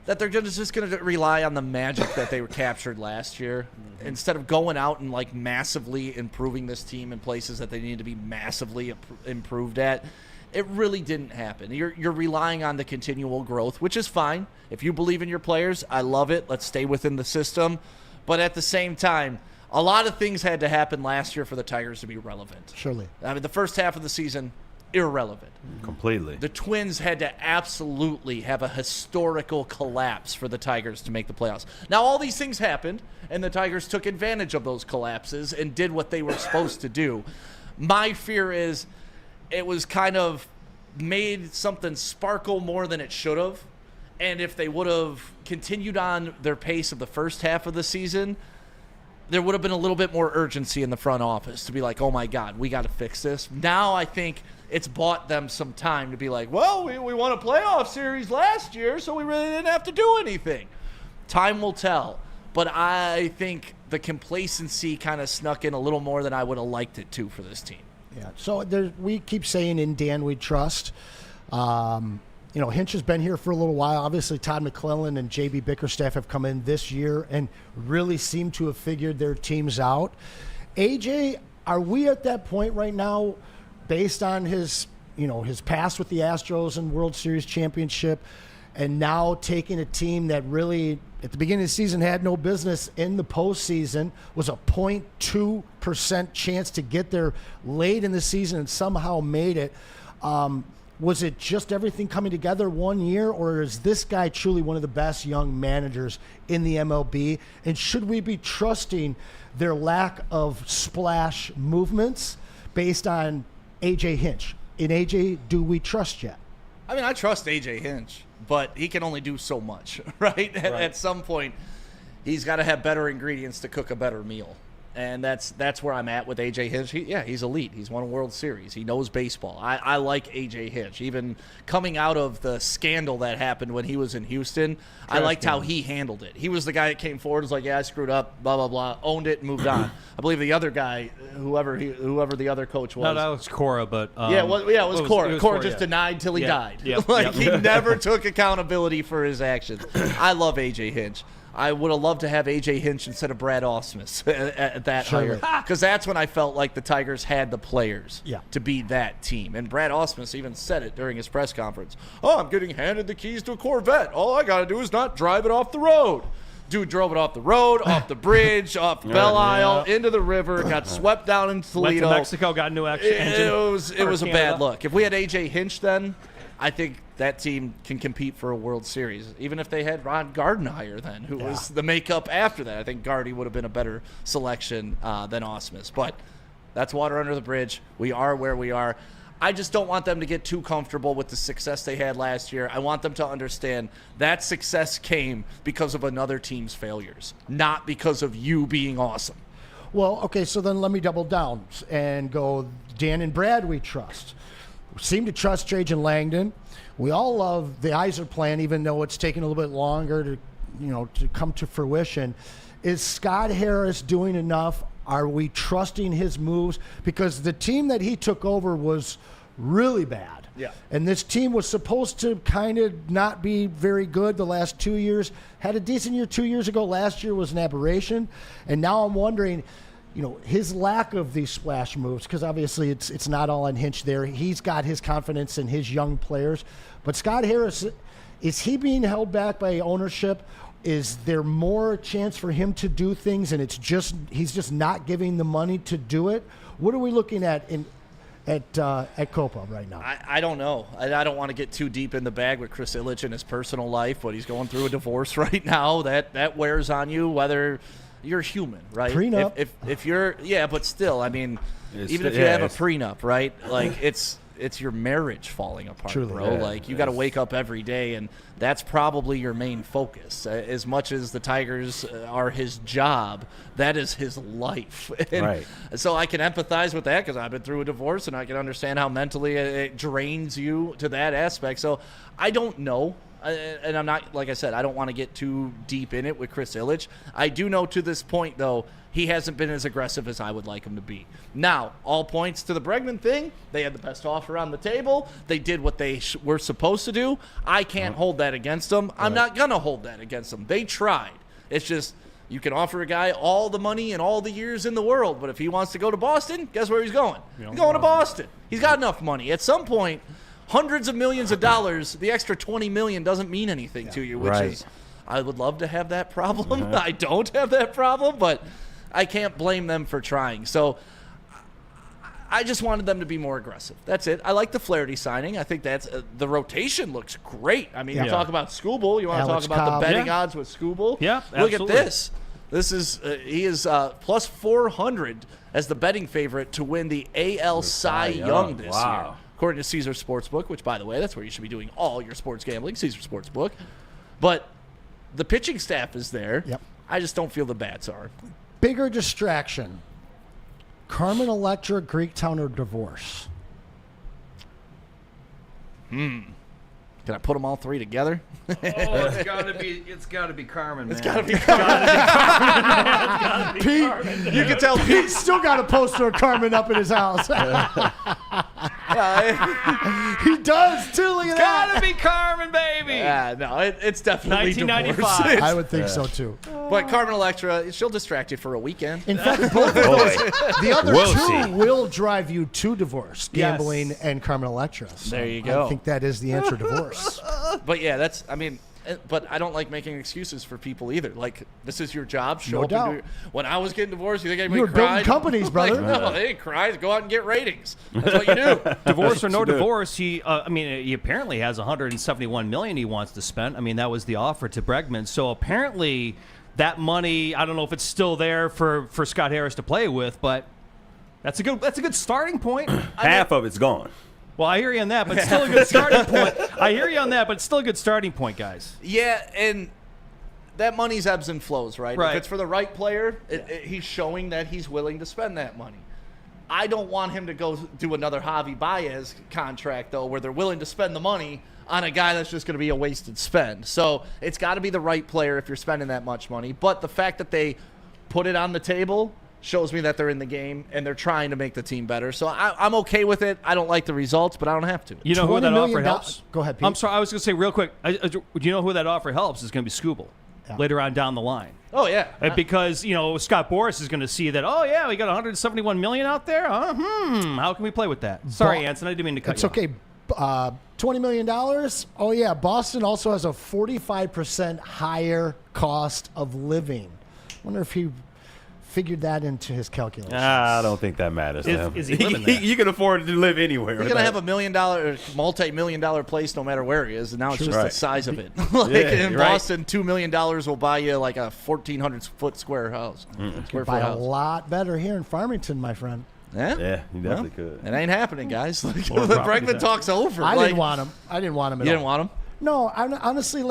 that they're just going to rely on the magic that they were captured last year instead of going out and like massively improving this team in places that they need to be massively improved at. It really didn't happen. You're relying on the continual growth, which is fine. If you believe in your players, I love it. Let's stay within the system. But at the same time, a lot of things had to happen last year for the Tigers to be relevant. Surely. I mean, the first half of the season, irrelevant. Completely. The Twins had to absolutely have a historical collapse for the Tigers to make the playoffs. Now, all these things happened, and the Tigers took advantage of those collapses and did what they were supposed to do. My fear is it was kind of made something sparkle more than it should have. And if they would have continued on their pace of the first half of the season, there would have been a little bit more urgency in the front office to be like, oh, my God, we got to fix this. Now I think it's bought them some time to be like, well, we won a playoff series last year, so we really didn't have to do anything. Time will tell. But I think the complacency kind of snuck in a little more than I would have liked it to for this team. Yeah, so we keep saying in Dan we trust. Hinch has been here for a little while. Obviously, Todd McClellan and J.B. Bickerstaff have come in this year and really seem to have figured their teams out. AJ, are we at that point right now, based on his his past with the Astros and World Series championship, and now taking a team that really, at the beginning of the season, had no business in the postseason, was a 0.2% chance to get there late in the season and somehow made it. Was it just everything coming together one year, or is this guy truly one of the best young managers in the MLB? And should we be trusting their lack of splash movements based on A.J. Hinch? In A.J., do we trust yet? I mean, I trust A.J. Hinch, but he can only do so much, right? At some point, he's got to have better ingredients to cook a better meal. And that's where I'm at with A.J. Hinch. He's elite. He's won a World Series. He knows baseball. I like A.J. Hinch. Even coming out of the scandal that happened when he was in Houston, I liked how he handled it. He was the guy that came forward and was like, yeah, I screwed up, blah, blah, blah, owned it and moved on. I believe the other guy, whoever the other coach was. No, that was Cora, but... it was Cora. Cora just denied till he died. Yep. He never took accountability for his actions. I love A.J. Hinch. I would have loved to have A.J. Hinch instead of Brad Ausmus at that hire. Because that's when I felt like the Tigers had the players to be that team. And Brad Ausmus even said it during his press conference. Oh, I'm getting handed the keys to a Corvette. All I got to do is not drive it off the road. Dude drove it off the road, off the bridge, off Belle Isle, into the river, got swept down in Toledo. Went to Mexico, got a new engine. It was a bad look. If we had A.J. Hinch then, I think that team can compete for a World Series. Even if they had Ron Gardenhire then, who was the makeup after that. I think Gardy would have been a better selection than Ausmus. But that's water under the bridge. We are where we are. I just don't want them to get too comfortable with the success they had last year. I want them to understand that success came because of another team's failures, not because of you being awesome. Well, okay, so then let me double down and go Dan and Brad we trust. We seem to trust Trajan Langdon. We all love the Iser plan, even though it's taken a little bit longer to come to fruition. Is Scott Harris doing enough? Are we trusting his moves? Because the team that he took over was really bad. Yeah. And this team was supposed to kind of not be very good the last 2 years. Had a decent year 2 years ago. Last year was an aberration. And now I'm wondering, his lack of these splash moves, because obviously it's not all on Hinch there. He's got his confidence in his young players. But Scott Harris, is he being held back by ownership? Is there more chance for him to do things and he's just not giving the money to do it? What are we looking at at Copa right now? I don't know. I don't want to get too deep in the bag with Chris Ilitch in his personal life, but he's going through a divorce right now. That wears on you, whether you're human, right? Prenup. If you're, but still, I mean, even if you have a prenup, right? Like it's your marriage falling apart, truly, bro. Like you got to wake up every day, and that's probably your main focus. As much as the Tigers are his job, that is his life. And so I can empathize with that because I've been through a divorce, and I can understand how mentally it drains you to that aspect. So I don't know. And I'm not, like I said, I don't want to get too deep in it with Chris Ilitch. I do know to this point, though, he hasn't been as aggressive as I would like him to be. Now, all points to the Bregman thing. They had the best offer on the table. They did what they were supposed to do. I can't hold that against them. I'm not going to hold that against them. They tried. It's just you can offer a guy all the money and all the years in the world, but if he wants to go to Boston, guess where he's going? He's going to Boston. He's got enough money. At some point, hundreds of millions of dollars, the extra $20 million doesn't mean anything to you, which is, I would love to have that problem. I don't have that problem, but I can't blame them for trying. So I just wanted them to be more aggressive. That's it. I like the Flaherty signing. I think that's the rotation looks great. I mean, you talk about Skubal. You want to talk about the betting odds with Skubal? Yeah, look at this. This is he is plus 400 as the betting favorite to win the AL Cy Young this year. According to Caesar Sportsbook, which, by the way, that's where you should be doing all your sports gambling, Caesar Sportsbook. But the pitching staff is there. Yep. I just don't feel the bats are. Bigger distraction, Carmen Electra, Greektown, or divorce? Can I put them all three together? It's gotta be Carmen, man. It's gotta be Carmen. Pete, you can tell Pete's still got a poster of Carmen up in his house. He does too. Look at that. Gotta be Carmen, baby. Yeah, no, it's definitely 1995. divorce. I would think so too. But Carmen Electra, she'll distract you for a weekend. In fact, both of those, the other We'll two see. will drive you to divorce: gambling Yes. and Carmen Electra. So There you go. I think that is the answer: divorce. But yeah, but I don't like making excuses for people either. Like, this is your job. Show No up and doubt. do your, when I was getting divorced, you think anybody You were building cried? companies, brother. Like, no, they didn't cry. Go out and get ratings. That's what you do. Divorce or no divorce, he apparently has $171 million he wants to spend. I mean, that was the offer to Bregman. So apparently, that money, I don't know if it's still there for Scott Harris to play with, but that's a good starting point. Half of it's gone. Well, I hear you on that, but it's still a good starting point. I hear you on that, but it's still a good starting point, guys. Yeah, and that money's ebbs and flows, right? Right. If it's for the right player, he's showing that he's willing to spend that money. I don't want him to go do another Javi Baez contract, though, where they're willing to spend the money on a guy that's just going to be a wasted spend. So it's got to be the right player if you're spending that much money. But the fact that they put it on the table shows me that they're in the game and they're trying to make the team better. So I'm okay with it. I don't like the results, but I don't have to. You know who that offer helps? Go ahead, Pete. I'm sorry, I was going to say real quick. Do you know who that offer helps? Is going to be Scooble later on down the line. Oh, yeah. Because, Scott Boras is going to see that, oh, yeah, we got $171 million out there. How can we play with that? Sorry, Anson, I didn't mean to cut It's you off. okay. $20 million. Oh, yeah. Boston also has a 45% higher cost of living. I wonder if he figured that into his calculations. I don't think that matters to him. Is he living there? You can afford to live anywhere. He's going to have $1 million, multi-million-dollar place no matter where he is, and now it's just the size of it. In Boston, $2 million will buy you like a 1,400-foot square house. Buy a lot better here in Farmington, my friend. Yeah, you definitely could. It ain't happening, guys. Like, the Bregman talk's over. I didn't want him. I didn't want him at all. You didn't want him? No, I'm honestly,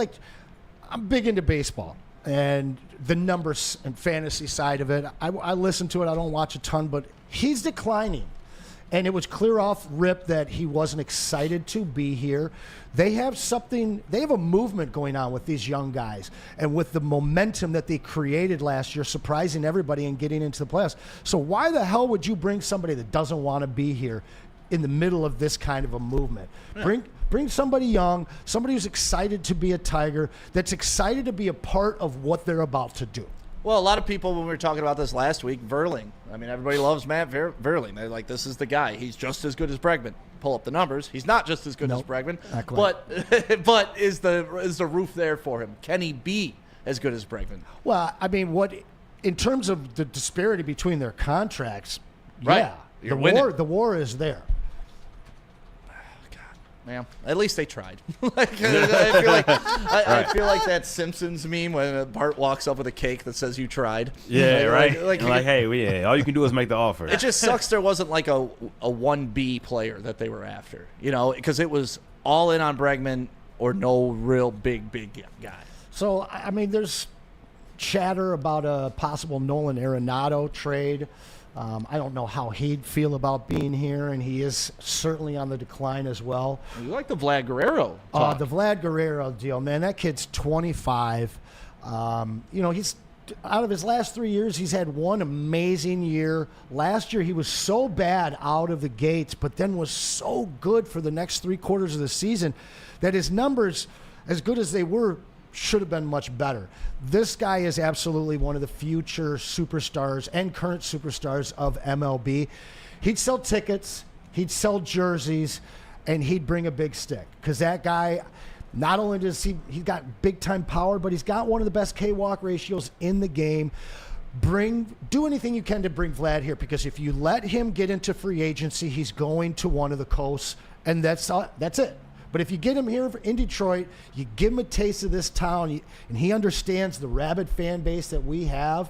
I'm big into baseball and the numbers and fantasy side of it. I listen to it. I don't watch a ton, but he's declining. And it was clear off rip that he wasn't excited to be here. They have a movement going on with these young guys. And with the momentum that they created last year, surprising everybody and getting into the playoffs. So why the hell would you bring somebody that doesn't want to be here in the middle of this kind of a movement? Yeah. Bring somebody young, somebody who's excited to be a Tiger, that's excited to be a part of what they're about to do. Well, a lot of people, when we were talking about this last week, Verling. I mean, everybody loves Matt Verling. They're like, this is the guy. He's just as good as Bregman. Pull up the numbers. He's not just as good as Bregman. But is the roof there for him? Can he be as good as Bregman? Well, I mean, in terms of the disparity between their contracts, right. Yeah, the war is there. Man, at least they tried. I feel like that Simpsons meme when Bart walks up with a cake that says "You tried." Yeah, right. Like hey, all you can do is make the offer. It just sucks there wasn't like a 1B player that they were after, because it was all in on Bregman or no real big guy. So I mean, there's chatter about a possible Nolan Arenado trade. I don't know how he'd feel about being here, and he is certainly on the decline as well. You like the Vlad Guerrero talk. The Vlad Guerrero deal, man. That kid's 25. He's out of his last 3 years, he's had one amazing year. Last year, he was so bad out of the gates, but then was so good for the next 3 quarters of the season that his numbers, as good as they were, should have been much better. This guy is absolutely one of the future superstars and current superstars of MLB. He'd sell tickets, he'd sell jerseys, and he'd bring a big stick. Because that guy, not only does he's got big-time power, but he's got one of the best K-walk ratios in the game. Do anything you can to bring Vlad here, because if you let him get into free agency, he's going to one of the coasts, and that's it. But if you get him here in Detroit, you give him a taste of this town, and he understands the rabid fan base that we have.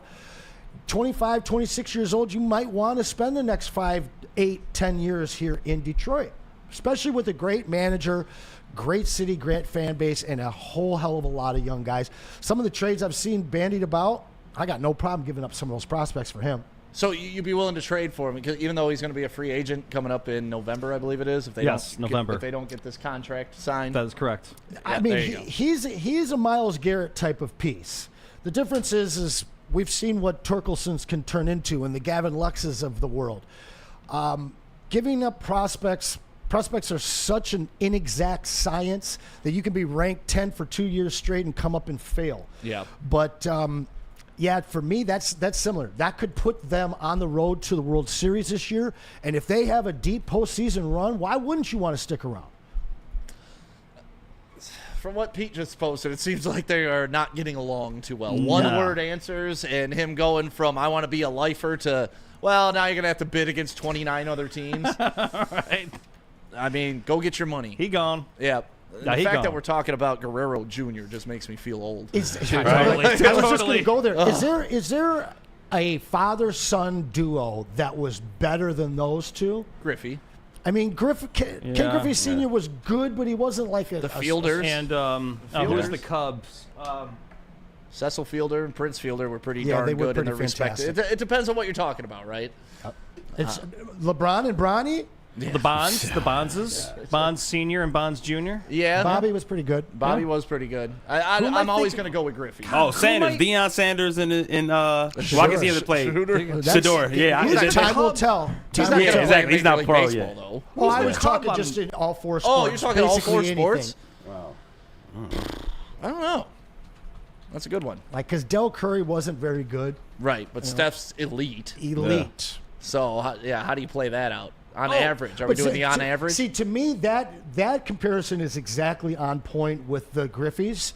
25, 26 years old, you might want to spend the next 5, 8, 10 years here in Detroit, especially with a great manager, great city, great fan base, and a whole hell of a lot of young guys. Some of the trades I've seen bandied about, I got no problem giving up some of those prospects for him. So you'd be willing to trade for him, because even though he's going to be a free agent coming up in November, I believe it is. November. If they don't get this contract signed, that is correct. Yeah, I mean, he's a Myles Garrett type of piece. The difference is we've seen what Torkelsons can turn into, and the Gavin Luxes of the world. Giving up prospects prospects are such an inexact science that you can be ranked 10 for 2 years straight and come up and fail. Yeah. But yeah, for me, that's similar. That could put them on the road to the World Series this year. And if they have a deep postseason run, why wouldn't you want to stick around? From what Pete just posted, it seems like they are not getting along too well. One-word answers, and him going from "I want to be a lifer" to, well, now you're gonna have to bid against 29 other teams. Right. I mean, go get your money. He gone. Yeah. Yeah, The he fact gone. that we're talking about Guerrero Jr. just makes me feel old. Totally. I was just going Totally. to go there. Is there a father-son duo that was better than those two? Griffey. I mean, Ken Griffey Sr. was good, but he wasn't like The Fielders. And who's the Cubs? Cecil Fielder and Prince Fielder were pretty Yeah, darn they were good in pretty their respective. fantastic. It depends on what you're talking about, right? It's LeBron and Bronny. The Bonds, the Bondses, Bonds Senior and Bonds Junior. Yeah. Bobby was pretty good. Bobby Yeah. was pretty good. Who am I'm I always thinking- going to go with Griffey. Oh, Sanders, Deion Sanders, and well, I guess he hasn't played. Shador, yeah. Time will tell. He's Time not will going tell. to exactly. play He's not Major League pro Baseball, yet. though. Well, I was the talking Cub just on- in all four Oh, sports. you're talking all four basically sports? anything. I don't know. That's a good one. Like, because Del Curry wasn't very good. Right, but Steph's elite. Elite. So, how do you play that out? On average. Are we But doing the on average? See, to me, that comparison is exactly on point with the Griffeys.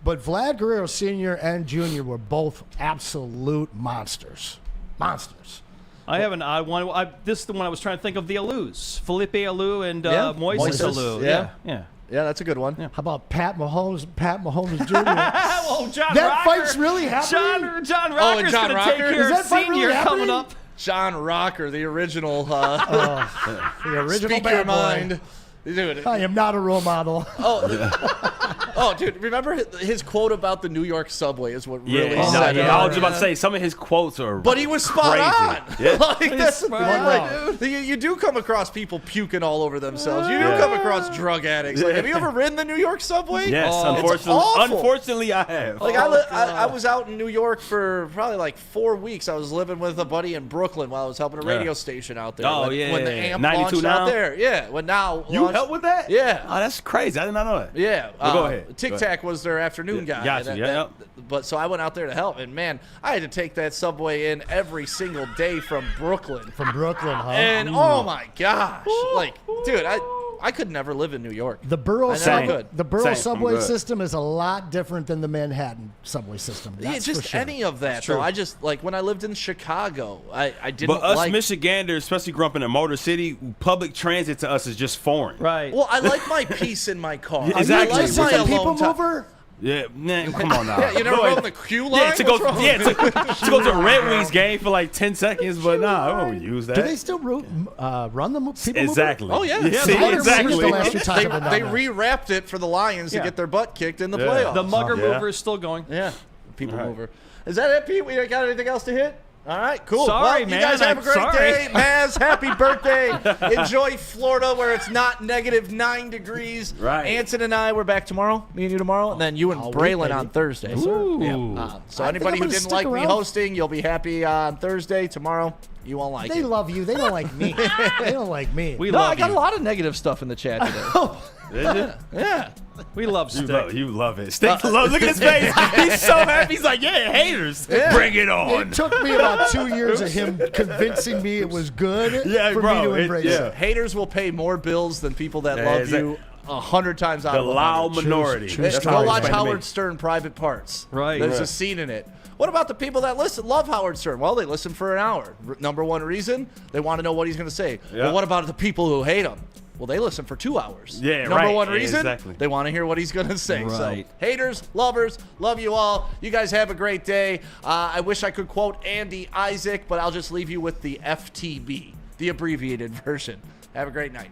But Vlad Guerrero Sr. and Jr. were both absolute monsters. Monsters. I have an odd one. This is the one I was trying to think of. The Alous, Felipe Alou and Yeah, Moises Moises, Alou. yeah. Yeah. Yeah, that's a good one. How about Pat Mahomes Jr.? Oh, John That Rocker. fight's really happening? John and Rocker's John going to take Rocker? care Is of that fight Senior really coming happening? up. John Rocker, the original The original speak bad your boy. mind. Dude, I am not a role model. oh, dude, remember his quote about the New York subway is what really Yeah, set it I was off. about to say some of his quotes are. But he was spot crazy. on. Like, that's the thing. on. Like, you do come across people puking all over themselves. You do come across drug addicts. Like, have you ever ridden the New York subway? Yes, It's awful. unfortunately, I have. Like I was out in New York for probably like 4 weeks. I was living with a buddy in Brooklyn while I was helping a radio station out there. Oh, when, yeah. when the AMP 92 launched now? out there. Yeah, when now You launched- helped with that? Yeah. Oh, that's crazy. I did not know that. Yeah. Well, go ahead. Tic Go Tac was their afternoon guy. Gotcha, yeah. But so I went out there to help, and man, I had to take that subway in every single day from Brooklyn. From Brooklyn, huh? And oh my gosh, like, dude, I could never live in New York. The borough, I know I could. the borough Same. subway I'm good. system is a lot different than the Manhattan subway system. That's Yeah, just for sure. any of that. Though I just like when I lived in Chicago, I didn't But us like. Michiganders, especially grew up in a motor city, public transit to us is just foreign. Right. Well, I like my peace in my car. Yeah, exactly. I like my Is that a people alone time. mover? Yeah, man, come on now. Yeah, you never Go rode ahead. the Q line? Yeah, to go, What's wrong? to go to a Red Wings game for like 10 seconds, but nah, I don't use that. Do they still run the people Exactly. Oh, yeah. See, I haven't seen it the exactly. last few times I've been down They there. rewrapped it for the Lions to Yeah. get their butt kicked in the Yeah. playoffs. The Mugger Yeah. Mover is still going. Yeah, people mover. Is that it, Pete? We got anything else to hit? All right, cool. Sorry, well, man, you guys have I'm a great sorry. day. Maz, happy birthday. Enjoy Florida where it's not -9 degrees. Right. Anson and I, we're back tomorrow. Me and you tomorrow. And then you and All Braylon week, on baby. Thursday. Ooh. So I think anybody I'm who gonna didn't stick like me around. hosting, you'll be happy on Thursday. Tomorrow, you won't like They it. love you. They don't like me. They don't like me. We No, love I got you. a lot of negative stuff in the chat today. Yeah. We love Stick. You love it. Stick love. Look at his face. He's so happy. He's like, yeah, haters. Bring it on. It took me about 2 years of him convincing me it was good Yeah, for bro, me to it- embrace yeah. it. Haters will pay more bills than people that Yeah, love exactly. you 100 times out The of 100. loud minority. True That's story. how Go it's watch been to me. Howard Stern Private Parts. Right. There's Right. a scene in it. What about the people that love Howard Stern? Well, they listen for an hour. Number one reason, they want to know what he's going to say. Yeah. Well, what about the people who hate him? Well, they listen for 2 hours. Yeah, Number right. one Yeah, reason, exactly. they want to hear what he's going to say. Right. So, haters, lovers, love you all. You guys have a great day. I wish I could quote Andy Isaac, but I'll just leave you with the FTB, the abbreviated version. Have a great night.